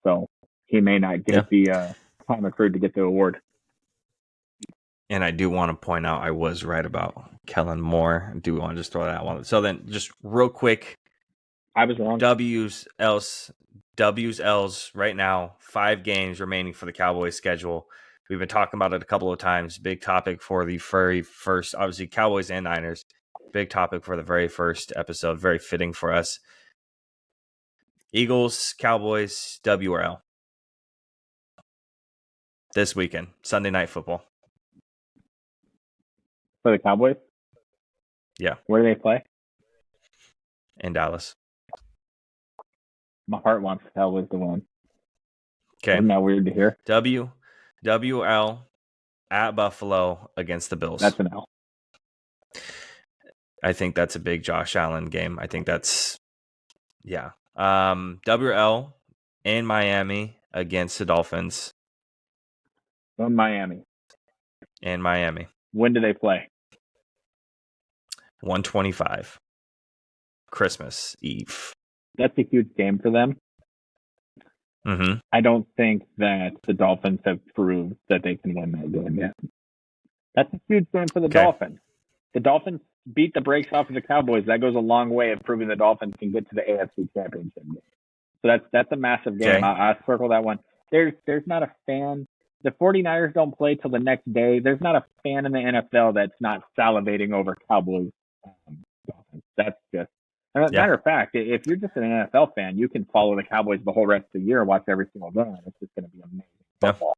so he may not get the time accrued to get the award. And I do want to point out I was right about Kellen Moore. I do want to just throw that one. So then, just real quick, I was wrong. W's, L's right now. 5 games remaining for the Cowboys schedule. We've been talking about it a couple of times. Big topic for the very first, obviously Cowboys and Niners. Big topic for the very first episode. Very fitting for us. Eagles, Cowboys, W or L. This weekend, Sunday Night Football. For the Cowboys? Yeah. Where do they play? In Dallas. My heart wants the Cowboys to win. Okay. Isn't that weird to hear? WL at Buffalo against the Bills. That's an L. I think that's a big Josh Allen game. I think that's, yeah. WL in Miami against the Dolphins. In Miami. In Miami. When do they play? 125. Christmas Eve. That's a huge game for them. Mm-hmm. I don't think that the Dolphins have proved that they can win that game yet. That's a huge game for the Dolphins. The Dolphins beat the brakes off of the Cowboys. That goes a long way of proving the Dolphins can get to the AFC Championship game. So that's a massive game. I circle that one. There's not a fan. The 49ers don't play till the next day. There's not a fan in the NFL that's not salivating over Cowboys. Dolphins. That's just. Matter of fact, if you're just an NFL fan, you can follow the Cowboys the whole rest of the year and watch every single game. It's just going to be amazing football.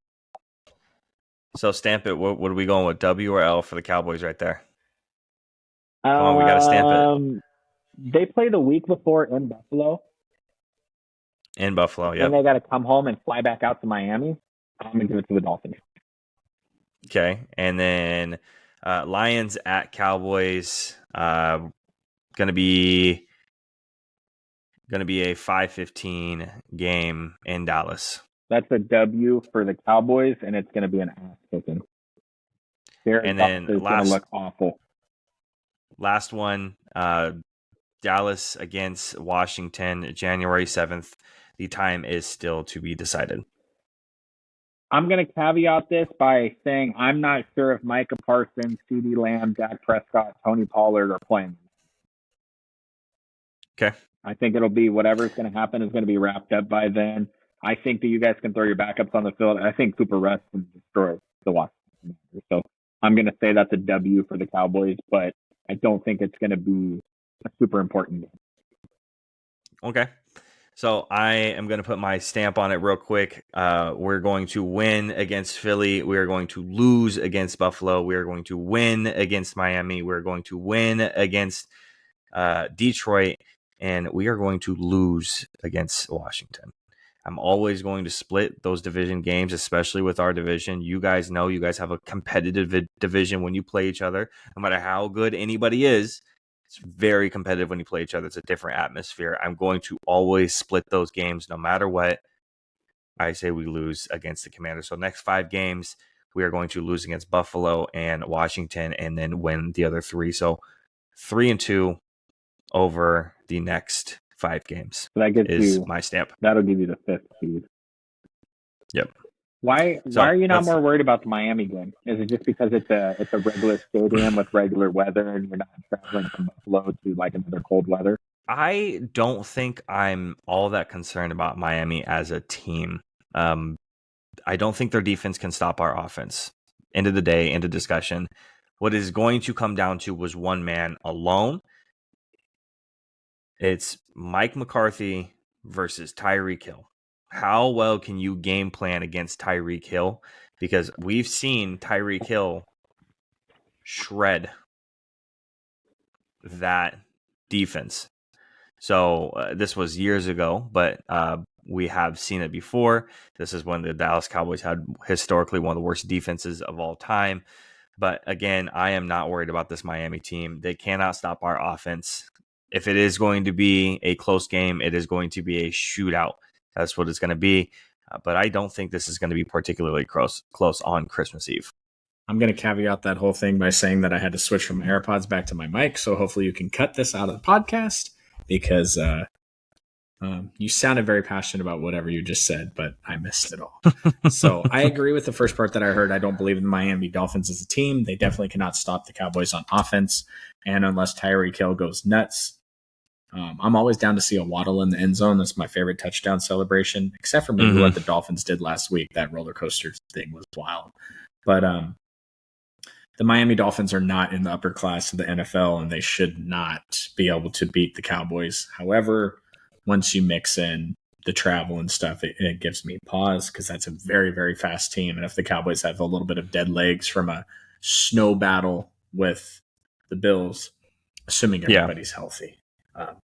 So stamp it. What are we going with, W or L for the Cowboys right there? Come on, we got to stamp it. They play the week before in Buffalo. In Buffalo, yeah. And they got to come home and fly back out to Miami. I'm going to give it to the Dolphins. Okay, and then Lions at Cowboys. Going to be a 5:15 game in Dallas. That's a W for the Cowboys, and it's going to be an ass kicking. And then it's going to look awful. Last one, Dallas against Washington, January 7th. The time is still to be decided. I'm going to caveat this by saying I'm not sure if Micah Parsons, CeeDee Lamb, Dak Prescott, Tony Pollard are playing. Okay. I think it'll be whatever's going to happen is going to be wrapped up by then. I think that you guys can throw your backups on the field. I think Cooper Rush can destroy the Washington. So I'm going to say that's a W for the Cowboys, but I don't think it's going to be a super important game. Okay. So I am going to put my stamp on it real quick. We're going to win against Philly. We are going to lose against Buffalo. We are going to win against Miami. We're going to win against Detroit. And we are going to lose against Washington. I'm always going to split those division games, especially with our division. You guys know you guys have a competitive division when you play each other. No matter how good anybody is, it's very competitive when you play each other. It's a different atmosphere. I'm going to always split those games no matter what. I say we lose against the Commanders. So next 5 games, we are going to lose against Buffalo and Washington and then win the other 3. So 3-2 over the next 5 games. So that gives my stamp. That'll give you the 5th seed. Yep. Why are you not more worried about the Miami game? Is it just because it's a regular stadium with regular weather and you're not traveling from Buffalo to like another cold weather? I don't think I'm all that concerned about Miami as a team. I don't think their defense can stop our offense. End of the day, end of discussion. What is going to come down to was one man alone. It's Mike McCarthy versus Tyreek Hill. How well can you game plan against Tyreek Hill? Because we've seen Tyreek Hill shred that defense. So this was years ago, but we have seen it before. This is when the Dallas Cowboys had historically one of the worst defenses of all time. But again, I am not worried about this Miami team. They cannot stop our offense. If it is going to be a close game, it is going to be a shootout. That's what it's going to be. But I don't think this is going to be particularly close on Christmas Eve. I'm going to caveat that whole thing by saying that I had to switch from AirPods back to my mic. So hopefully you can cut this out of the podcast because you sounded very passionate about whatever you just said, but I missed it all. So I agree with the first part that I heard. I don't believe in the Miami Dolphins as a team. They definitely cannot stop the Cowboys on offense. And unless Tyreek Hill goes nuts, I'm always down to see a Waddle in the end zone. That's my favorite touchdown celebration, except for maybe what the Dolphins did last week. That roller coaster thing was wild. But the Miami Dolphins are not in the upper class of the NFL, and they should not be able to beat the Cowboys. However, once you mix in the travel and stuff, it gives me pause because that's a very, very fast team. And if the Cowboys have a little bit of dead legs from a snow battle with the Bills, assuming everybody's healthy.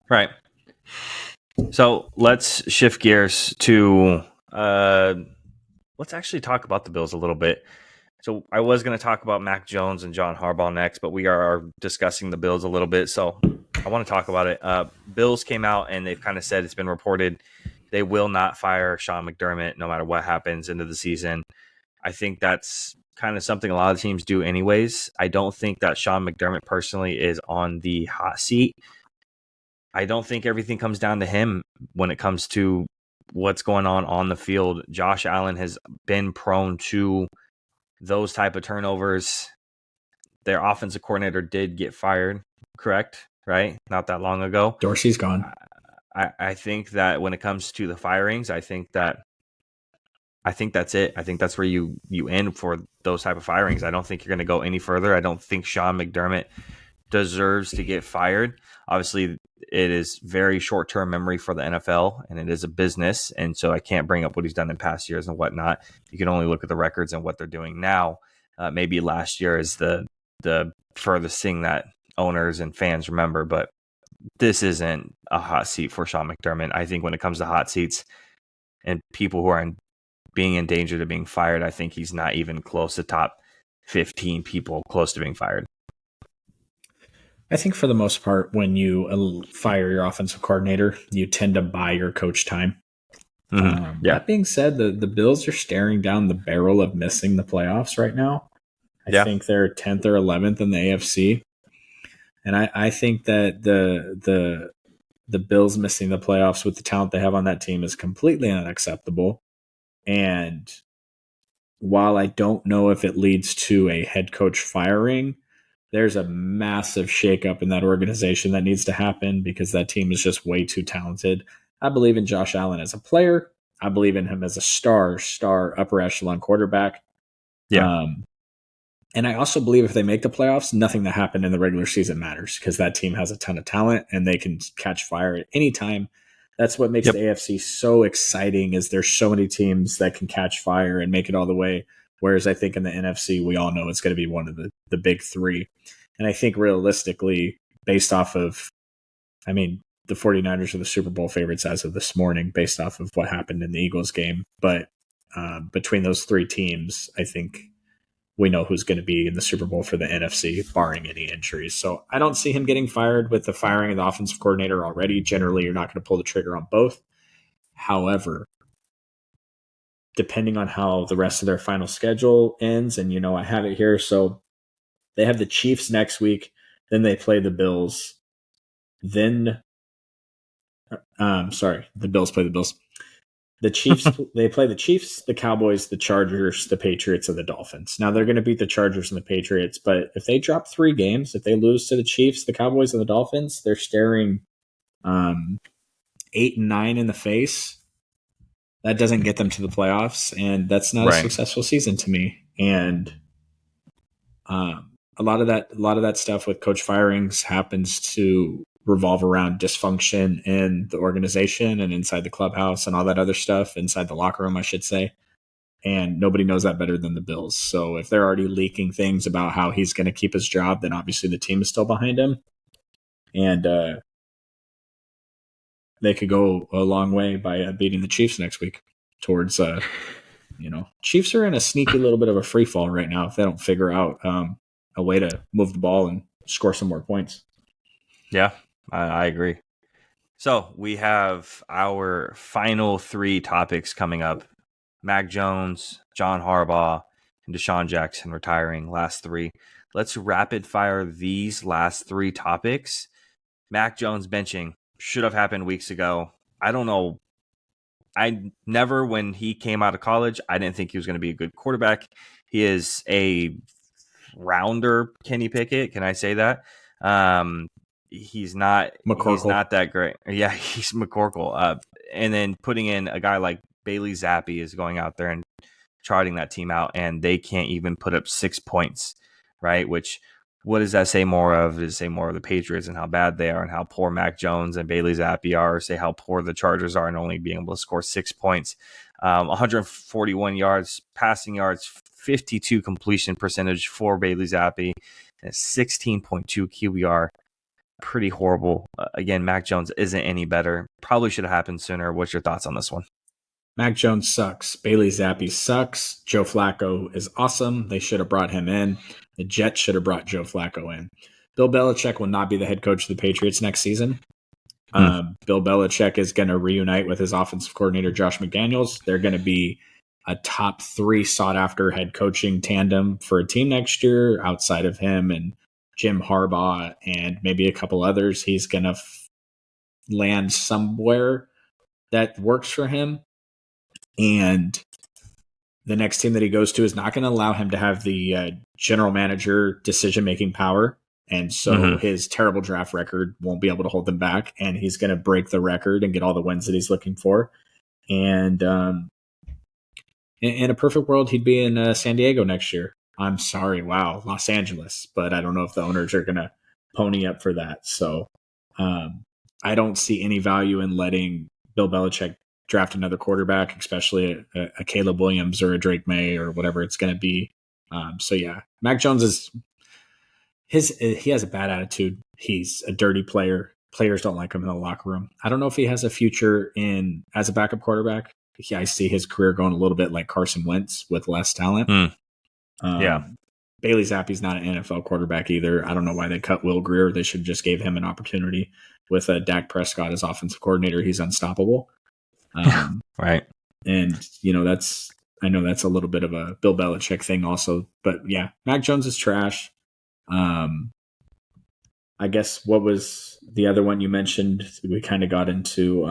Right. So let's shift gears to let's actually talk about the Bills a little bit. So I was going to talk about Mac Jones and John Harbaugh next, but we are discussing the Bills a little bit. So I want to talk about it. Bills came out and they've kind of said, it's been reported, they will not fire Sean McDermott no matter what happens into the season. I think that's kind of something a lot of teams do anyways. I don't think that Sean McDermott personally is on the hot seat. I don't think everything comes down to him when it comes to what's going on the field. Josh Allen has been prone to those type of turnovers. Their offensive coordinator did get fired, correct? Right? Not that long ago. Dorsey's gone. I think that when it comes to the firings, I think that's it. I think that's where you end for those type of firings. I don't think you're going to go any further. I don't think Sean McDermott deserves to get fired. Obviously, it is very short-term memory for the NFL, and it is a business, and so I can't bring up what he's done in past years and whatnot. You can only look at the records and what they're doing now. Maybe last year is the furthest thing that owners and fans remember, but this isn't a hot seat for Sean McDermott. I think when it comes to hot seats and people who are being in danger to being fired, I think he's not even close to top 15 people close to being fired. I think for the most part, when you fire your offensive coordinator, you tend to buy your coach time. Mm-hmm. That being said, the Bills are staring down the barrel of missing the playoffs right now. I think they're 10th or 11th in the AFC. And I think that the Bills missing the playoffs with the talent they have on that team is completely unacceptable. And while I don't know if it leads to a head coach firing, there's a massive shakeup in that organization that needs to happen because that team is just way too talented. I believe in Josh Allen as a player. I believe in him as a star upper echelon quarterback. Yeah. And I also believe if they make the playoffs, nothing that happened in the regular season matters because that team has a ton of talent and they can catch fire at any time. That's what makes the AFC so exciting is there's so many teams that can catch fire and make it all the way. Whereas I think in the NFC, we all know it's going to be one of the big three. And I think realistically, based off of, the 49ers are the Super Bowl favorites as of this morning, based off of what happened in the Eagles game. But between those three teams, I think we know who's going to be in the Super Bowl for the NFC, barring any injuries. So I don't see him getting fired with the firing of the offensive coordinator already. Generally, you're not going to pull the trigger on both. However, depending on how the rest of their final schedule ends, and I have it here. So they have the Chiefs next week, then they play the Bills. Then, the Bills play the Bills. The Chiefs, they play the Chiefs, the Cowboys, the Chargers, the Patriots, and the Dolphins. Now, they're going to beat the Chargers and the Patriots, but if they drop 3 games, if they lose to the Chiefs, the Cowboys, and the Dolphins, they're staring 8 and 9 in the face. That doesn't get them to the playoffs, and that's not a successful season to me. And a lot of that stuff with coach firings happens to revolve around dysfunction in the organization and inside the clubhouse and all that other stuff inside the locker room, I should say. And nobody knows that better than the Bills. So if they're already leaking things about how he's going to keep his job, then obviously the team is still behind him. And they could go a long way by beating the Chiefs next week towards, Chiefs are in a sneaky little bit of a free fall right now if they don't figure out a way to move the ball and score some more points. Yeah, I agree. So we have our final 3 topics coming up. Mac Jones, John Harbaugh, and Deshaun Jackson retiring, last 3. Let's rapid fire these last 3 topics. Mac Jones benching should have happened weeks ago. I don't know. When he came out of college, I didn't think he was going to be a good quarterback. He is a rounder Kenny Pickett. Can I say that? He's not that great. Yeah, he's McCorkle. And then putting in a guy like Bailey Zappi is going out there and charting that team out, and they can't even put up 6 points, right? Which, what does that say more of? Does it say more of the Patriots and how bad they are and how poor Mac Jones and Bailey Zappi are, or say how poor the Chargers are and only being able to score 6 points? 141 yards, passing yards, 52 completion percentage for Bailey Zappi, and 16.2 QBR. Pretty horrible. Again, Mac Jones isn't any better. Probably should have happened sooner. What's your thoughts on this one? Mac Jones sucks. Bailey Zappi sucks. Joe Flacco is awesome. They should have brought him in. The Jets should have brought Joe Flacco in. Bill Belichick will not be the head coach of the Patriots next season. Bill Belichick is going to reunite with his offensive coordinator, Josh McDaniels. They're going to be a top 3 sought-after head coaching tandem for a team next year outside of him and Jim Harbaugh and maybe a couple others. He's going to land somewhere that works for him. And the next team that he goes to is not going to allow him to have the general manager decision-making power. And so his terrible draft record won't be able to hold him back. And he's going to break the record and get all the wins that he's looking for. And in a perfect world, he'd be in San Diego next year. I'm sorry. Wow. Los Angeles. But I don't know if the owners are going to pony up for that. So I don't see any value in letting Bill Belichick draft another quarterback, especially a Caleb Williams or a Drake May or whatever it's going to be. So yeah, Mac Jones he has a bad attitude. He's a dirty player. Players don't like him in the locker room. I don't know if he has a future as a backup quarterback. Yeah, I see his career going a little bit like Carson Wentz with less talent. Yeah. Bailey Zappi's not an NFL quarterback either. I don't know why they cut Will Grier. They should just gave him an opportunity with Dak Prescott as offensive coordinator. He's unstoppable. Right. And, I know that's a little bit of a Bill Belichick thing also. But yeah, Mac Jones is trash. I guess what was the other one you mentioned? We kind of got into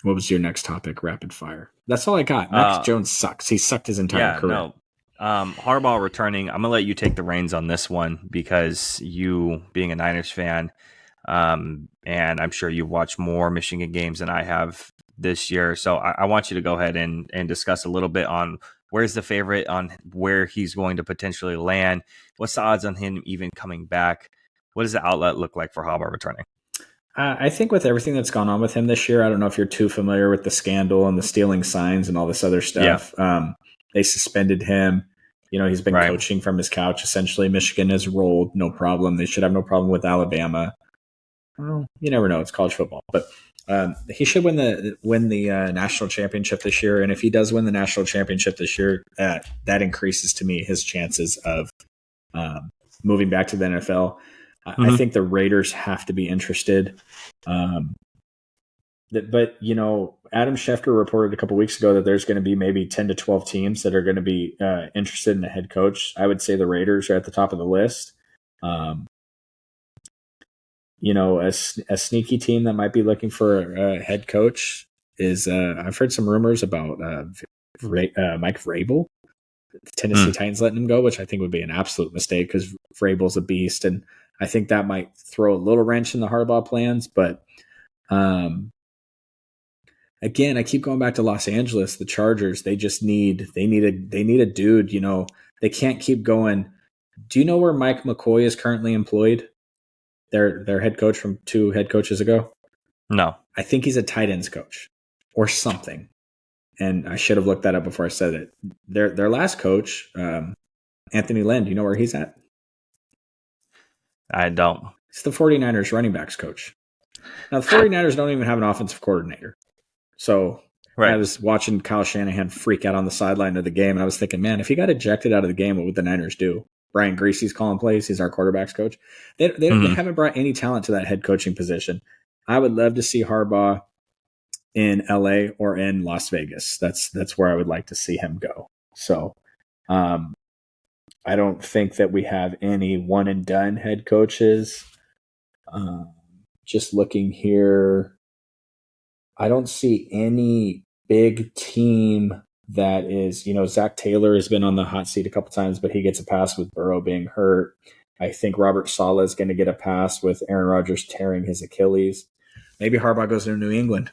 what was your next topic? Rapid fire. That's all I got. Mac Jones sucks. He sucked his entire career. No. Harbaugh returning. I'm gonna let you take the reins on this one because you being a Niners fan, and I'm sure you've watched more Michigan games than I have this year. So I want you to go ahead and discuss a little bit on where's the favorite, on where he's going to potentially land. What's the odds on him even coming back? What does the outlet look like for Harbaugh returning? I think with everything that's gone on with him this year, I don't know if you're too familiar with the scandal and the stealing signs and all this other stuff. Yeah. They suspended him. He's been coaching from his couch. Essentially, Michigan has rolled, no problem. They should have no problem with Alabama. Well, you never know. It's college football. But he should win the national championship this year. And if he does win the national championship this year, that increases to me his chances of moving back to the NFL. I think the Raiders have to be interested. But Adam Schefter reported a couple weeks ago that there's going to be maybe 10 to 12 teams that are going to be interested in a head coach. I would say the Raiders are at the top of the list. A sneaky team that might be looking for a head coach is I've heard some rumors about Mike Vrabel. The Tennessee Titans letting him go, which I think would be an absolute mistake because Vrabel's a beast, and I think that might throw a little wrench in the Harbaugh plans. But again, I keep going back to Los Angeles. The Chargers, they need a dude. They can't keep going. Do you know where Mike McCoy is currently employed? Their head coach from 2 head coaches ago? No. I think he's a tight ends coach or something. And I should have looked that up before I said it. Their last coach, Anthony Lynn, do you know where he's at? I don't. He's the 49ers running backs coach. Now, the 49ers don't even have an offensive coordinator. So I was watching Kyle Shanahan freak out on the sideline of the game, and I was thinking, man, if he got ejected out of the game, what would the Niners do? Brian Greasy's calling plays. He's our quarterback's coach. They haven't brought any talent to that head coaching position. I would love to see Harbaugh in LA or in Las Vegas. That's where I would like to see him go. So I don't think that we have any one and done head coaches. Just looking here, I don't see any big team that is, Zach Taylor has been on the hot seat a couple times, but he gets a pass with Burrow being hurt. I think Robert Saleh is going to get a pass with Aaron Rodgers tearing his Achilles. Maybe Harbaugh goes to New England.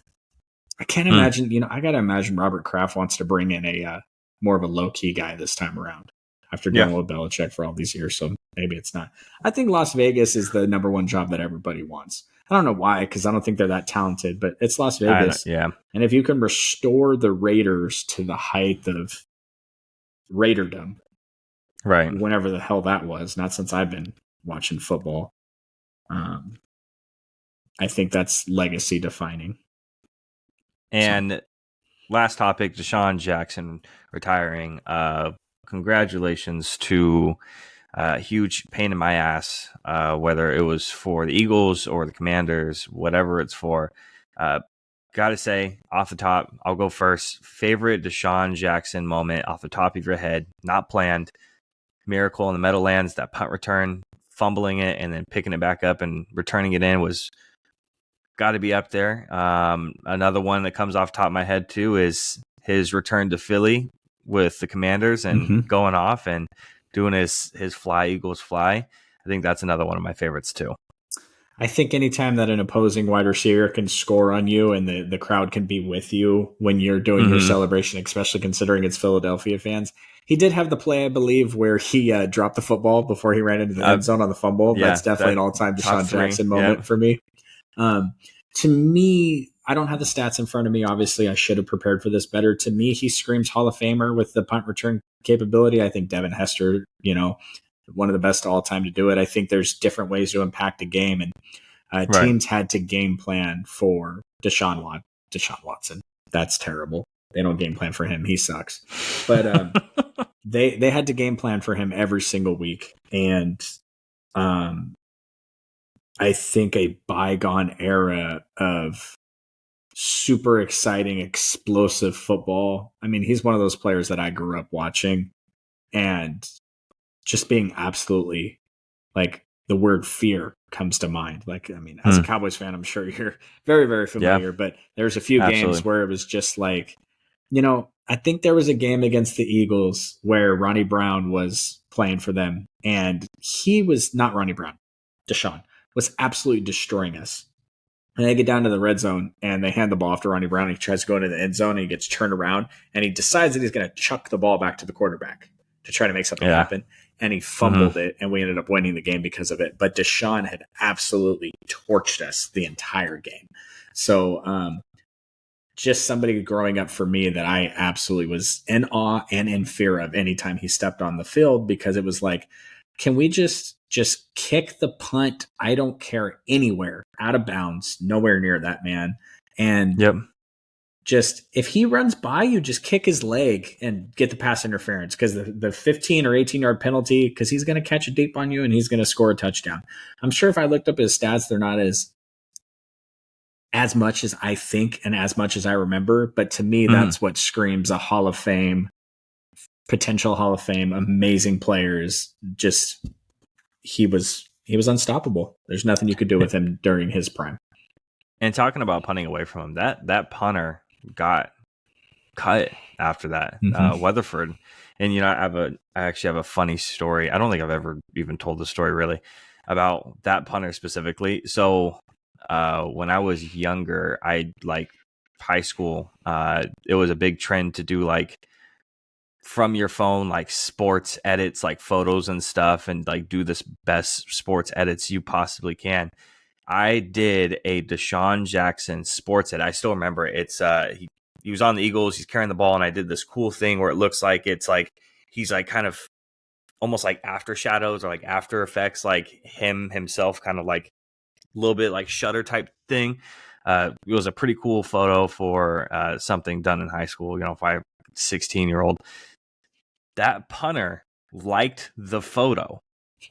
I can't imagine, I got to imagine Robert Kraft wants to bring in a more of a low-key guy this time around after dealing with Belichick for all these years. So maybe it's not. I think Las Vegas is the number one job that everybody wants. I don't know why, because I don't think they're that talented, but it's Las Vegas. And if you can restore the Raiders to the height of Raiderdom, whenever the hell that was, not since I've been watching football, I think that's legacy defining. And last topic, Desean Jackson retiring. Congratulations to huge pain in my ass, whether it was for the Eagles or the Commanders, whatever it's for. Gotta say, off the top, I'll go first. Favorite Desean Jackson moment off the top of your head, not planned. Miracle in the Meadowlands, that punt return, fumbling it and then picking it back up and returning it in was got to be up there. Another one that comes off the top of my head too is his return to Philly with the Commanders and going off and doing his fly Eagles fly. I think that's another one of my favorites too. I think anytime that an opposing wide receiver can score on you and the crowd can be with you when you're doing your celebration, especially considering it's Philadelphia fans. He did have the play, I believe, where he dropped the football before he ran into the end zone on the fumble. Yeah, that's definitely an all-time Desean Jackson moment for me. To me, I don't have the stats in front of me. Obviously, I should have prepared for this better. To me, he screams Hall of Famer with the punt return capability. I think Devin Hester, one of the best all time to do it. I think there's different ways to impact a game, and teams had to game plan for Deshaun Watson. That's terrible. They don't game plan for him. He sucks. But they had to game plan for him every single week. And I think a bygone era of super exciting, explosive football. I mean, he's one of those players that I grew up watching and just being absolutely like the word fear comes to mind. Like, I mean, as a Cowboys fan, I'm sure you're very, very familiar, but there's a few games where it was just like, I think there was a game against the Eagles where Ronnie Brown was playing for them and he was not Ronnie Brown. Desean was absolutely destroying us. And they get down to the red zone and they hand the ball off to Ronnie Brown. He tries to go into the end zone and he gets turned around and he decides that he's going to chuck the ball back to the quarterback to try to make something happen. And he fumbled it and we ended up winning the game because of it. But Desean had absolutely torched us the entire game. So just somebody growing up for me that I absolutely was in awe and in fear of anytime he stepped on the field, because it was like, can we just kick the punt? I don't care, anywhere, out of bounds, nowhere near that man. And just if he runs by you, just kick his leg and get the pass interference, because the 15 or 18-yard penalty, because he's going to catch a deep on you and he's going to score a touchdown. I'm sure if I looked up his stats, they're not as much as I think and as much as I remember. But to me, that's what screams a Hall of Fame, potential Hall of Fame, amazing players. Just he was unstoppable. There's nothing you could do with him during his prime. And talking about punting away from him, that punter got cut after that. Weatherford. And I actually have a funny story. I don't think I've ever even told the story really about that punter specifically. So when I was younger, I like high school, it was a big trend to do like from your phone, like sports edits, like photos and stuff, and like do this best sports edits you possibly can. I did a Desean Jackson sports edit. I still remember it. It's he was on the Eagles, he's carrying the ball, and I did this cool thing where it looks like it's like he's like kind of almost like after shadows or like after effects, like himself kind of like a little bit like shutter type thing. It was a pretty cool photo for something done in high school, if I 16-year-old. That punter liked the photo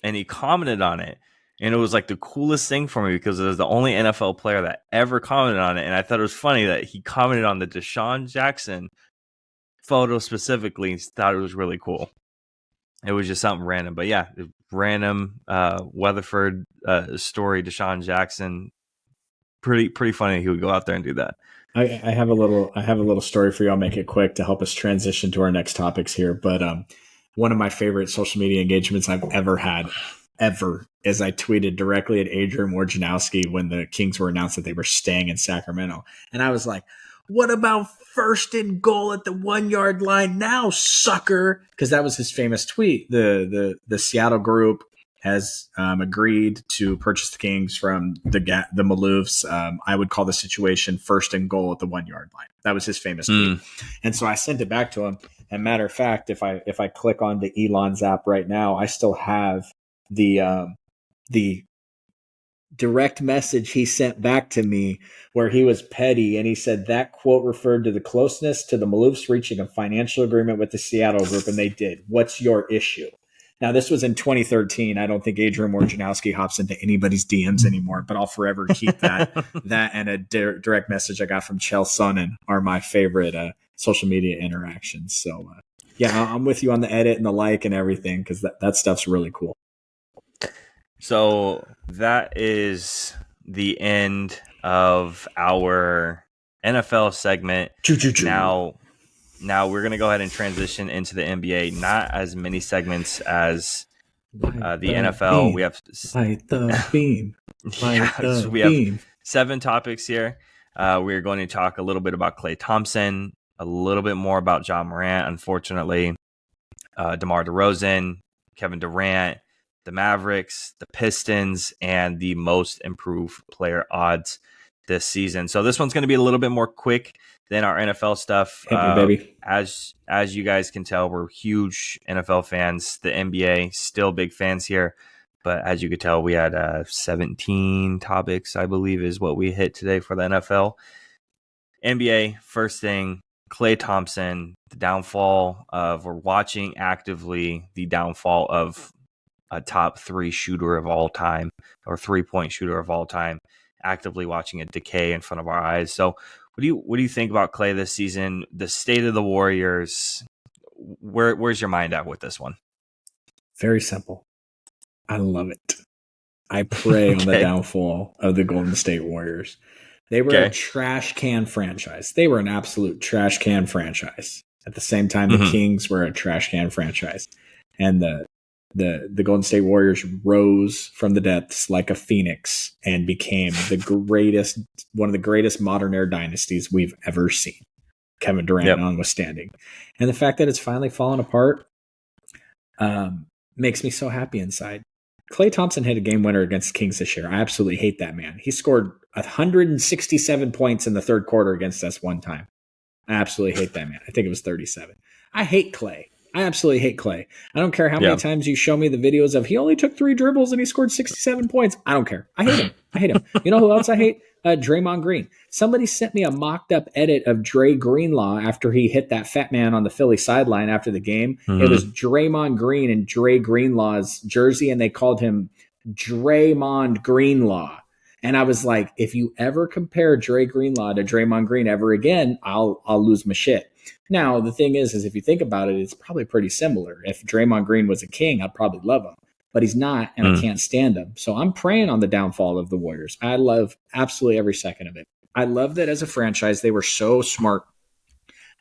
and he commented on it. And it was like the coolest thing for me because it was the only NFL player that ever commented on it. And I thought it was funny that he commented on the Desean Jackson photo specifically. And thought it was really cool. It was just something random. But yeah, random Weatherford story, Desean Jackson. Pretty funny he would go out there and do that. I have a little story for you. I'll make it quick to help us transition to our next topics here. But one of my favorite social media engagements I've ever had, is I tweeted directly at Adrian Wojnarowski when the Kings were announced that they were staying in Sacramento. And I was like, what about first and goal at the 1 yard line now, sucker? Because that was his famous tweet. The Seattle group has agreed to purchase the Kings from the Maloofs. I would call the situation first and goal at the 1 yard line. That was his famous tweet. And so I sent it back to him. And matter of fact, if I click on the Elon's app right now, I still have the direct message he sent back to me where he was petty, and he said that quote referred to the closeness to the Maloofs reaching a financial agreement with the Seattle group, and they did. What's your issue? Now, this was in 2013. I don't think Adrian Wojnarowski hops into anybody's DMs anymore, but I'll forever keep that. That and a direct message I got from Chael Sonnen are my favorite social media interactions. So, yeah, I'm with you on the edit and the like and everything, because that stuff's really cool. So that is the end of our NFL segment. Now we're going to go ahead and transition into the NBA. Not as many segments as the NFL. Beam. We have Light the beam. So we have 7 topics here. We're going to talk a little bit about Klay Thompson, a little bit more about Ja Morant, unfortunately, DeMar DeRozan, Kevin Durant, the Mavericks, the Pistons, and the most improved player odds this season. So this one's going to be a little bit more quick than our NFL stuff. Baby. As you guys can tell, we're huge NFL fans. The NBA, still big fans here. But as you could tell, we had 17 topics, I believe, is what we hit today for the NFL. NBA, first thing, Klay Thompson, the downfall of, we're watching actively the downfall of a top 3 shooter of all time, or 3-point shooter of all time, actively watching it decay in front of our eyes. So what do you think about Klay this season, the state of the Warriors? Where's your mind at with this one? Very simple. I love it. I prey on the downfall of the Golden State Warriors. They were a trash can franchise. They were an absolute trash can franchise. At the same time, the Kings were a trash can franchise. And the Golden State Warriors rose from the depths like a phoenix and became one of the greatest modern era dynasties we've ever seen. Kevin Durant notwithstanding. And the fact that it's finally fallen apart makes me so happy inside. Klay Thompson hit a game winner against the Kings this year. I absolutely hate that man. He scored 167 points in the third quarter against us one time. I absolutely hate that man. I think it was 37. I hate Klay. I absolutely hate Klay. I don't care how many times you show me the videos of he only took 3 dribbles and he scored 67 points. I don't care. I hate him. You know who else I hate? Draymond Green. Somebody sent me a mocked up edit of Dre Greenlaw after he hit that fat man on the Philly sideline after the game. It was Draymond Green and Dre Greenlaw's jersey, and they called him Draymond Greenlaw. And I was like, if you ever compare Dre Greenlaw to Draymond Green ever again, I'll lose my shit. Now, the thing is if you think about it, it's probably pretty similar. If Draymond Green was a king, I'd probably love him. But he's not, and I can't stand him. So I'm preying on the downfall of the Warriors. I love absolutely every second of it. I love that as a franchise, they were so smart.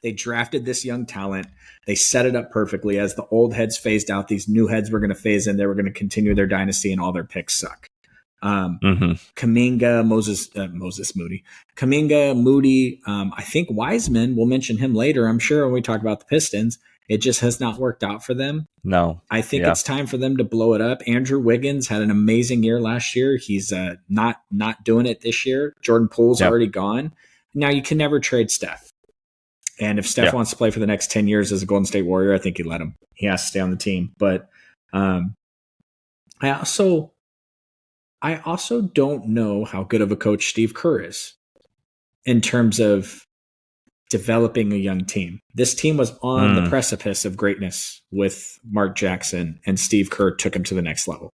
They drafted this young talent. They set it up perfectly. As the old heads phased out, these new heads were going to phase in. They were going to continue their dynasty, and all their picks suck. Kuminga, Moody. Kuminga, Moody. I think Wiseman, we'll mention him later, I'm sure, when we talk about the Pistons. It just has not worked out for them. No. I think it's time for them to blow it up. Andrew Wiggins had an amazing year last year. He's not doing it this year. Jordan Poole's already gone. Now, you can never trade Steph. And if Steph wants to play for the next 10 years as a Golden State Warrior, I think you let him. He has to stay on the team. But I also don't know how good of a coach Steve Kerr is in terms of developing a young team. This team was on the precipice of greatness with Mark Jackson, and Steve Kerr took him to the next level.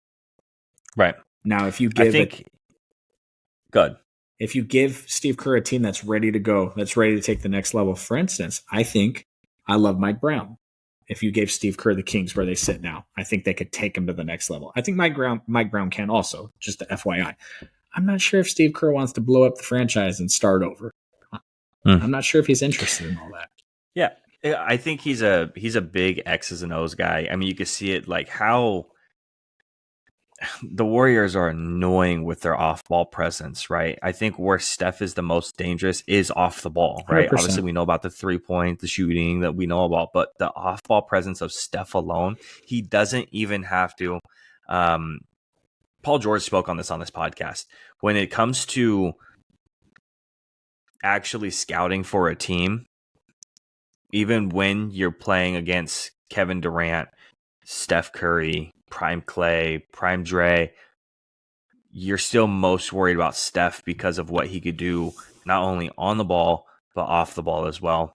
Right. Now, if you give Steve Kerr a team that's ready to go, that's ready to take the next level, for instance, I love Mike Brown. If you gave Steve Kerr the Kings where they sit now, I think they could take him to the next level. I think Mike Brown can also, just a FYI. I'm not sure if Steve Kerr wants to blow up the franchise and start over. I'm not sure if he's interested in all that. Yeah, I think he's a big X's and O's guy. I mean, you can see it like how the Warriors are annoying with their off-ball presence, right? I think where Steph is the most dangerous is off the ball, right? 100%. Obviously, we know about the 3-point, the shooting that we know about, but the off-ball presence of Steph alone, he doesn't even have to. Paul George spoke on this podcast. When it comes to actually scouting for a team, even when you're playing against Kevin Durant, Steph Curry, Prime Klay, Prime Dre, you're still most worried about Steph because of what he could do, not only on the ball, but off the ball as well.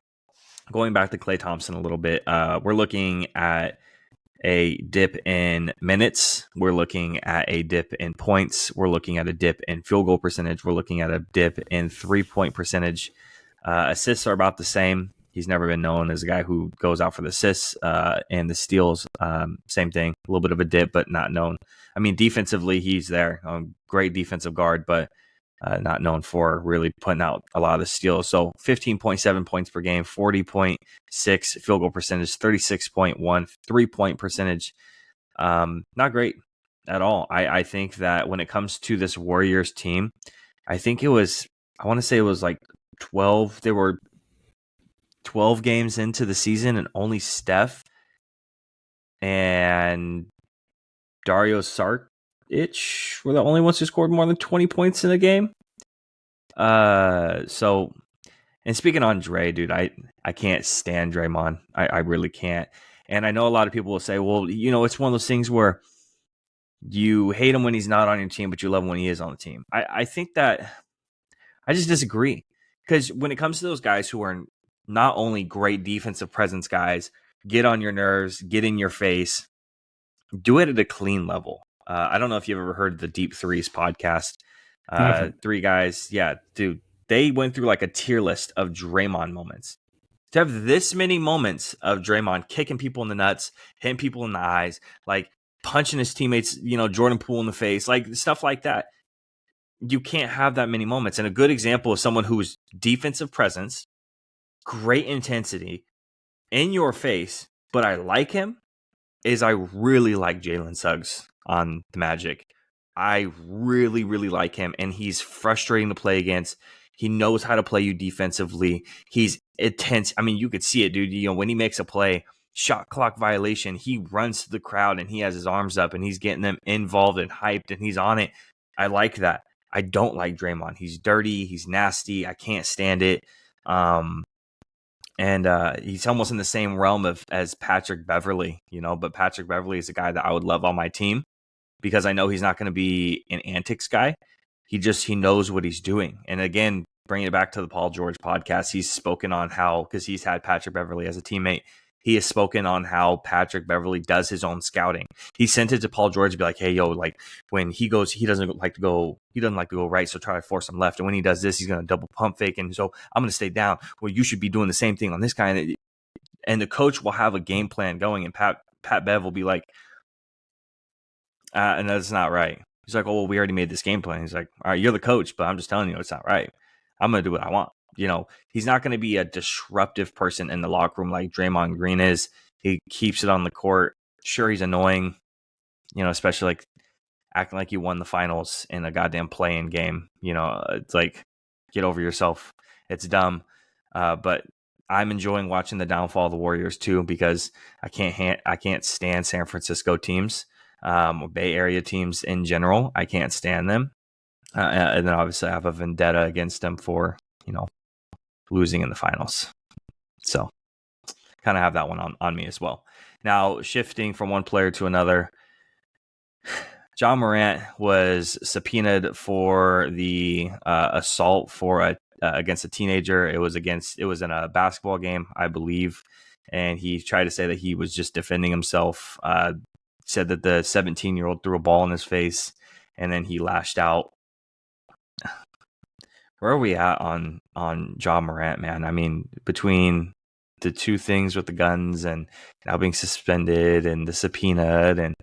Going back to Klay Thompson a little bit, we're looking at a dip in minutes. We're looking at a dip in points. We're looking at a dip in field goal percentage. We're looking at a dip in 3-point percentage. Assists are about the same. He's never been known as a guy who goes out for the assists, and the steals, same thing. A little bit of a dip, but not known. I mean, defensively, he's there. Great defensive guard, but not known for really putting out a lot of the steals. So 15.7 points per game, 40.6 field goal percentage, 36.1 3-point percentage. Not great at all. I think that when it comes to this Warriors team, I think I want to say it was like 12. They were 12 games into the season, and only Steph and Dario Saric were the only ones who scored more than 20 points in a game. And speaking on Dre, dude, I can't stand Draymond. I really can't. And I know a lot of people will say, well, it's one of those things where you hate him when he's not on your team, but you love him when he is on the team. I think that I just disagree, because when it comes to those guys who are not only great defensive presence guys, get on your nerves, get in your face, do it at a clean level. I don't know if you've ever heard the Deep Threes podcast. Three guys. Yeah, dude, they went through like a tier list of Draymond moments. To have this many moments of Draymond kicking people in the nuts, hitting people in the eyes, like punching his teammates, Jordan Poole in the face, like stuff like that. You can't have that many moments. And a good example of someone who's defensive presence, great intensity, in your face, but I like him, is I really like Jalen Suggs on the Magic. I really, really like him, and he's frustrating to play against. He knows how to play you defensively. He's intense. I mean, you could see it, dude. When he makes a play, shot clock violation, he runs to the crowd and he has his arms up and he's getting them involved and hyped and he's on it. I like that. I don't like Draymond. He's dirty. He's nasty. I can't stand it. And he's almost in the same realm as Patrick Beverley, but Patrick Beverley is a guy that I would love on my team, because I know he's not going to be an antics guy. He knows what he's doing. And again, bringing it back to the Paul George podcast, he's spoken on how, because he's had Patrick Beverley as a teammate, he has spoken on how Patrick Beverley does his own scouting. He sent it to Paul George to be like, hey, yo, like when he goes, he doesn't like to go right, so try to force him left. And when he does this, he's going to double pump fake. And so I'm going to stay down. Well, you should be doing the same thing on this guy. And the coach will have a game plan going, and Pat Bev will be like, and that's not right. He's like, oh, well, we already made this game plan. He's like, all right, you're the coach, but I'm just telling you, it's not right. I'm going to do what I want. He's not going to be a disruptive person in the locker room like Draymond Green is. He keeps it on the court. Sure, he's annoying, especially like acting like you won the finals in a goddamn play-in game. It's like, get over yourself. It's dumb. But I'm enjoying watching the downfall of the Warriors too, because I can't stand San Francisco teams. Bay Area teams in general, I can't stand them. And then obviously I have a vendetta against them for, losing in the finals. So kind of have that one on me as well. Now, shifting from one player to another, Ja Morant was subpoenaed for the assault against a teenager. It was in a basketball game, I believe. And he tried to say that he was just defending himself. Said that the 17-year-old threw a ball in his face and then he lashed out. Where are we at on Ja Morant, man? I mean, between the two things with the guns and now being suspended and the subpoena, and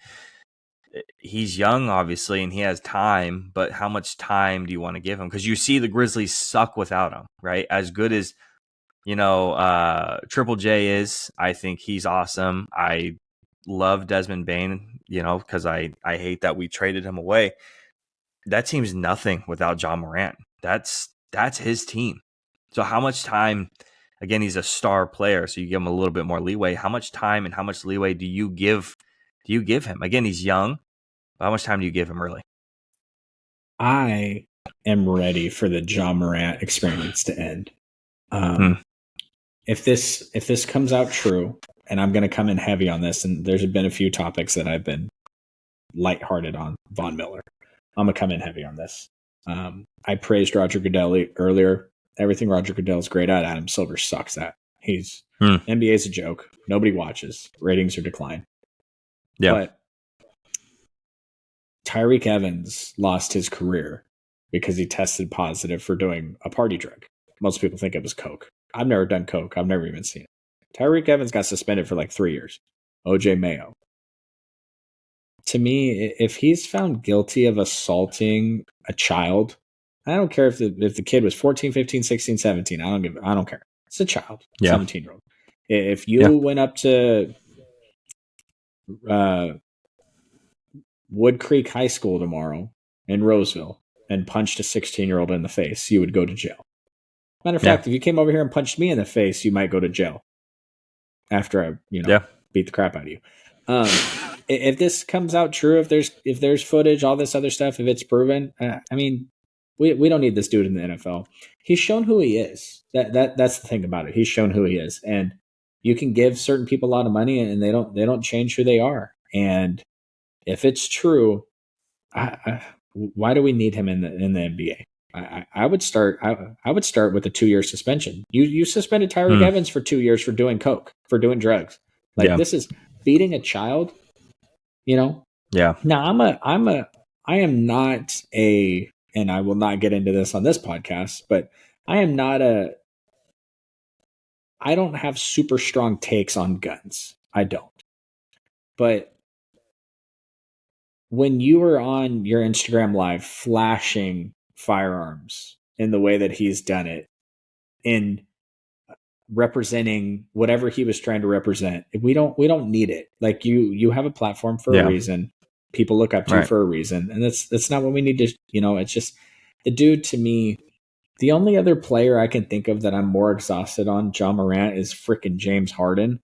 he's young, obviously, and he has time, but how much time do you want to give him? Because you see the Grizzlies suck without him, right? As good as, Triple J is, I think he's awesome. I love Desmond Bane, because I hate that we traded him away. That team's nothing without Ja Morant. That's his team. So how much time, again, he's a star player, so you give him a little bit more leeway. How much time and how much leeway do you give him? Again, he's young, but how much time do you give him really? I am ready for the Ja Morant experience to end. If this comes out true, and I'm going to come in heavy on this, and there's been a few topics that I've been lighthearted on Von Miller. I'm gonna come in heavy on this. I praised Roger Goodell earlier. Everything Roger Goodell is great at, Adam Silver sucks at. He's NBA's a joke. Nobody watches. Ratings are decline. Yeah. But Tyreek Evans lost his career because he tested positive for doing a party drug. Most people think it was coke. I've never done coke. I've never even seen it. Tyreek Evans got suspended for like 3 years. OJ Mayo. To me, if he's found guilty of assaulting a child, I don't care if the kid was 14, 15, 16, 17. I don't care. It's a child, 17-year-old. If you went up to Wood Creek High School tomorrow in Roseville and punched a 16-year-old in the face, you would go to jail. Matter of fact, if you came over here and punched me in the face, you might go to jail after I, beat the crap out of you. If this comes out true, if there's footage, all this other stuff, if it's proven, we don't need this dude in the NFL. He's shown who he is. That's the thing about it. He's shown who he is, and you can give certain people a lot of money, and they don't change who they are. And if it's true, why do we need him in the NBA? I would start with a 2-year suspension. You suspended Tyreek Evans for 2 years for doing coke, for doing drugs. This is beating a child. Yeah. Now I am not a, and I will not get into this on this podcast, but I don't have super strong takes on guns. I don't. But when you were on your Instagram live flashing firearms in the way that he's done it, in representing whatever he was trying to represent, we don't need it. Like you have a platform for a reason. People look up to you for a reason, and that's not what we need to. It's just the dude. To me, the only other player I can think of that I'm more exhausted on, John Morant, is freaking James Harden.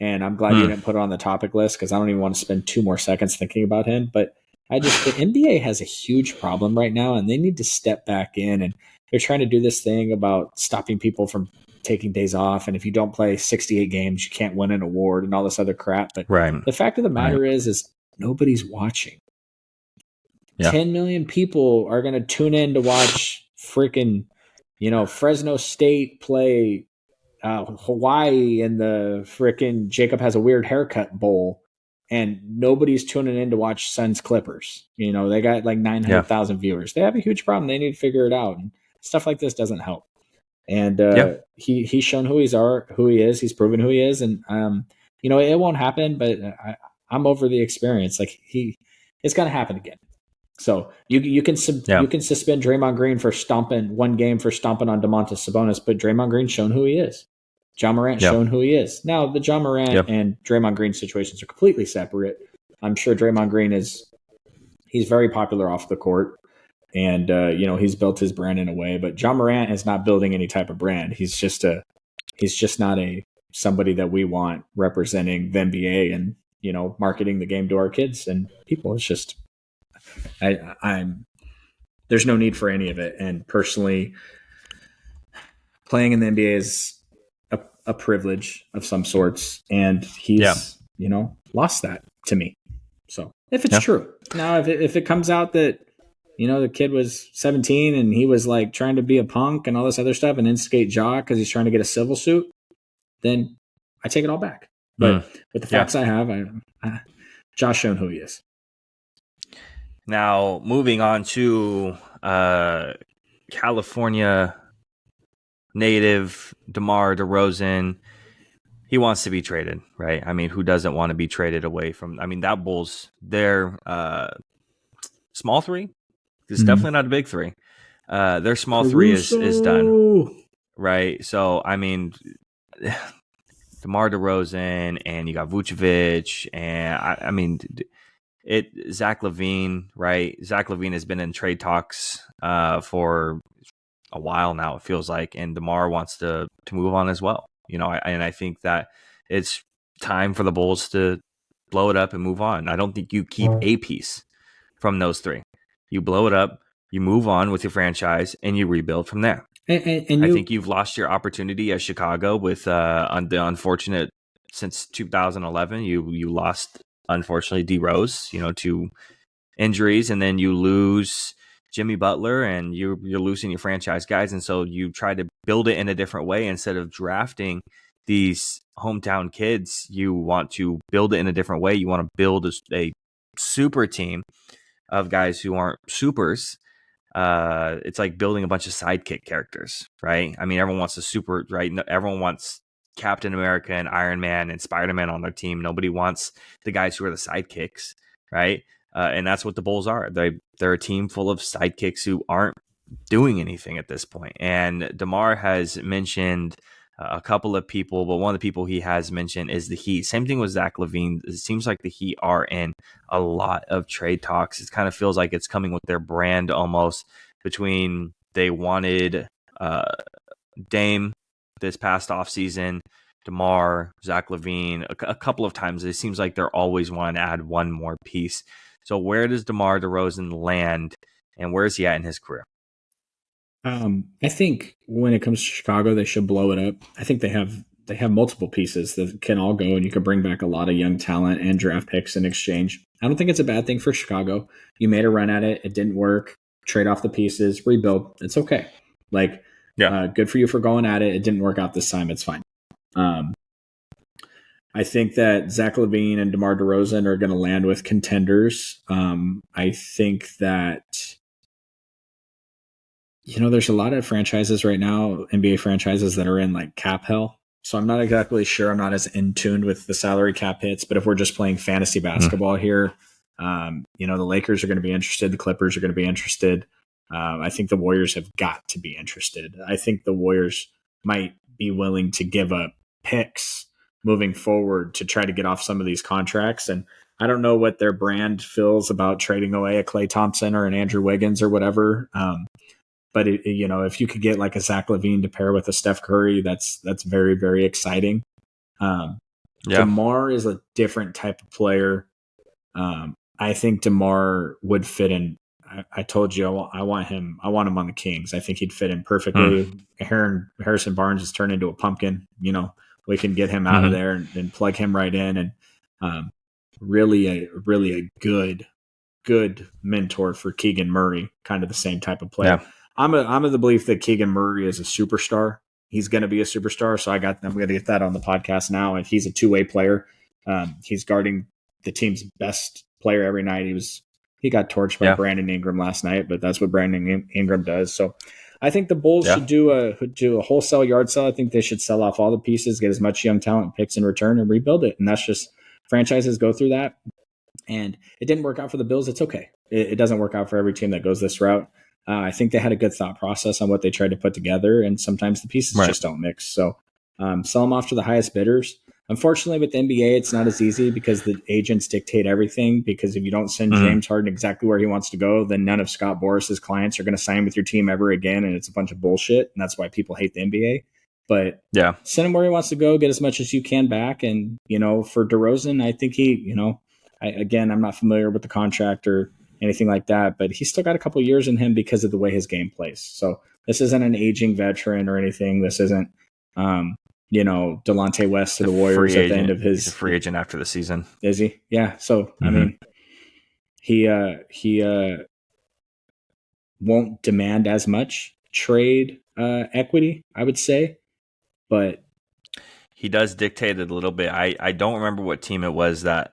And I'm glad you didn't put it on the topic list because I don't even want to spend 2 more seconds thinking about him. But the NBA has a huge problem right now, and they need to step back in. And they're trying to do this thing about stopping people from taking days off. And if you don't play 68 games, you can't win an award and all this other crap. But the fact of the matter is nobody's watching. 10 million people are going to tune in to watch freaking, Fresno State play Hawaii in the freaking Jacob Has a Weird Haircut Bowl, and nobody's tuning in to watch Suns Clippers. They got like 900,000 viewers. They have a huge problem. They need to figure it out. And stuff like this doesn't help. And he's shown who he is. He's proven who he is. And it won't happen, but I'm over the experience. Like it's going to happen again. So you can suspend Draymond Green for stomping one game for stomping on Domantas Sabonis, but Draymond Green's shown who he is. John Morant shown who he is. Now the John Morant and Draymond Green situations are completely separate. I'm sure Draymond Green he's very popular off the court, and he's built his brand in a way. But John Morant is not building any type of brand. He's just not somebody that we want representing the NBA and marketing the game to our kids and people. It's just. There's no need for any of it. And personally, playing in the NBA is a privilege of some sorts. And he's, lost that to me. So if it's true now, if it comes out that, the kid was 17 and he was like trying to be a punk and all this other stuff and instigate Ja because he's trying to get a civil suit, then I take it all back. But with the facts I have, Ja's shown who he is. Now, moving on to California native Demar Derozan. He wants to be traded, right? I mean, who doesn't want to be traded away from... that Bulls, their small three is definitely not a big three. Their small three is done, right? So, DeMar DeRozan, and you got Vucevic, and Zach LaVine, right? Zach LaVine has been in trade talks for a while now, it feels like, and DeMar wants to move on as well. I think that it's time for the Bulls to blow it up and move on. I don't think you keep a piece from those three. You blow it up, you move on with your franchise, and you rebuild from there. And I think you've lost your opportunity as Chicago with the unfortunate, since 2011, you lost, unfortunately, D Rose, to injuries, and then you lose Jimmy Butler, and you're losing your franchise guys, and so you try to build it in a different way. Instead of drafting these hometown kids, you want to build it in a different way. You want to build a super team of guys who aren't supers. It's like building a bunch of sidekick characters, right? I mean, everyone wants a super, right? Everyone wants Captain America and Iron Man and Spider-Man on their team. Nobody wants the guys who are the sidekicks, right? And that's what the Bulls are. They're a team full of sidekicks who aren't doing anything at this point. And DeMar has mentioned a couple of people, but one of the people he has mentioned is the Heat. Same thing with Zach LaVine. It seems like the Heat are in a lot of trade talks. It kind of feels like it's coming with their brand almost, between they wanted Dame this past offseason, DeMar, Zach LaVine, a couple of times. It seems like they're always wanting to add one more piece. So where does DeMar DeRozan land, and where is he at in his career? I think when it comes to Chicago, they should blow it up. I think they have multiple pieces that can all go, and you could bring back a lot of young talent and draft picks in exchange. I don't think it's a bad thing for Chicago. You made a run at it. It didn't work. Trade off the pieces, rebuild. It's okay. Like, good for you for going at it. It didn't work out this time. It's fine. I think that Zach LaVine and DeMar DeRozan are going to land with contenders. I think that, there's a lot of franchises right now, NBA franchises, that are in like cap hell. So I'm not exactly sure. I'm not as in tune with the salary cap hits, but if we're just playing fantasy basketball here, the Lakers are going to be interested. The Clippers are going to be interested. I think the Warriors have got to be interested. I think the Warriors might be willing to give up picks moving forward to try to get off some of these contracts. And I don't know what their brand feels about trading away a Klay Thompson or an Andrew Wiggins or whatever. But if you could get like a Zach LaVine to pair with a Steph Curry, that's very, very exciting. DeMar is a different type of player. I think DeMar would fit in. I told you I want him on the Kings. I think he'd fit in perfectly. Harrison Barnes has turned into a pumpkin. We can get him out of there and plug him right in, and really a good mentor for Keegan Murray. Kind of the same type of player. Yeah. I'm of the belief that Keegan Murray is a superstar. He's going to be a superstar. So I'm going to get that on the podcast now. And he's a two-way player. He's guarding the team's best player every night. He got torched by Brandon Ingram last night, but that's what Brandon Ingram does. So I think the Bulls should do a wholesale yard sale. I think they should sell off all the pieces, get as much young talent picks in return, and rebuild it. And that's just, franchises go through that. And it didn't work out for the Bills. It's okay. It doesn't work out for every team that goes this route. I think they had a good thought process on what they tried to put together, and sometimes the pieces just don't mix. So sell them off to the highest bidders. Unfortunately, with the NBA, it's not as easy because the agents dictate everything. Because if you don't send James Harden exactly where he wants to go, then none of Scott Boris's clients are going to sign with your team ever again, and it's a bunch of bullshit. And that's why people hate the NBA. But send him where he wants to go, get as much as you can back. And for DeRozan, I think I'm not familiar with the contract or anything like that, but he's still got a couple years in him because of the way his game plays. So this isn't an aging veteran or anything. This isn't, Delonte West to the Warriors at the end of his. He's a free agent after the season. Is he? Yeah. So, I mean, he won't demand as much trade equity, I would say, but he does dictate it a little bit. I don't remember what team it was that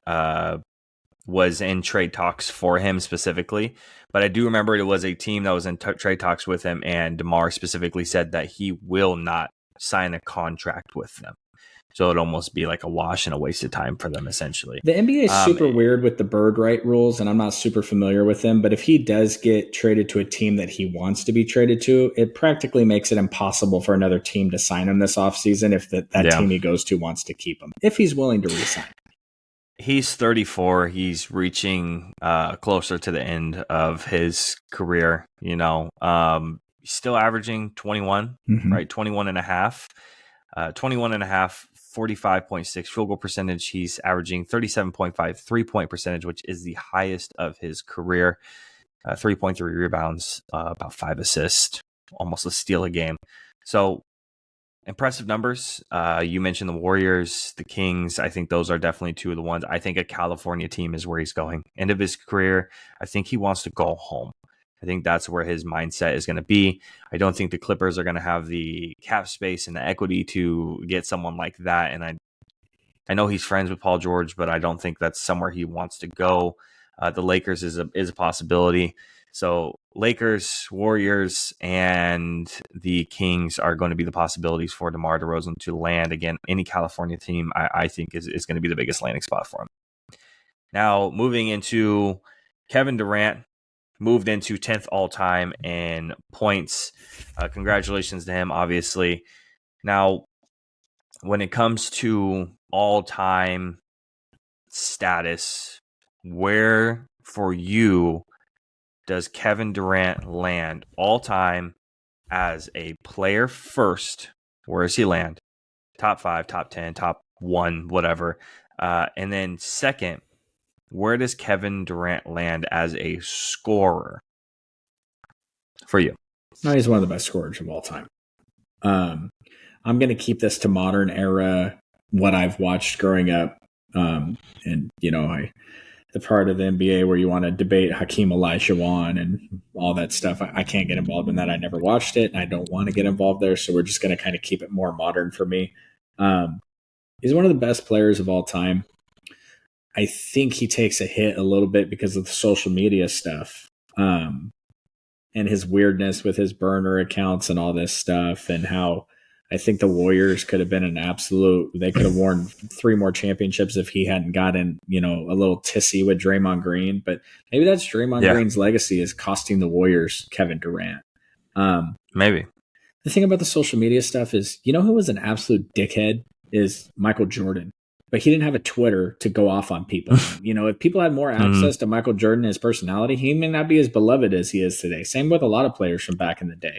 was in trade talks for him specifically, but I do remember it was a team that was in trade talks with him, and DeMar specifically said that he will not sign a contract with them. So it'd almost be like a wash and a waste of time for them, essentially. The NBA is super weird with the bird right rules, and I'm not super familiar with them, but if he does get traded to a team that he wants to be traded to, it practically makes it impossible for another team to sign him this offseason if that team he goes to wants to keep him, if he's willing to re-sign. He's 34. He's reaching closer to the end of his career. He's still averaging 21, right? 21 and a half, 45.6 field goal percentage. He's averaging 37.5 3-point percentage, which is the highest of his career. 3.3 rebounds, about 5 assists, almost a steal a game. So impressive numbers. You mentioned the Warriors, the Kings. I think those are definitely two of the ones. I think a California team is where he's going. End of his career, I think he wants to go home. I think that's where his mindset is going to be. I don't think the Clippers are going to have the cap space and the equity to get someone like that. And I know he's friends with Paul George, but I don't think that's somewhere he wants to go. The Lakers is a possibility. So Lakers, Warriors, and the Kings are going to be the possibilities for DeMar DeRozan to land. Again, any California team, I think, is going to be the biggest landing spot for him. Now, moving into Kevin Durant, moved into 10th all-time in points. Congratulations to him, obviously. Now, when it comes to all-time status, where for you does Kevin Durant land all-time as a player first? Where does he land? Top 5, top 10, top 1, whatever. And then second, where does Kevin Durant land as a scorer for you? No, he's one of the best scorers of all time. I'm going to keep this to modern era, what I've watched growing up. And, the part of the NBA where you want to debate Hakeem Olajuwon and all that stuff, I can't get involved in that. I never watched it, and I don't want to get involved there. So we're just going to kind of keep it more modern for me. He's one of the best players of all time. I think he takes a hit a little bit because of the social media stuff. And his weirdness with his burner accounts and all this stuff, and how I think the Warriors could have been they could have won 3 more championships if he hadn't gotten, a little tissy with Draymond Green. But maybe that's Draymond Green's legacy is costing the Warriors Kevin Durant. Maybe. The thing about the social media stuff is, who was an absolute dickhead is Michael Jordan. But he didn't have a Twitter to go off on people. If people had more access to Michael Jordan and his personality, he may not be as beloved as he is today. Same with a lot of players from back in the day.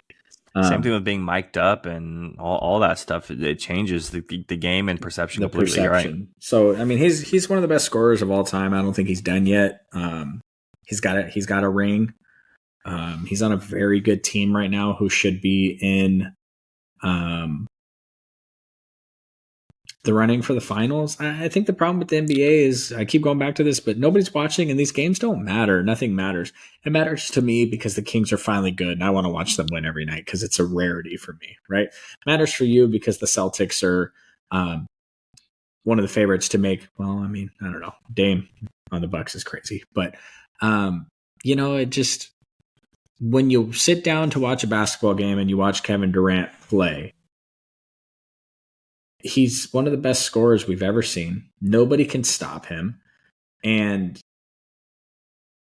Same thing with being mic'd up and all that stuff. It changes the game and perception completely. Perception. Right? So, he's one of the best scorers of all time. I don't think he's done yet. He's got a ring. He's on a very good team right now who should be in the running for the finals. I think the problem with the NBA is, I keep going back to this, but nobody's watching and these games don't matter. Nothing matters. It matters to me because the Kings are finally good and I want to watch them win every night because it's a rarity for me, right? It matters for you because the Celtics are one of the favorites to make, I don't know. Dame on the Bucks is crazy. But, it just, when you sit down to watch a basketball game and you watch Kevin Durant play, he's one of the best scorers we've ever seen. Nobody can stop him. And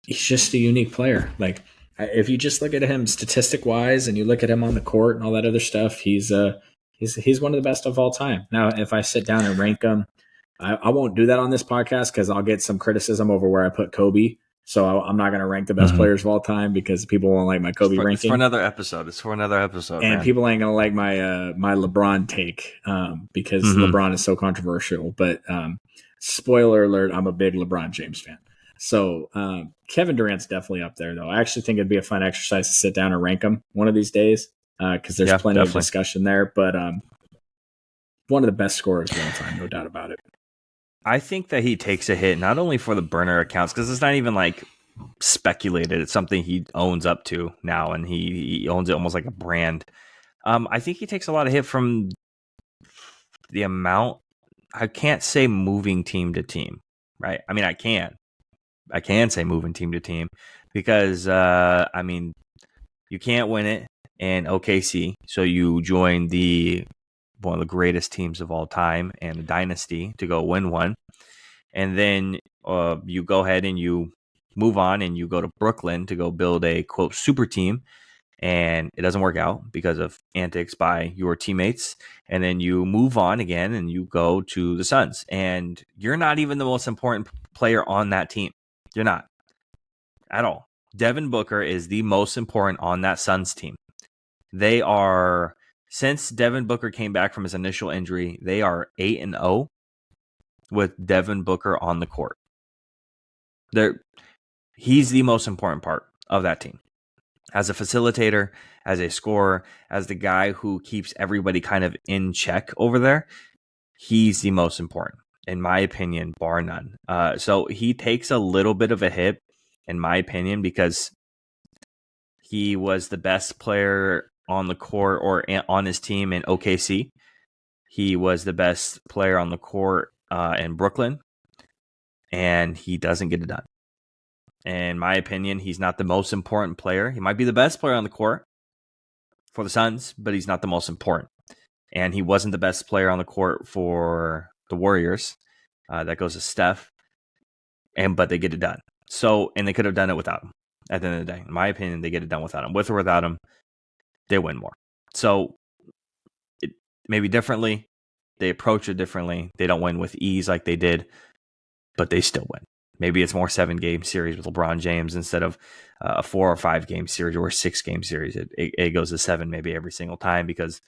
he's just a unique player. Like, if you just look at him statistic wise and you look at him on the court and all that other stuff, he's one of the best of all time. Now, if I sit down and rank him, I won't do that on this podcast because I'll get some criticism over where I put Kobe. So I'm not going to rank the best players of all time because people won't like my Kobe ranking. It's for another episode. And man. People ain't going to like my LeBron take because LeBron is so controversial. But spoiler alert, I'm a big LeBron James fan. So Kevin Durant's definitely up there, though. I actually think it'd be a fun exercise to sit down and rank them one of these days because there's plenty of discussion there. But one of the best scorers of all time, no doubt about it. I think that he takes a hit not only for the burner accounts, because it's not even like speculated. It's something he owns up to now, and he owns it almost like a brand. I think he takes a lot of hit from the amount. I can't say moving team to team, right? I can say moving team to team because, you can't win it in OKC. So you join one of the greatest teams of all time and a dynasty to go win one. And then you go ahead and you move on and you go to Brooklyn to go build a, quote, super team. And it doesn't work out because of antics by your teammates. And then you move on again and you go to the Suns. And you're not even the most important player on that team. You're not at all. Devin Booker is the most important on that Suns team. They are... Since Devin Booker came back from his initial injury, they are 8-0 with Devin Booker on the court. He's the most important part of that team. as a facilitator, as a scorer, as the guy who keeps everybody kind of in check over there, he's the most important, in my opinion, bar none. So he takes a little bit of a hit, in my opinion, because he was the best player on the court or on his team in OKC. He was the best player on the court in Brooklyn, and he doesn't get it done. In my opinion, he's not the most important player. He might be the best player on the court for the Suns, but he's not the most important. And he wasn't the best player on the court for the Warriors. That goes to Steph. But they get it done. So, and they could have done it without him. At the end of the day, in my opinion, they get it done without him. With or without him, they win more. So, maybe differently. They approach it differently. They don't win with ease like they did, but they still win. Maybe it's more 7-game series with LeBron James instead of a 4 or 5-game series or a 6-game series. It goes to 7 maybe every single time because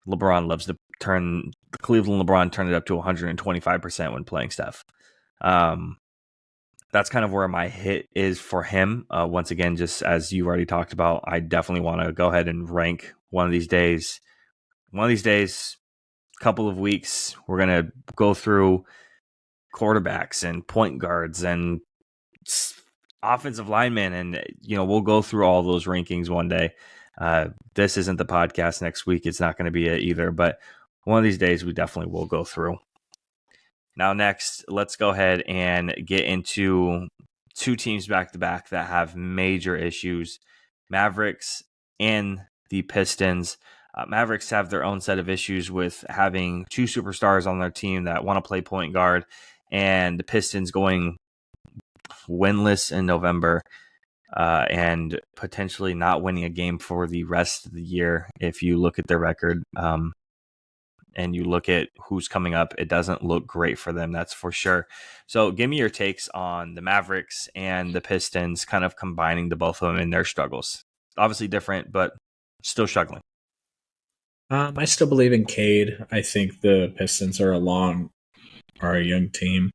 LeBron loves to turn the Cleveland LeBron turned it up to 125% when playing Steph. That's kind of where my hit is for him. Once again, just as you've already talked about, I definitely want to go ahead and rank one of these days. One of these days, couple of weeks, we're going to go through quarterbacks and point guards and offensive linemen, and we'll go through all those rankings one day. This isn't the podcast next week. It's not going to be it either, but one of these days we definitely will go through. Now next, let's go ahead and get into two teams back to back that have major issues. Mavericks and the Pistons. Mavericks have their own set of issues with having two superstars on their team that want to play point guard, and the Pistons going winless in November and potentially not winning a game for the rest of the year. If you look at their record and you look at who's coming up, it doesn't look great for them, that's for sure. So give me your takes on the Mavericks and the Pistons, kind of combining the both of them in their struggles. Obviously different, but still struggling. I still believe in Cade. I think the Pistons are a young team.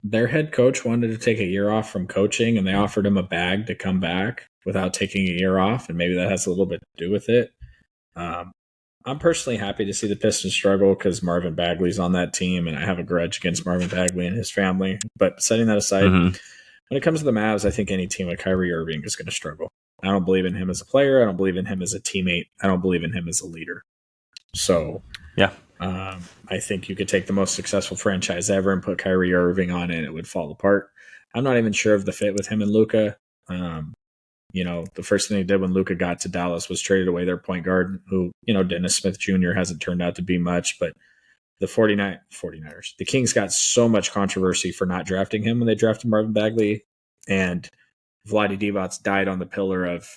Their head coach wanted to take a year off from coaching, and they offered him a bag to come back without taking a year off, and maybe that has a little bit to do with it. I'm personally happy to see the Pistons struggle because Marvin Bagley's on that team, and I have a grudge against Marvin Bagley and his family. But setting that aside, when it comes to the Mavs, I think any team with Kyrie Irving is going to struggle. I don't believe in him as a player. I don't believe in him as a teammate. I don't believe in him as a leader. So, yeah. I think you could take the most successful franchise ever and put Kyrie Irving on it, and it would fall apart. I'm not even sure of the fit with him and Luka. The first thing they did when Luka got to Dallas was traded away their point guard, who, Dennis Smith Jr. hasn't turned out to be much, but the 49ers, the Kings got so much controversy for not drafting him when they drafted Marvin Bagley, and Vlade Divac died on the pillar of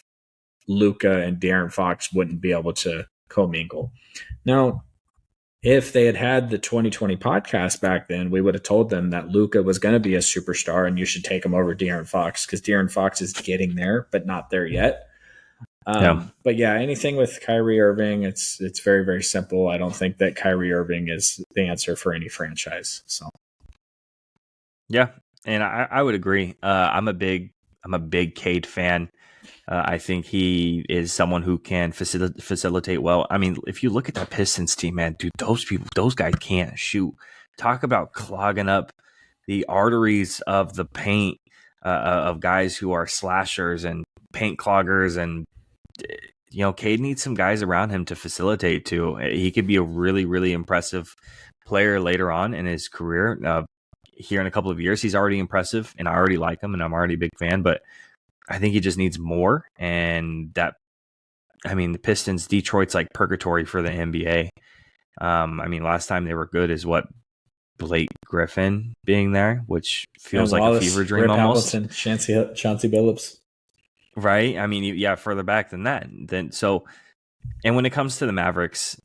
Luka and De'Aaron Fox wouldn't be able to commingle. Now, if they had had the 2020 podcast back then, we would have told them that Luka was going to be a superstar and you should take him over De'Aaron Fox because De'Aaron Fox is getting there, but not there yet. But yeah, anything with Kyrie Irving, it's very, very simple. I don't think that Kyrie Irving is the answer for any franchise. So, yeah, and I would agree. I'm a big Cade fan. I think he is someone who can facilitate well. I mean, if you look at that Pistons team, man, dude, those guys can't shoot. Talk about clogging up the arteries of the paint of guys who are slashers and paint cloggers. And, Cade needs some guys around him to facilitate too. He could be a really, really impressive player later on in his career. Here in a couple of years, he's already impressive, and I already like him, and I'm already a big fan, but I think he just needs more. And the Pistons, Detroit's like purgatory for the NBA. Last time they were good is Blake Griffin being there, which feels like a fever dream almost. Hamilton, Chauncey Billups. Right. Further back than that. And when it comes to the Mavericks,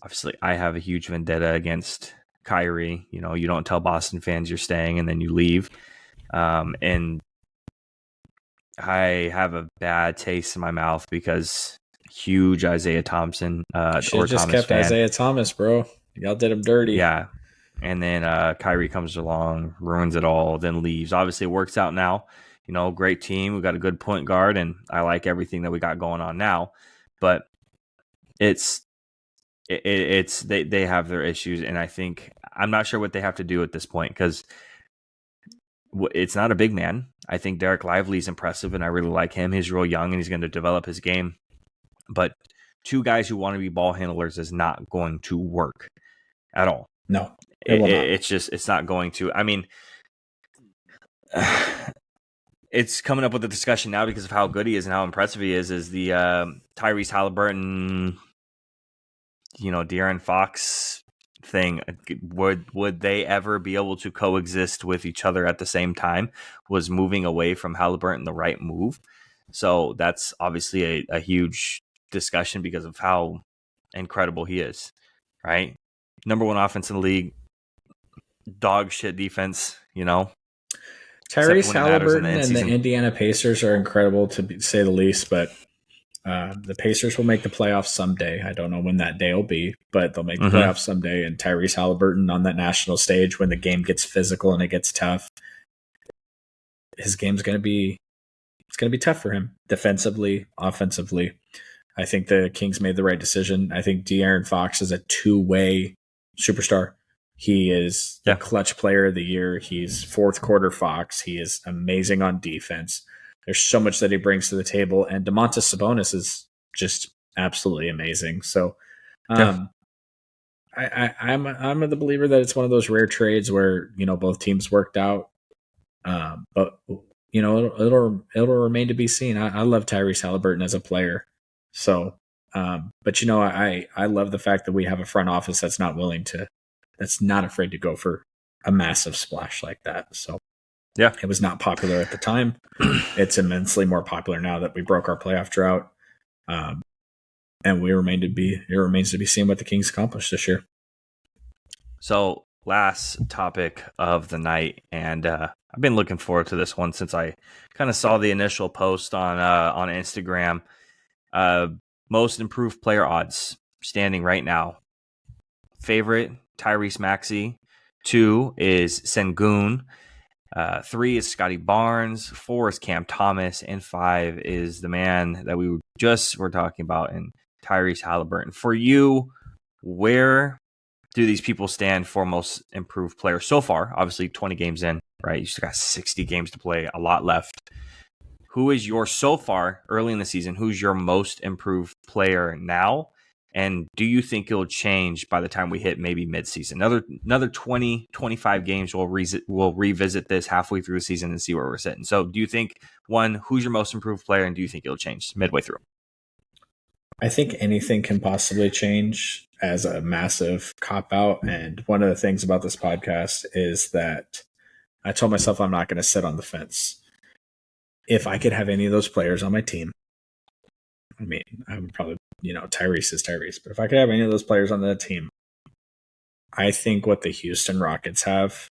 obviously I have a huge vendetta against Kyrie. You don't tell Boston fans you're staying and then you leave. And I have a bad taste in my mouth because huge Isaiah Thompson should just kept fan. Isaiah Thomas, bro. Y'all did him dirty. Yeah. And then Kyrie comes along, ruins it all, then leaves. Obviously, it works out now great team. We got a good point guard, and I like everything that we got going on now. But it's they have their issues, and I think I'm not sure what they have to do at this point because it's not a big man. I think Derek Lively's impressive, and I really like him. He's real young, and he's going to develop his game. But two guys who want to be ball handlers is not going to work at all. No, it's not going to. I mean, it's coming up with a discussion now because of how good he is and how impressive he is the Tyrese Halliburton, De'Aaron Fox thing. Would they ever be able to coexist with each other at the same time? Was moving away from Halliburton the right move? So that's obviously a huge discussion because of how incredible he is, right? Number one offense in the league, dog shit defense, Tyrese Halliburton and the Indiana Pacers are incredible to say the least, but the Pacers will make the playoffs someday. I don't know when that day will be, but they'll make the playoffs someday. And Tyrese Halliburton on that national stage, when the game gets physical and it gets tough, his game's going to be tough for him defensively, offensively. I think the Kings made the right decision. I think De'Aaron Fox is a two-way superstar. He is the clutch player of the year. He's fourth quarter Fox. He is amazing on defense. There's so much that he brings to the table. And Domantas Sabonis is just absolutely amazing. So I'm the believer that it's one of those rare trades where, both teams worked out. But, it'll remain to be seen. I love Tyrese Halliburton as a player. So, but, I love the fact that we have a front office that's not afraid to go for a massive splash like that. So it was not popular at the time. It's immensely more popular now that we broke our playoff drought. And it remains to be seen what the Kings accomplish this year. So last topic of the night, and I've been looking forward to this one since I kind of saw the initial post on Instagram. Most improved player odds standing right now. Favorite, Tyrese Maxey. 2 is Sengun. 3 is Scotty Barnes. 4 is Cam Thomas. And 5 is the man that we just were talking about in Tyrese Halliburton. For you, where do these people stand for most improved player so far? Obviously, 20 games in, right? You still got 60 games to play, a lot left. Who is so far early in the season, who's your most improved player now? And do you think it'll change by the time we hit maybe midseason? Another 20, 25 games, we'll revisit this halfway through the season and see where we're sitting. So do you think, one, who's your most improved player, and do you think it'll change midway through? I think anything can possibly change as a massive cop-out. And one of the things about this podcast is that I told myself I'm not going to sit on the fence. If I could have any of those players on my team, I mean, I would probably, Tyrese is Tyrese. But if I could have any of those players on that team, I think what the Houston Rockets have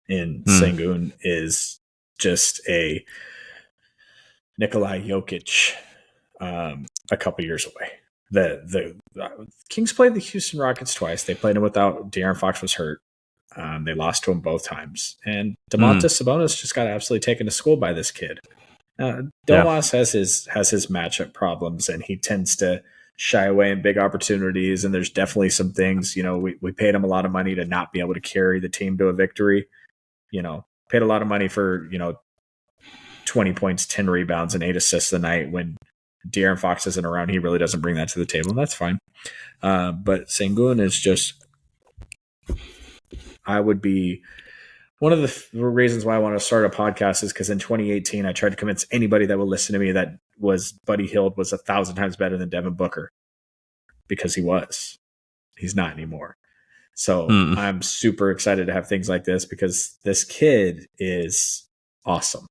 in Sengun is just a Nikola Jokic a couple years away. The Kings played the Houston Rockets twice. They played them without De'Aaron Fox was hurt. They lost to him both times. And Domantas Sabonis just got absolutely taken to school by this kid. Domas has his matchup problems, and he tends to shy away in big opportunities. And there's definitely some things, we paid him a lot of money to not be able to carry the team to a victory. Paid a lot of money for, 20 points, 10 rebounds, and 8 assists a night. When De'Aaron Fox isn't around, he really doesn't bring that to the table, and that's fine. But Sengun is just, I would be, one of the reasons why I want to start a podcast is because in 2018, I tried to convince anybody that would listen to me that Buddy Hield was 1,000 times better than Devin Booker, because he was. He's not anymore. So I'm super excited to have things like this because this kid is awesome.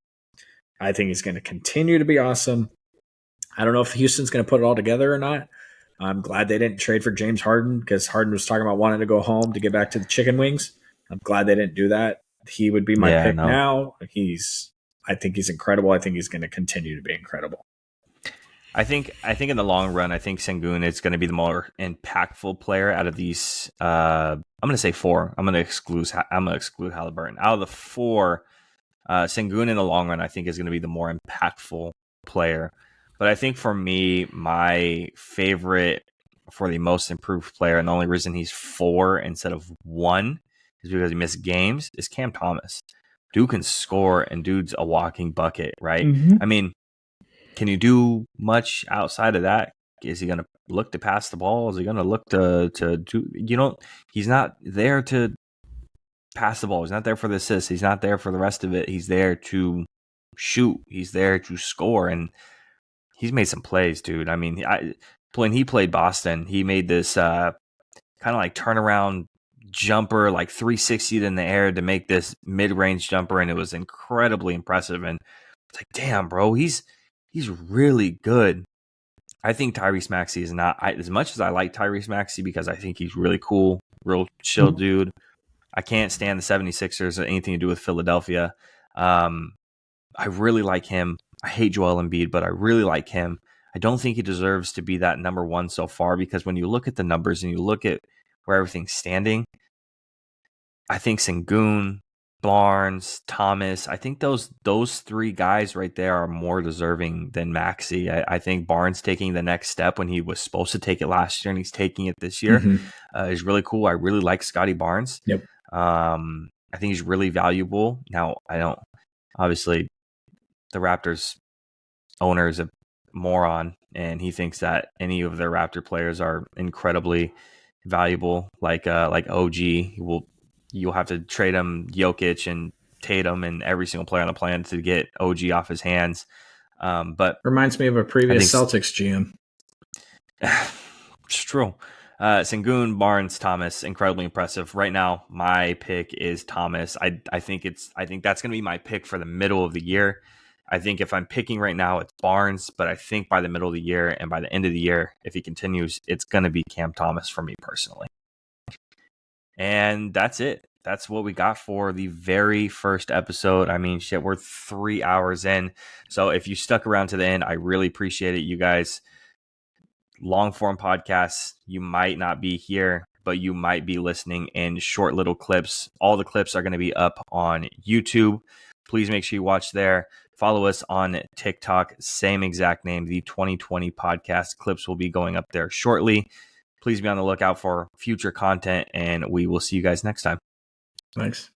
I think he's going to continue to be awesome. I don't know if Houston's going to put it all together or not. I'm glad they didn't trade for James Harden because Harden was talking about wanting to go home to get back to the chicken wings. I'm glad they didn't do that. He would be my pick now. I think he's incredible. I think he's going to continue to be incredible. I think in the long run, I think Sengun is going to be the more impactful player out of these. I'm going to say 4. I'm going to exclude Halliburton. Out of the 4, Sengun in the long run, I think, is going to be the more impactful player. But I think for me, my favorite for the most improved player, and the only reason he's 4 instead of 1 is because he missed games, is Cam Thomas. Dude can score, and dude's a walking bucket, right? Mm-hmm. I mean, can you do much outside of that? Is he going to look to pass the ball? Is he going to look to do, he's not there to pass the ball. He's not there for the assist. He's not there for the rest of it. He's there to shoot. He's there to score. And he's made some plays, dude. I mean, when he played Boston, he made this kind of like turnaround jumper, like 360 in the air to make this mid-range jumper, and it was incredibly impressive. And it's like, damn, bro, he's really good. I think Tyrese Maxey is not, as much as I like Tyrese Maxey because I think he's really cool, real chill dude. I can't stand the 76ers or anything to do with Philadelphia. I really like him. I hate Joel Embiid, but I really like him. I don't think he deserves to be that number 1 so far, because when you look at the numbers and you look at where everything's standing, I think Sengun, Barnes, Thomas, I think those 3 guys right there are more deserving than Maxey. I think Barnes taking the next step when he was supposed to take it last year and he's taking it this year is really cool. I really like Scotty Barnes. Yep. I think he's really valuable. Now, obviously the Raptors owner is a moron, and he thinks that any of their Raptor players are incredibly valuable, like OG. You'll have to trade him Jokic and Tatum and every single player on the planet to get OG off his hands. But reminds me of a previous Celtics GM. It's true. Sengun, Barnes, Thomas, incredibly impressive. Right now, my pick is Thomas. I think that's going to be my pick for the middle of the year. I think if I'm picking right now, it's Barnes, but I think by the middle of the year and by the end of the year, if he continues, it's going to be Cam Thomas for me personally. And that's it. That's what we got for the very first episode. I mean, shit, we're 3 hours in. So if you stuck around to the end, I really appreciate it, you guys. Long form podcasts, you might not be here, but you might be listening in short little clips. All the clips are going to be up on YouTube. Please make sure you watch there. Follow us on TikTok, same exact name, the 2020 podcast. Clips will be going up there shortly. Please be on the lookout for future content, and we will see you guys next time. Thanks.